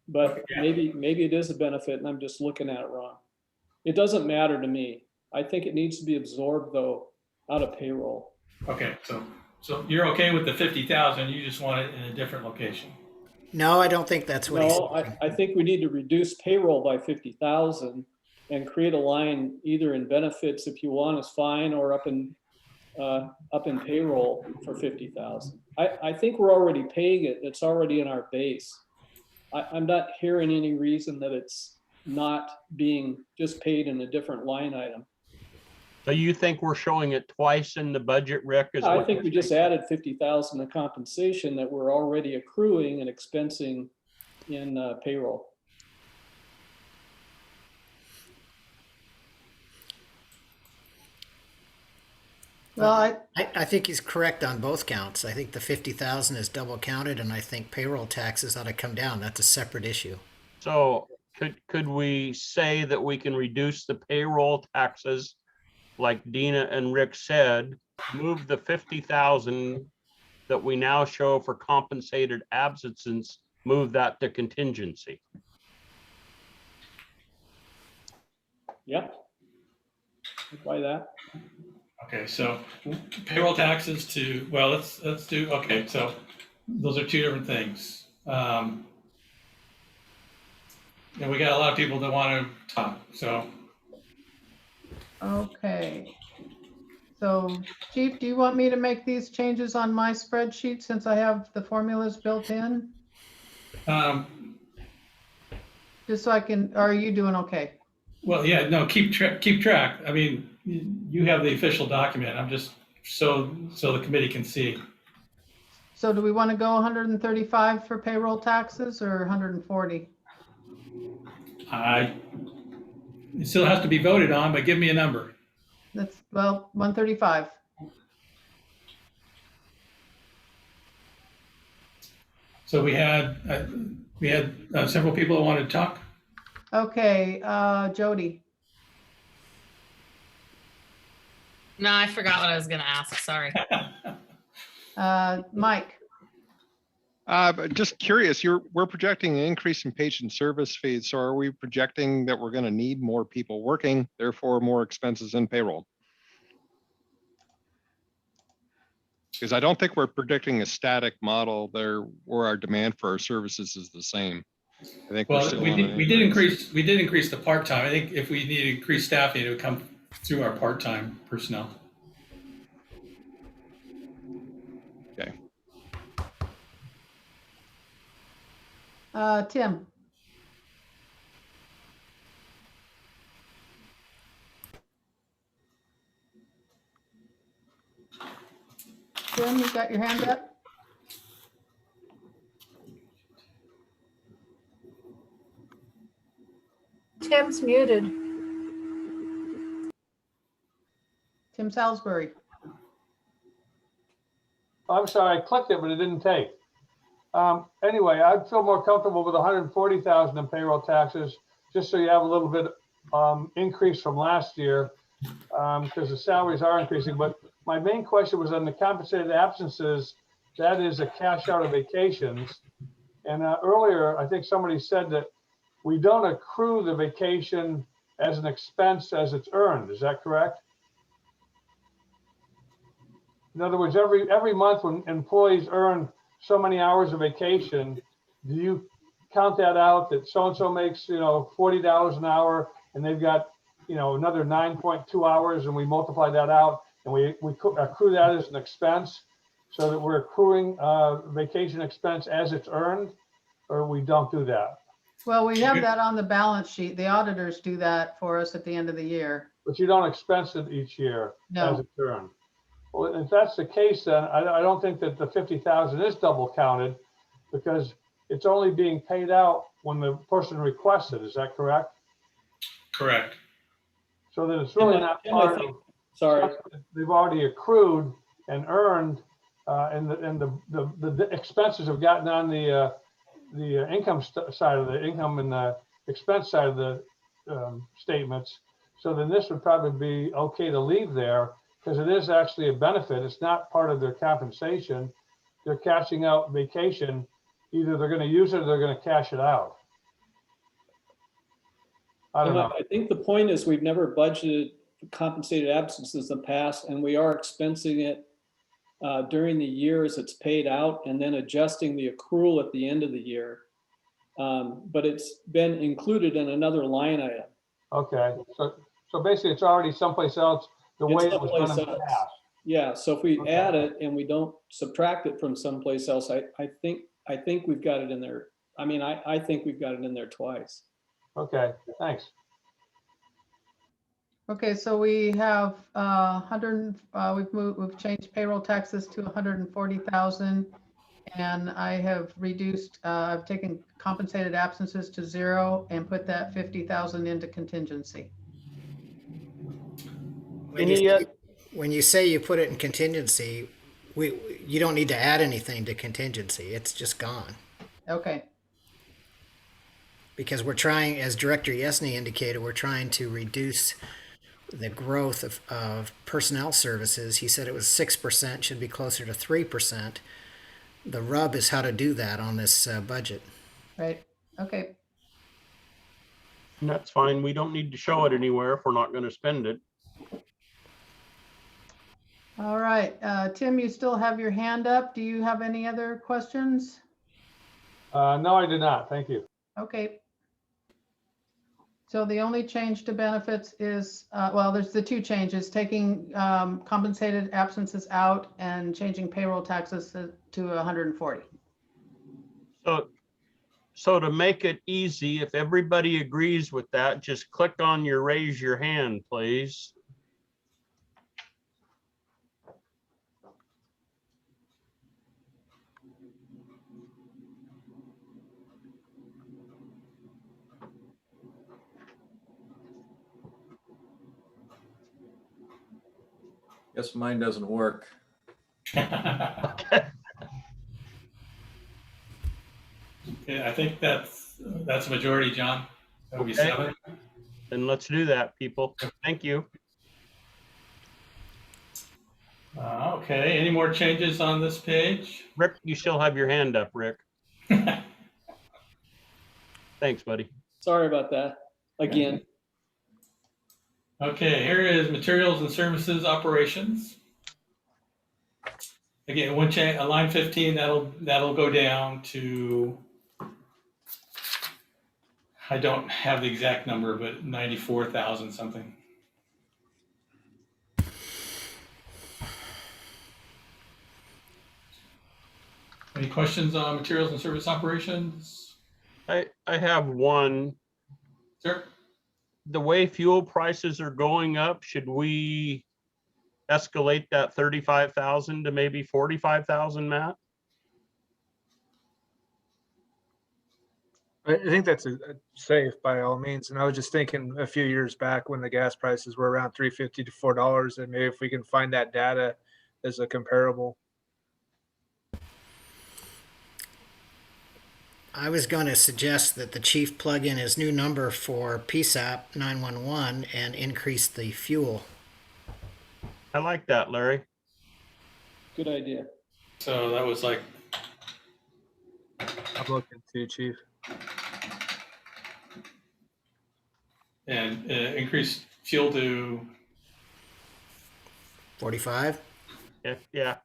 But Yeah. maybe it is a benefit and I'm just looking at it wrong. It doesn't matter to me. I think it needs to be absorbed though out of payroll. Okay, so you're okay with the 50,000, you just want it in a different location. No, I don't think that's what he's No, saying. I think we need to reduce payroll by 50,000 and create a line either in benefits if you want is fine, or up in payroll for 50,000. I think we're already paying it. It's already in our base. I'm not hearing any reason that it's not being just paid in a different line item. So you think we're showing it twice in the budget, Rick? I think we just added 50,000 of compensation that we're already accruing and expensing in payroll. Well, I think he's correct on both counts. I think the 50,000 is double counted, and I think payroll taxes ought to come down. That's a separate issue. So could we say that we can reduce the payroll taxes like Dina and Rick said, move the 50,000 that we now show for compensated absences, move that to contingency? Yeah. By that. Okay, so payroll taxes to, well, let's do, okay, so those are two different things. And we got a lot of people that want to talk, so. okay. So Chief, do you want me to make these changes on my spreadsheet since I have the formulas built in? Just so I can, or are you doing okay? Well, yeah, no, keep track. I mean, you have the official document. I'm just so the committee can see. So do we want to go 135 for payroll taxes or 140? It still has to be voted on, but give me a number. That's, well, 135. So we had several people that wanted to talk. Okay, Jody. No, I forgot what I was gonna ask. Sorry. Mike, But just curious, we're projecting an increase in patient service fees. So are we projecting that we're going to need more people working, therefore more expenses in payroll? Because I don't think we're predicting a static model there where our demand for our services is the same. I think we're Well, still we on did, an we did increase. increase the part-time. I think if we need to increase staffing, it would come through our part-time personnel. Okay. Tim, Tim, you got your hand up? Tim's muted. Tim Salisbury. I'm sorry, I clicked it, but it didn't take. Anyway, I'd feel more comfortable with 140,000 in payroll taxes, just so you have a little bit increase from last year, because the salaries are increasing. But my main question was on the compensated absences. That is a cash out of vacations. And earlier, I think somebody said that we don't accrue the vacation as an expense as it's earned. Is that correct? In other words, every month when employees earn so many hours of vacation, do you count that out that so-and-so makes, $40 an hour and they've got, another 9.2 hours, and we multiply that out and we accrue that as an expense so that we're accruing vacation expense as it's earned, or we don't do that? Well, we have that on the balance sheet. The auditors do that for us at the end of the year. But you don't expense it each year No. as it's earned. Well, if that's the case, then I don't think that the 50,000 is double counted, because it's only being paid out when the person requests it. Is that correct? Correct. So then it's really not part of. Sorry. They've already accrued and earned, and the expenses have gotten on the income side of the income and the expense side of the statements. So then this would probably be okay to leave there, because it is actually a benefit. It's not part of their compensation. They're cashing out vacation. Either they're going to use it or they're going to cash it out. I don't know. I think the point is we've never budgeted for compensated absences in the past, and we are expensing it during the year as it's paid out and then adjusting the accrual at the end of the year. But it's been included in another line item. Okay. So basically it's already someplace else the way it was done in the past. Yeah, so if we add it and we don't subtract it from someplace else, I think we've got it in there. I mean, I think we've got it in there twice. Okay, thanks. Okay, so we have we've changed payroll taxes to 140,000, and I have reduced, I've taken compensated absences to 0 and put that 50,000 into contingency. When you say you put it in contingency, you don't need to add anything to contingency. It's just gone. Okay. Because we're trying, as Director Yesney indicated, we're trying to reduce the growth of personnel services. He said it was 6%, should be closer to 3%. The rub is how to do that on this budget. Right. Okay. And that's fine. We don't need to show it anywhere if we're not going to spend it. All right. Tim, you still have your hand up. Do you have any other questions? No, I did not. Thank you. Okay. So the only change to benefits is, well, there's the two changes, taking compensated absences out and changing payroll taxes to 140. So to make it easy, if everybody agrees with that, just click on your raise your hand, please. Guess mine doesn't work. Okay, I think that's a majority, John. That would be 7. Then let's do that, people. Thank you. Okay, any more changes on this page? Rick, you still have your hand up, Rick. Thanks, buddy. Sorry about that. Again, Okay, here is materials and services operations. Again, one change, line 15, that'll go down to, I don't have the exact number, but 94,000 something. Any questions on materials and service operations? I have one. Sure. The way fuel prices are going up, should we escalate that 35,000 to maybe 45,000, Matt? I think that's safe by all means. And I was just thinking a few years back when the gas prices were around $3.50 to $4, and maybe if we can find that data as a comparable. I was going to suggest that the chief plug in his new number for PSAP 911 and increase the fuel. I like that, Larry. good idea. So that was like, I'm looking too, Chief. and increase fuel to, 45? Yeah.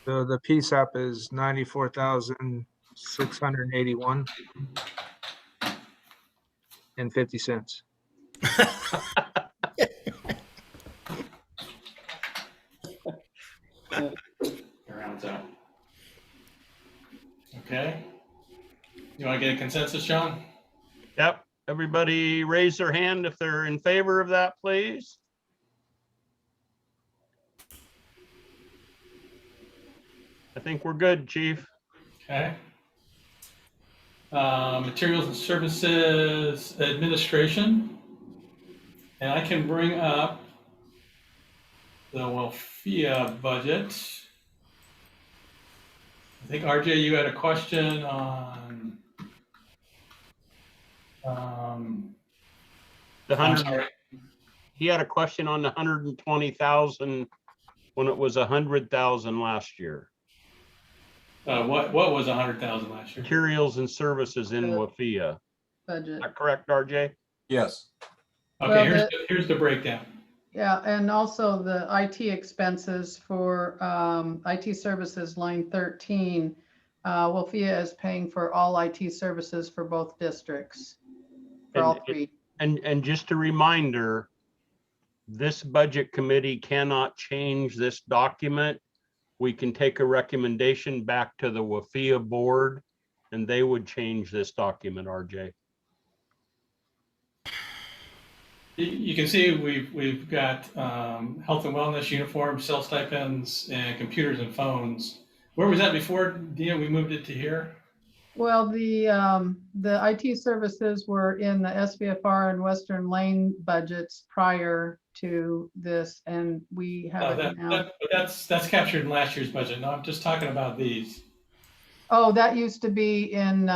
So the PSAP is 94,681 and 50 cents. rounds out. Okay. You want to get a consensus, John? Yep. Everybody raise their hand if they're in favor of that, please. I think we're good, Chief. Okay. Materials and Services Administration. And I can bring up the WLFIA budget. I think RJ, you had a question on The I'm 100. sorry. He had a question on the 120,000 when it was 100,000 last year. What was 100,000 last year? Materials and services in WFIA. Budget. Is that correct, RJ? Yes. Okay, Well, here's the breakdown. Yeah, and also the IT expenses for IT services, line 13. Wolfia is paying for all IT services for both districts, for all three. And just a reminder, this budget committee cannot change this document. We can take a recommendation back to the WFIA board and they would change this document, RJ. You can see we've got health and wellness, uniforms, cell stipends, and computers and phones. Where was that before, Dina? We moved it to here? Well, the IT services were in the SVFR and Western Lane budgets prior to this, and we have it now. That's captured in last year's budget. No, I'm just talking about these. Oh, that used to be in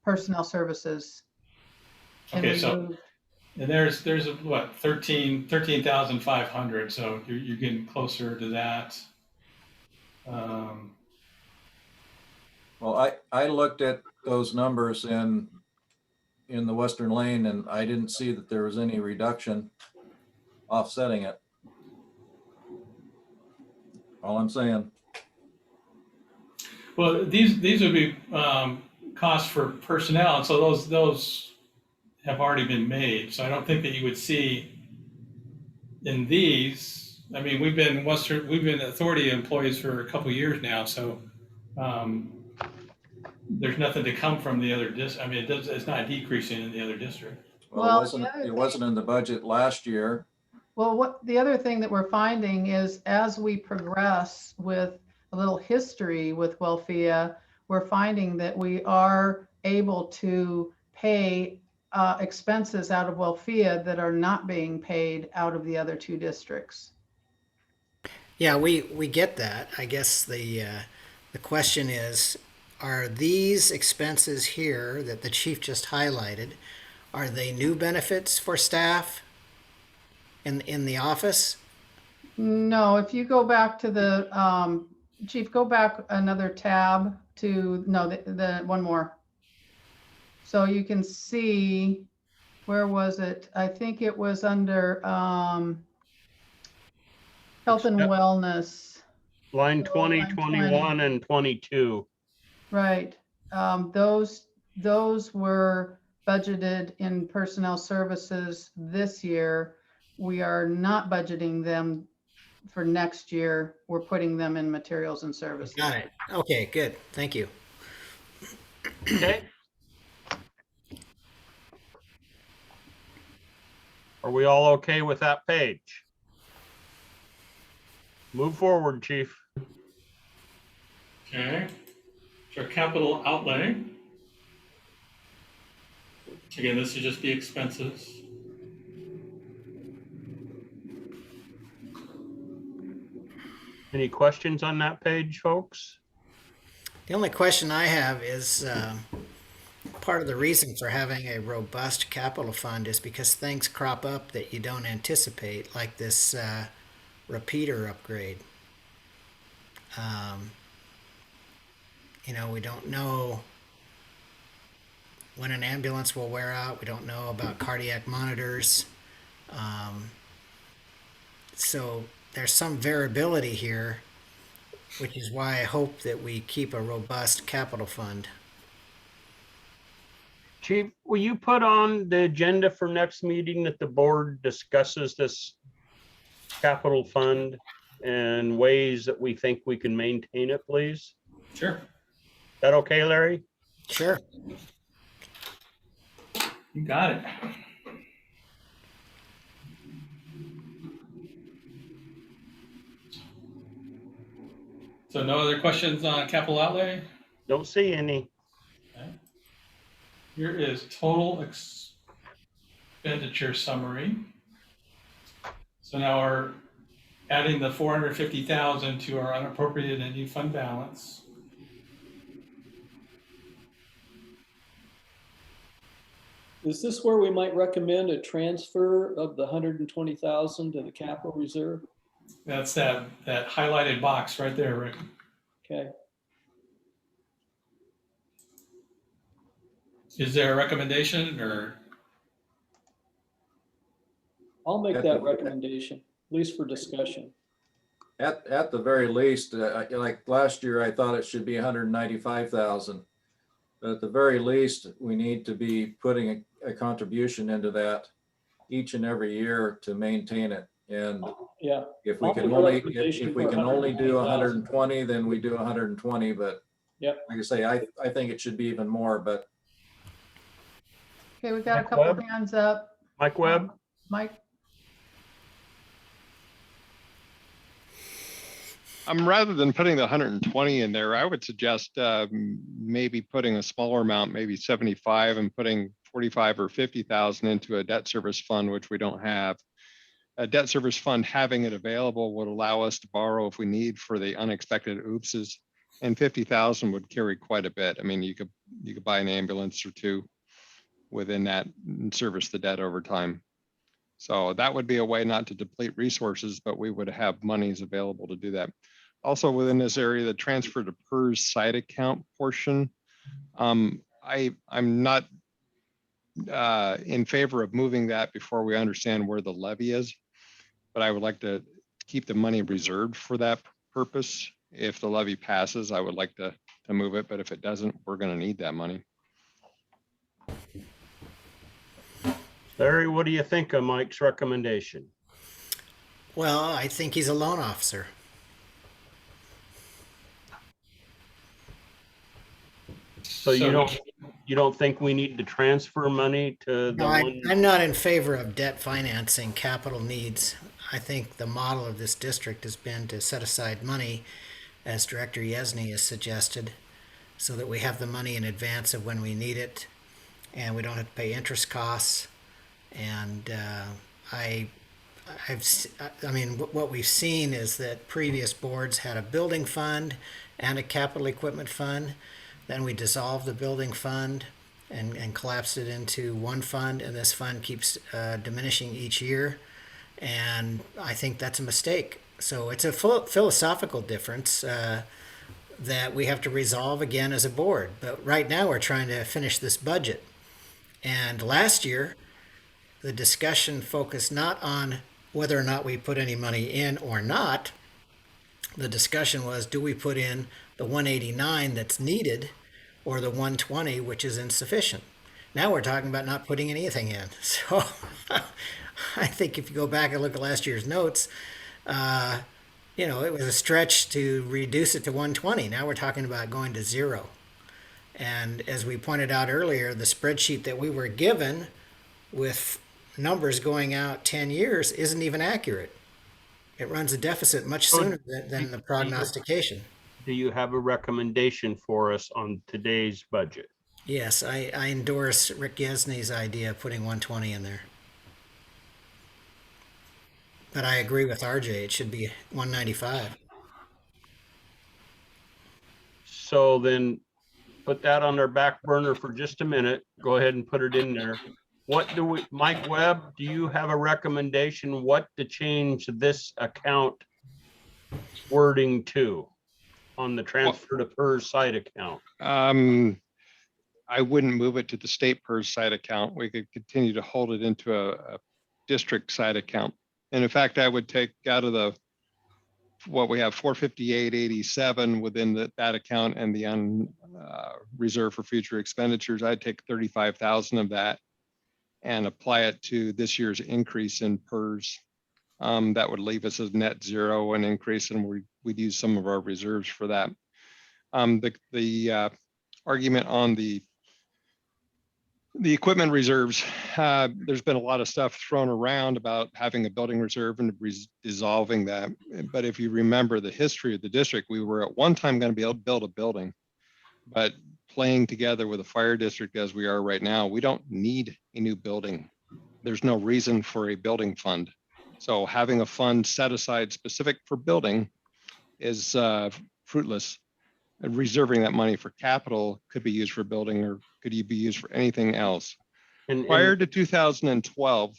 personnel services. And Okay, we so moved. and there's what 13,500. So you're getting closer to that. Well, I looked at those numbers in the Western Lane and I didn't see that there was any reduction offsetting it. All I'm saying. Well, these would be costs for personnel, and so those have already been made. So I don't think that you would see in these. I mean, we've been authority employees for a couple of years now, so there's nothing to come from the other district. I mean, it's not decreasing in the other district. Well, it wasn't in the budget last year. Well, what the other thing that we're finding is as we progress with a little history with Welfia, we're finding that we are able to pay expenses out of Welfia that are not being paid out of the other two districts. Yeah, we get that. I guess the question is, are these expenses here that the chief just highlighted, are they new benefits for staff? In the office? No, if you go back to the, Chief, go back another tab to, no, the one more. So you can see, where was it? I think it was under health and Yep. wellness. Line Oh, 20, line 21, and 22. Right. Those were budgeted in personnel services this year. We are not budgeting them for next year. We're putting them in materials and services. Got it. Okay, good. Thank you. Okay. Are we all okay with that page? Move forward, Chief. Okay. So capital outlay. Again, this is just the expenses. Any questions on that page, folks? The only question I have is part of the reason for having a robust capital fund is because things crop up that you don't anticipate, like this repeater upgrade. We don't know when an ambulance will wear out. We don't know about cardiac monitors. So there's some variability here, which is why I hope that we keep a robust capital fund. Chief, will you put on the agenda for next meeting that the board discusses this capital fund and ways that we think we can maintain it, please? Sure. That okay, Larry? Sure. You got it. So no other questions on capital outlay? Don't see any. Okay. Here is total expenditure summary. So now we're adding the 450,000 to our unappropriated ending fund balance. Is this where we might recommend a transfer of the 120,000 to the capital reserve? That's that highlighted box right there, Rick. Okay. Is there a recommendation or? I'll make that recommendation, at least for discussion. At the very least, like last year, I thought it should be 195,000. But at the very least, we need to be putting a contribution into that each and every year to maintain it. And yeah, if we can only do 120, then we do 120. But yeah, like I say, I think it should be even more. But Okay, we've got a couple hands up. Mike Webb. Mike. Rather than putting the 120 in there, I would suggest maybe putting a smaller amount, maybe 75, and putting 45 or 50,000 into a debt service fund, which we don't have. A debt service fund, having it available, would allow us to borrow if we need for the unexpected oopses, and 50,000 would carry quite a bit. I mean, you could buy an ambulance or two within that and service the debt over time. So that would be a way not to deplete resources, but we would have monies available to do that. Also within this area, the transfer to PERS site account portion, I'm not in favor of moving that before we understand where the levy is, but I would like to keep the money reserved for that purpose. If the levy passes, I would like to move it, but if it doesn't, we're going to need that money. Larry, what do you think of Mike's recommendation? Well, I think he's a loan officer. So you don't think we need to transfer money to the No, one? I'm not in favor of debt financing capital needs. I think the model of this district has been to set aside money, as Director Yesney has suggested, so that we have the money in advance of when we need it, and we don't have to pay interest costs. And what we've seen is that previous boards had a building fund and a capital equipment fund. Then we dissolved the building fund and collapsed it into one fund, and this fund keeps diminishing each year. And I think that's a mistake. So it's a philosophical difference that we have to resolve again as a board. But right now we're trying to finish this budget. And last year, the discussion focused not on whether or not we put any money in or not. The discussion was, do we put in the 189 that's needed or the 120, which is insufficient? Now we're talking about not putting anything in. So I think if you go back and look at last year's notes, it was a stretch to reduce it to 120. Now we're talking about going to 0. And as we pointed out earlier, the spreadsheet that we were given with numbers going out 10 years isn't even accurate. It runs a deficit much sooner than the prognostication. Do you have a recommendation for us on today's budget? Yes, I endorse Rick Yesney's idea of putting 120 in there. But I agree with RJ, it should be 195. So then put that on our back burner for just a minute. Go ahead and put it in there. Mike Webb, do you have a recommendation what to change this account wording to on the transfer to PERS site account? I wouldn't move it to the state PERS site account. We could continue to hold it into a district site account. And in fact, I would take out of what we have 458.87 within that account and the reserve for future expenditures. I'd take 35,000 of that and apply it to this year's increase in PERS. That would leave us as net 0 and increase, and we'd use some of our reserves for that. The argument on the equipment reserves, there's been a lot of stuff thrown around about having a building reserve and dissolving that. But if you remember the history of the district, we were at one time going to be able to build a building, but playing together with a fire district as we are right now, we don't need a new building. There's no reason for a building fund. So having a fund set aside specific for building is fruitless. And reserving that money for capital could be used for building or could be used for anything else. Prior to 2012,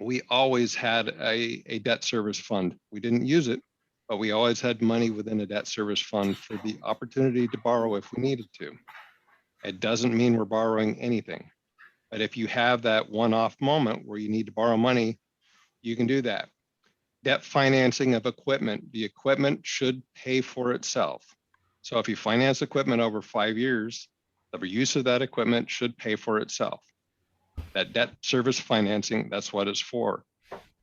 we always had a debt service fund. We didn't use it, but we always had money within a debt service fund for the opportunity to borrow if we needed to. It doesn't mean we're borrowing anything, but if you have that one-off moment where you need to borrow money, you can do that. Debt financing of equipment, the equipment should pay for itself. So if you finance equipment over 5 years, the use of that equipment should pay for itself. That debt service financing, that's what it's for.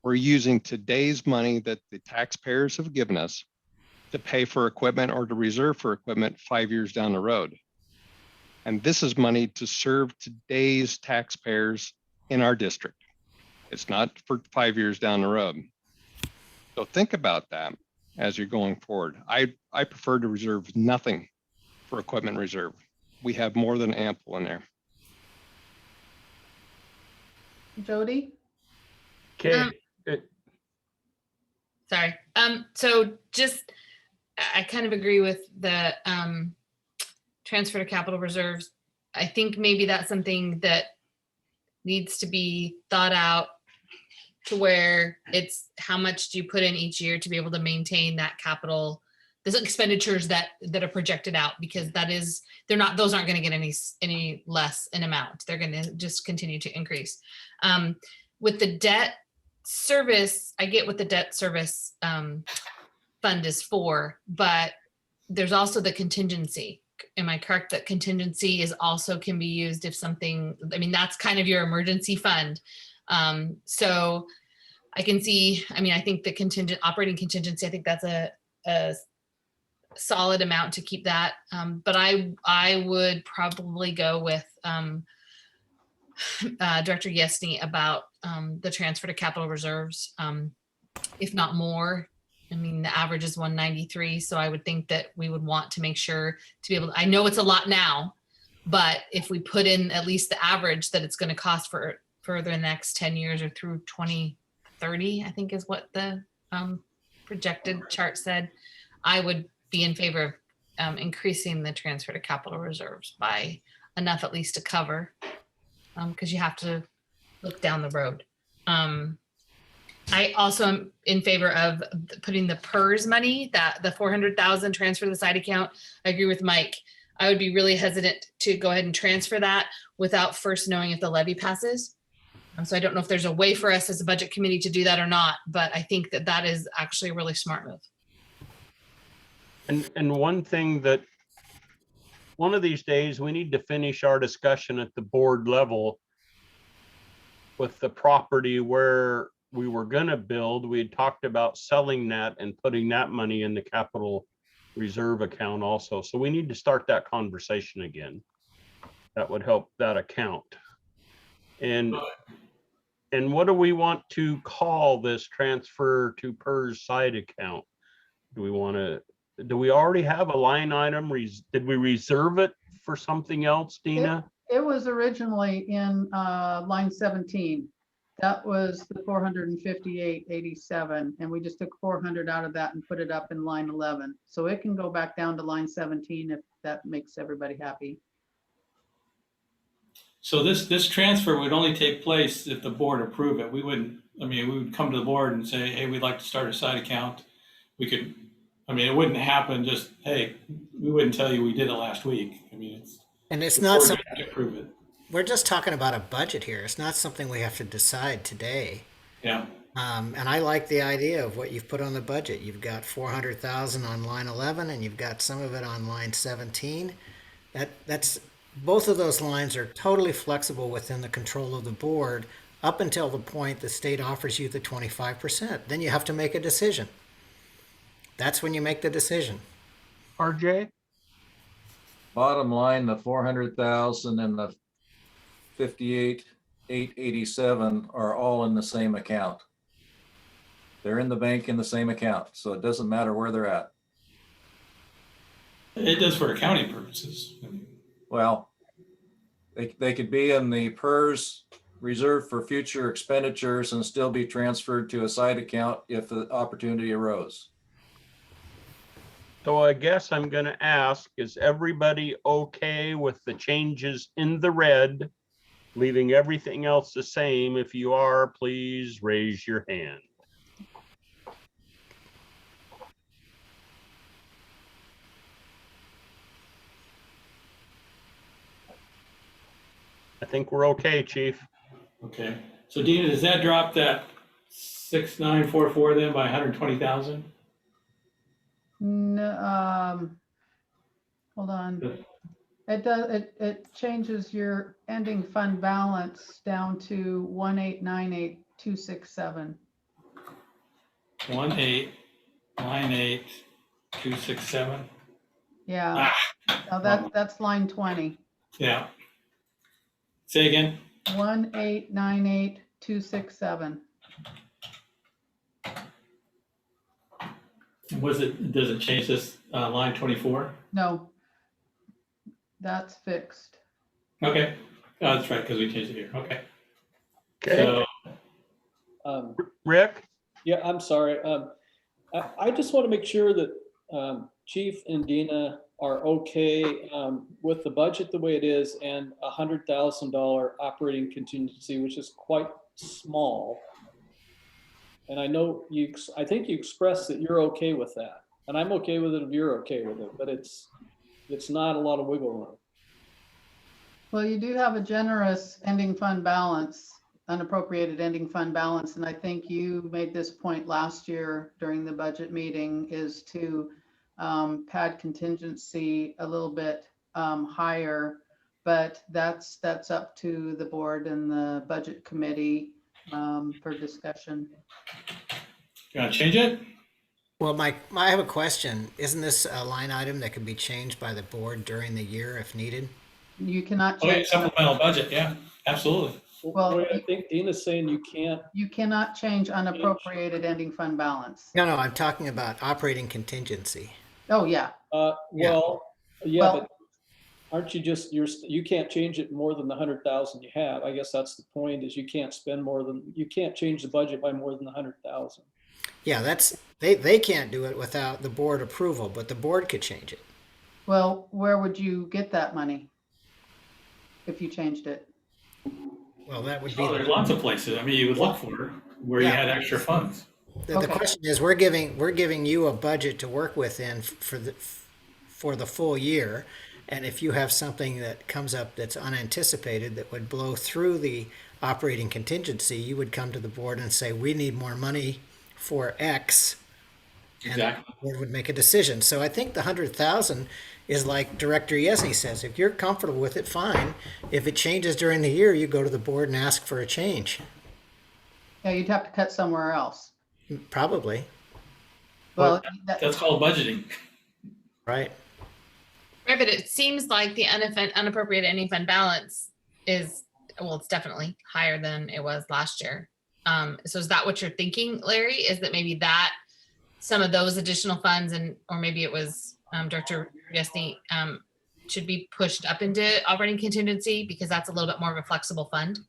We're using today's money that the taxpayers have given us to pay for equipment or to reserve for equipment 5 years down the road. And this is money to serve today's taxpayers in our district. It's not for 5 years down the road. So think about that as you're going forward. I prefer to reserve nothing for equipment reserve. We have more than ample in there. Jody? Okay. Sorry. So just, I kind of agree with the transfer to capital reserves. I think maybe that's something that needs to be thought out to where it's how much do you put in each year to be able to maintain that capital, those expenditures that are projected out, because those aren't going to get any less in amount. They're going to just continue to increase. With the debt service, I get what the debt service fund is for, but there's also the contingency. Am I correct that contingency can be used if something, that's kind of your emergency fund. So I can see, I think the operating contingency, I think that's a solid amount to keep that. But I would probably go with Director Yesney about the transfer to capital reserves, if not more. The average is 193. So I would think that we would want to make sure to be able to, I know it's a lot now, but if we put in at least the average that it's going to cost for the next 10 years or through 2030, I think is what the projected chart said, I would be in favor of increasing the transfer to capital reserves by enough at least to cover, because you have to look down the road. I also am in favor of putting the PERS money, that the 400,000 transfer to the side account. I agree with Mike. I would be really hesitant to go ahead and transfer that without first knowing if the levy passes. So I don't know if there's a way for us as a budget committee to do that or not, but I think that that is actually a really smart move. And one thing that one of these days we need to finish our discussion at the board level with the property where we were going to build. We had talked about selling that and putting that money in the capital reserve account also. So we need to start that conversation again. That would help that account. And what do we want to call this transfer to PERS side account? Do we already have a line item? Did we reserve it for something else, Dina? It was originally in line 17. That was the 458.87, and we just took 400 out of that and put it up in line 11. So it can go back down to line 17 if that makes everybody happy. So this transfer would only take place if the board approved it. We wouldn't, I mean, we would come to the board and say, hey, we'd like to start a side account. We could, I mean, it wouldn't happen just, hey, we wouldn't tell you we did it last week. I mean, it's not something, to approve it. We're just talking about a budget here. It's not something we have to decide today. Yeah. And I like the idea of what you've put on the budget. You've got 400,000 on line 11 and you've got some of it on line 17. That's both of those lines are totally flexible within the control of the board up until the point the state offers you the 25%. Then you have to make a decision. That's when you make the decision. RJ? Bottom line, the 400,000 and the 58,887 are all in the same account. They're in the bank in the same account, so it doesn't matter where they're at. It does for accounting purposes. Well, they could be in the PERS reserved for future expenditures and still be transferred to a side account if the opportunity arose. So I guess I'm going to ask, is everybody okay with the changes in the red, leaving everything else the same? If you are, please raise your hand. I think we're okay, Chief. Okay. So Dina, does that drop that 6944 then by 120,000? No, hold on. It does. It changes your ending fund balance down to 1898267. 1898267. Yeah. Now that's line 20. Yeah. Say again. 1898267. Does it change this line 24? No, that's fixed. Okay. Oh, that's right, because we changed it here. Okay. Okay. So, Rick? Yeah, I'm sorry. I just want to make sure that Chief and Dina are okay with the budget the way it is and $100,000 operating contingency, which is quite small. And I know I think you expressed that you're okay with that, and I'm okay with it if you're okay with it, but it's not a lot of wiggle room. Well, you do have a generous ending fund balance, unappropriated ending fund balance. And I think you made this point last year during the budget meeting, is to pad contingency a little bit higher, but that's up to the board and the budget committee for discussion. you want to change it? Well, Mike, I have a question. Isn't this a line item that can be changed by the board during the year if needed? You cannot Oh, yeah, change. supplemental budget. Yeah, absolutely. Well, I think Dina's saying you can't. You cannot change unappropriated ending fund balance. No, I'm talking about operating contingency. Oh, yeah. Well, Well- but aren't you just, you can't change it more than the 100,000 you have. I guess that's the point, is you can't change the budget by more than the 100,000. Yeah, they can't do it without the board approval, but the board could change it. Well, where would you get that money if you changed it? Well, that would Oh, there's be, lots of places. I mean, you would look for it. where you Yeah. had extra funds. The Okay. question is, we're giving you a budget to work within for the full year. And if you have something that comes up that's unanticipated that would blow through the operating contingency, you would come to the board and say, we need more money for X. And Exactly. the board would make a decision. So I think the 100,000 is like Director Yesney says, if you're comfortable with it, fine. If it changes during the year, you go to the board and ask for a change. Yeah, you'd have to cut somewhere else. Probably, Well, That's called budgeting. right? Right, but it seems like the unappropriated ending fund balance is, well, it's definitely higher than it was last year. So is that what you're thinking, Larry? Is that maybe that some of those additional funds or maybe it was Director Yesney, should be pushed up into operating contingency because that's a little bit more of a flexible fund?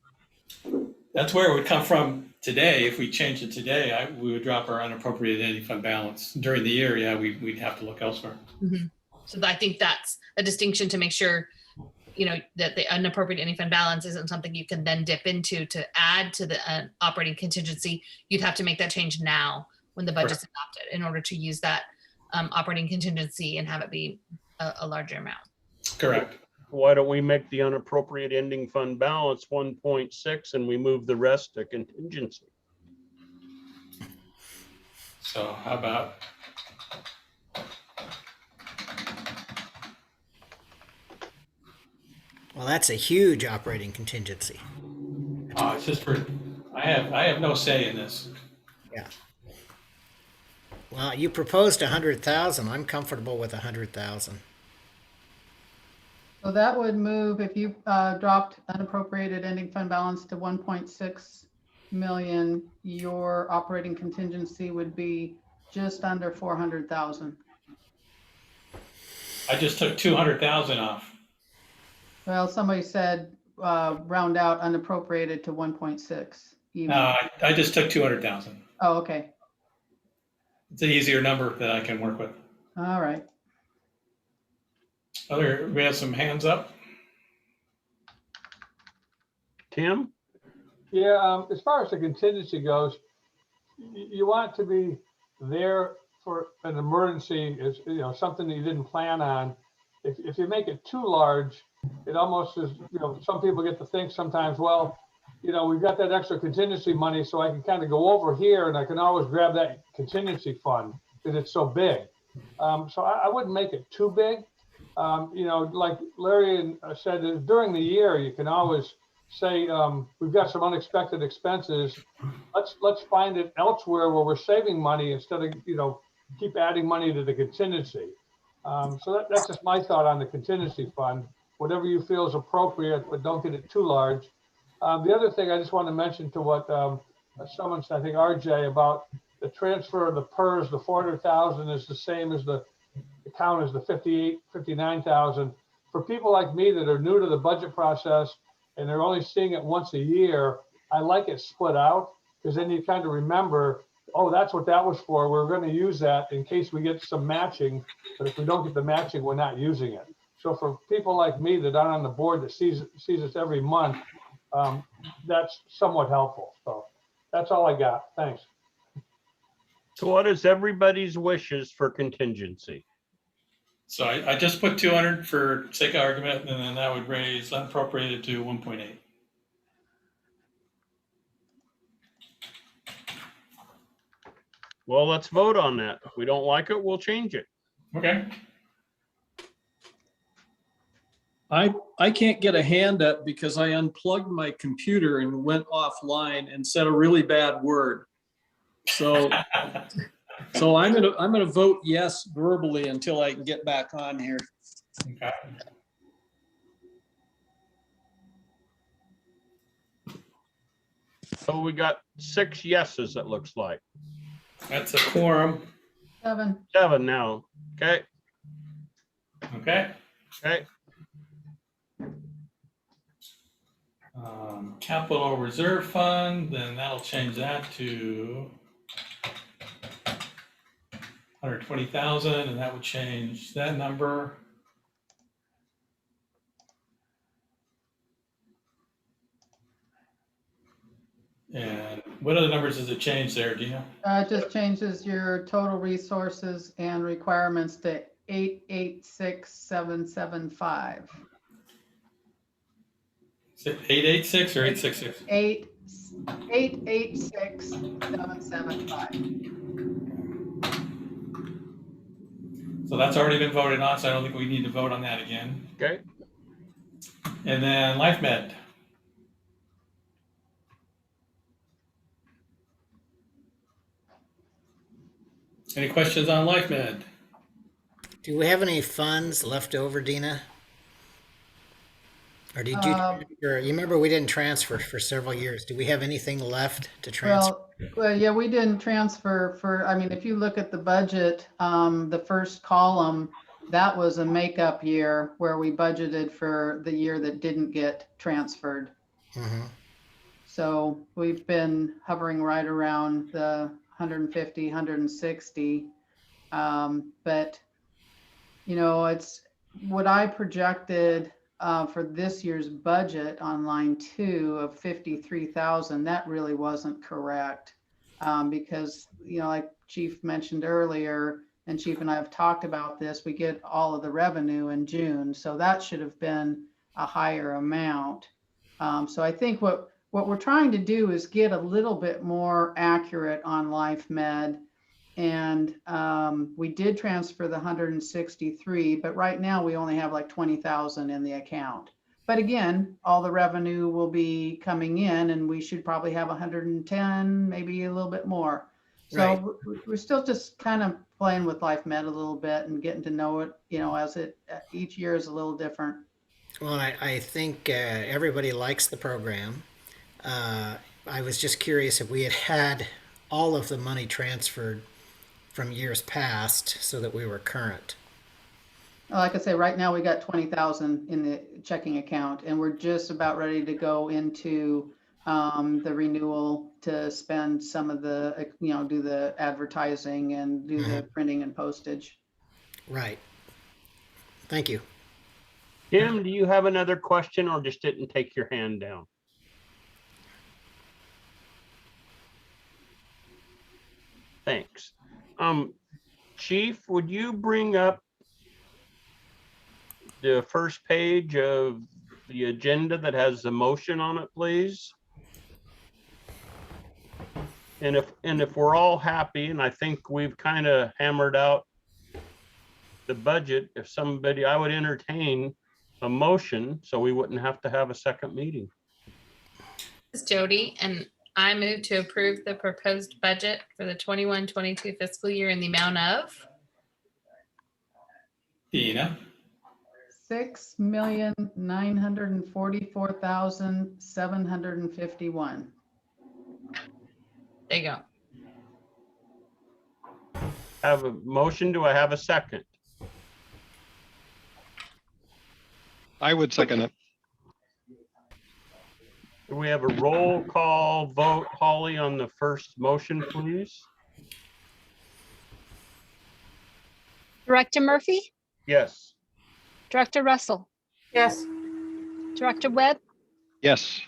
That's where it would come from today. If we changed it today, we would drop our unappropriated ending fund balance. During the year, yeah, we'd have to look elsewhere. Mm-hmm. So I think that's a distinction to make sure, that the unappropriated ending fund balance isn't something you can then dip into to add to the operating contingency. You'd have to make that change now when the budget's adopted in order to use that operating contingency and have it be a larger amount. Correct. Why don't we make the unappropriated ending fund balance 1.6 and we move the rest to contingency? So how about? Well, that's a huge operating contingency. It's just I have no say in this. Yeah. Well, you proposed 100,000. I'm comfortable with 100,000. So that would move, if you dropped unappropriated ending fund balance to 1.6 million, your operating contingency would be just under 400,000. I just took 200,000 off. Well, somebody said round out unappropriated to 1.6 even. I just took 200,000. Oh, okay. It's an easier number that I can work with. All right. We have some hands up. Tim? Yeah, as far as the contingency goes, you want to be there for an emergency, is something that you didn't plan on. If you make it too large, it almost is, some people get to think sometimes, well, we've got that extra contingency money, so I can kind of go over here and I can always grab that contingency fund because it's so big. So I wouldn't make it too big. Like Larry said, during the year, you can always say, we've got some unexpected expenses. Let's find it elsewhere where we're saving money instead of, keep adding money to the contingency. So that's just my thought on the contingency fund. Whatever you feel is appropriate, but don't get it too large. The other thing I just want to mention to what someone said, I think RJ, about the transfer of the PERS, the 400,000 is the same as the account as the 59,000. For people like me that are new to the budget process and they're only seeing it once a year, I like it split out because then you kind of remember, oh, that's what that was for. We're going to use that in case we get some matching, but if we don't get the matching, we're not using it. So for people like me that aren't on the board that sees us every month, that's somewhat helpful. So that's all I got. Thanks. So what is everybody's wishes for contingency? So I just put 200 for sake of argument, and then that would raise unappropriated to 1.8. Well, let's vote on that. If we don't like it, we'll change it. Okay. I can't get a hand up because I unplugged my computer and went offline and said a really bad word. So I'm gonna vote yes verbally until I can get back on here. Okay. So we got 6 yeses, it looks like. That's a quorum. 7. 7 now. Okay. Okay. Okay. Capital Reserve Fund, then that'll change that to 120,000, and that would change that number. And What other numbers does it change there, Dina? It just changes your total resources and requirements to 886,775. Is it 886 or 866? 886,775. So that's already been voted on, so I don't think we need to vote on that again. Okay. And then Life Med. Any questions on Life Med? Do we have any funds left over, Dina? Or did you, you remember we didn't transfer for several years. Do we have anything left to transfer? Well, yeah, we didn't transfer for, I mean, if you look at the budget, the first column, that was a makeup year where we budgeted for the year that didn't get transferred. Mhm. So we've been hovering right around the 150, 160. But, you know, it's what I projected for this year's budget on line 2 of 53,000. That really wasn't correct because, you know, like Chief mentioned earlier, and Chief and I have talked about this, we get all of the revenue in June. So that should have been a higher amount. So I think what we're trying to do is get a little bit more accurate on Life Med. And we did transfer the 163, but right now we only have like 20,000 in the account. But again, all the revenue will be coming in and we should probably have 110, maybe a little bit more. So we're still just kind of playing with Life Med a little bit and getting to know it, you know, as it each year is a little different. Well, I think everybody likes the program. I was just curious if we had all of the money transferred from years past so that we were current. Like I say, right now we got 20,000 in the checking account and we're just about ready to go into the renewal to spend some of the, you know, do the advertising and do the printing and postage. Right. Thank you. Tim, do you have another question or just didn't take your hand down? Thanks. Chief, would you bring up the first page of the agenda that has the motion on it, please? And if we're all happy, and I think we've kind of hammered out the budget, if somebody, I would entertain a motion so we wouldn't have to have a second meeting. This is Jody, and I move to approve the proposed budget for the 21-22 fiscal year in the amount of Dina? $6,944,751. There you go. Have a motion. Do I have a second? I would second it. Do we have a roll call vote, Holly, on the first motion, please? Director Murphy, Yes. Director Russell, Yes. Director Webb, Yes.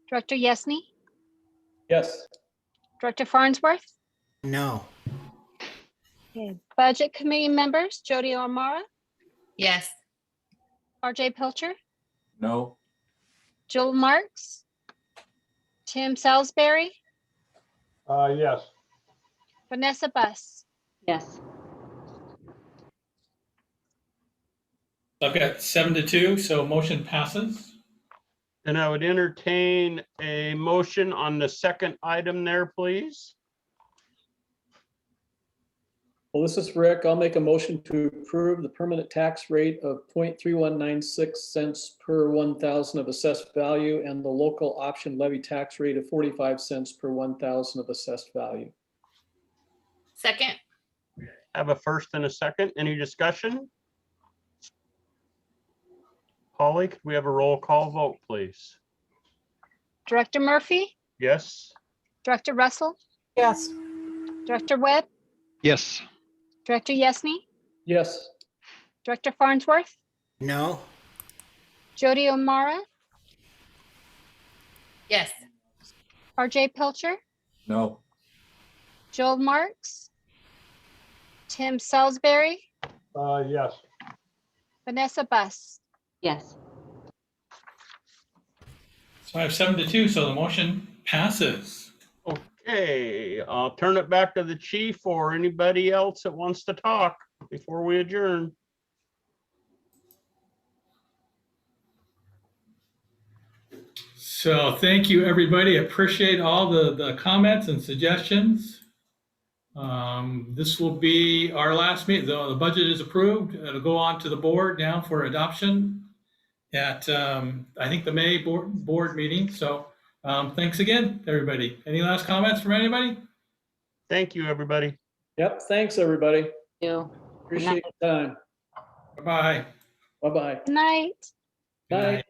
Director Yesney, Yes. Director Farnsworth. No. Okay. Budget Committee members, Jody O'Mara, Yes. RJ Pilcher, No. Joel Marks, Tim Salisbury, Yes. Vanessa Buss. Yes. I've got 7-2, so motion passes. And I would entertain a motion on the second item there, please. Well, this is Rick. I'll make a motion to approve the permanent tax rate of 0.3196 cents per 1,000 of assessed value and the local option levy tax rate of 45 cents per 1,000 of assessed value. Second. Have a first and a second. Any discussion? Holly, could we have a roll call vote, please? Director Murphy, Yes. Director Russell, Yes. Director Webb, Yes. Director Yesney, Yes. Director Farnsworth, No. Jody O'Mara, Yes. RJ Pilcher, No. Joel Marks, Tim Salisbury, Yes. Vanessa Bus. Yes. So I have 7-2, so the motion passes. Okay, I'll turn it back to the chief or anybody else that wants to talk before we adjourn. So thank you, everybody. Appreciate all the comments and suggestions. This will be our last meeting. The budget is approved. It'll go on to the board now for adoption at, I think, the May board meeting. So thanks again, everybody. Any last comments from anybody? Thank you, everybody. Yep, thanks, everybody. You. Appreciate the time. Bye-bye. Bye-bye. Good night. Good Bye. night.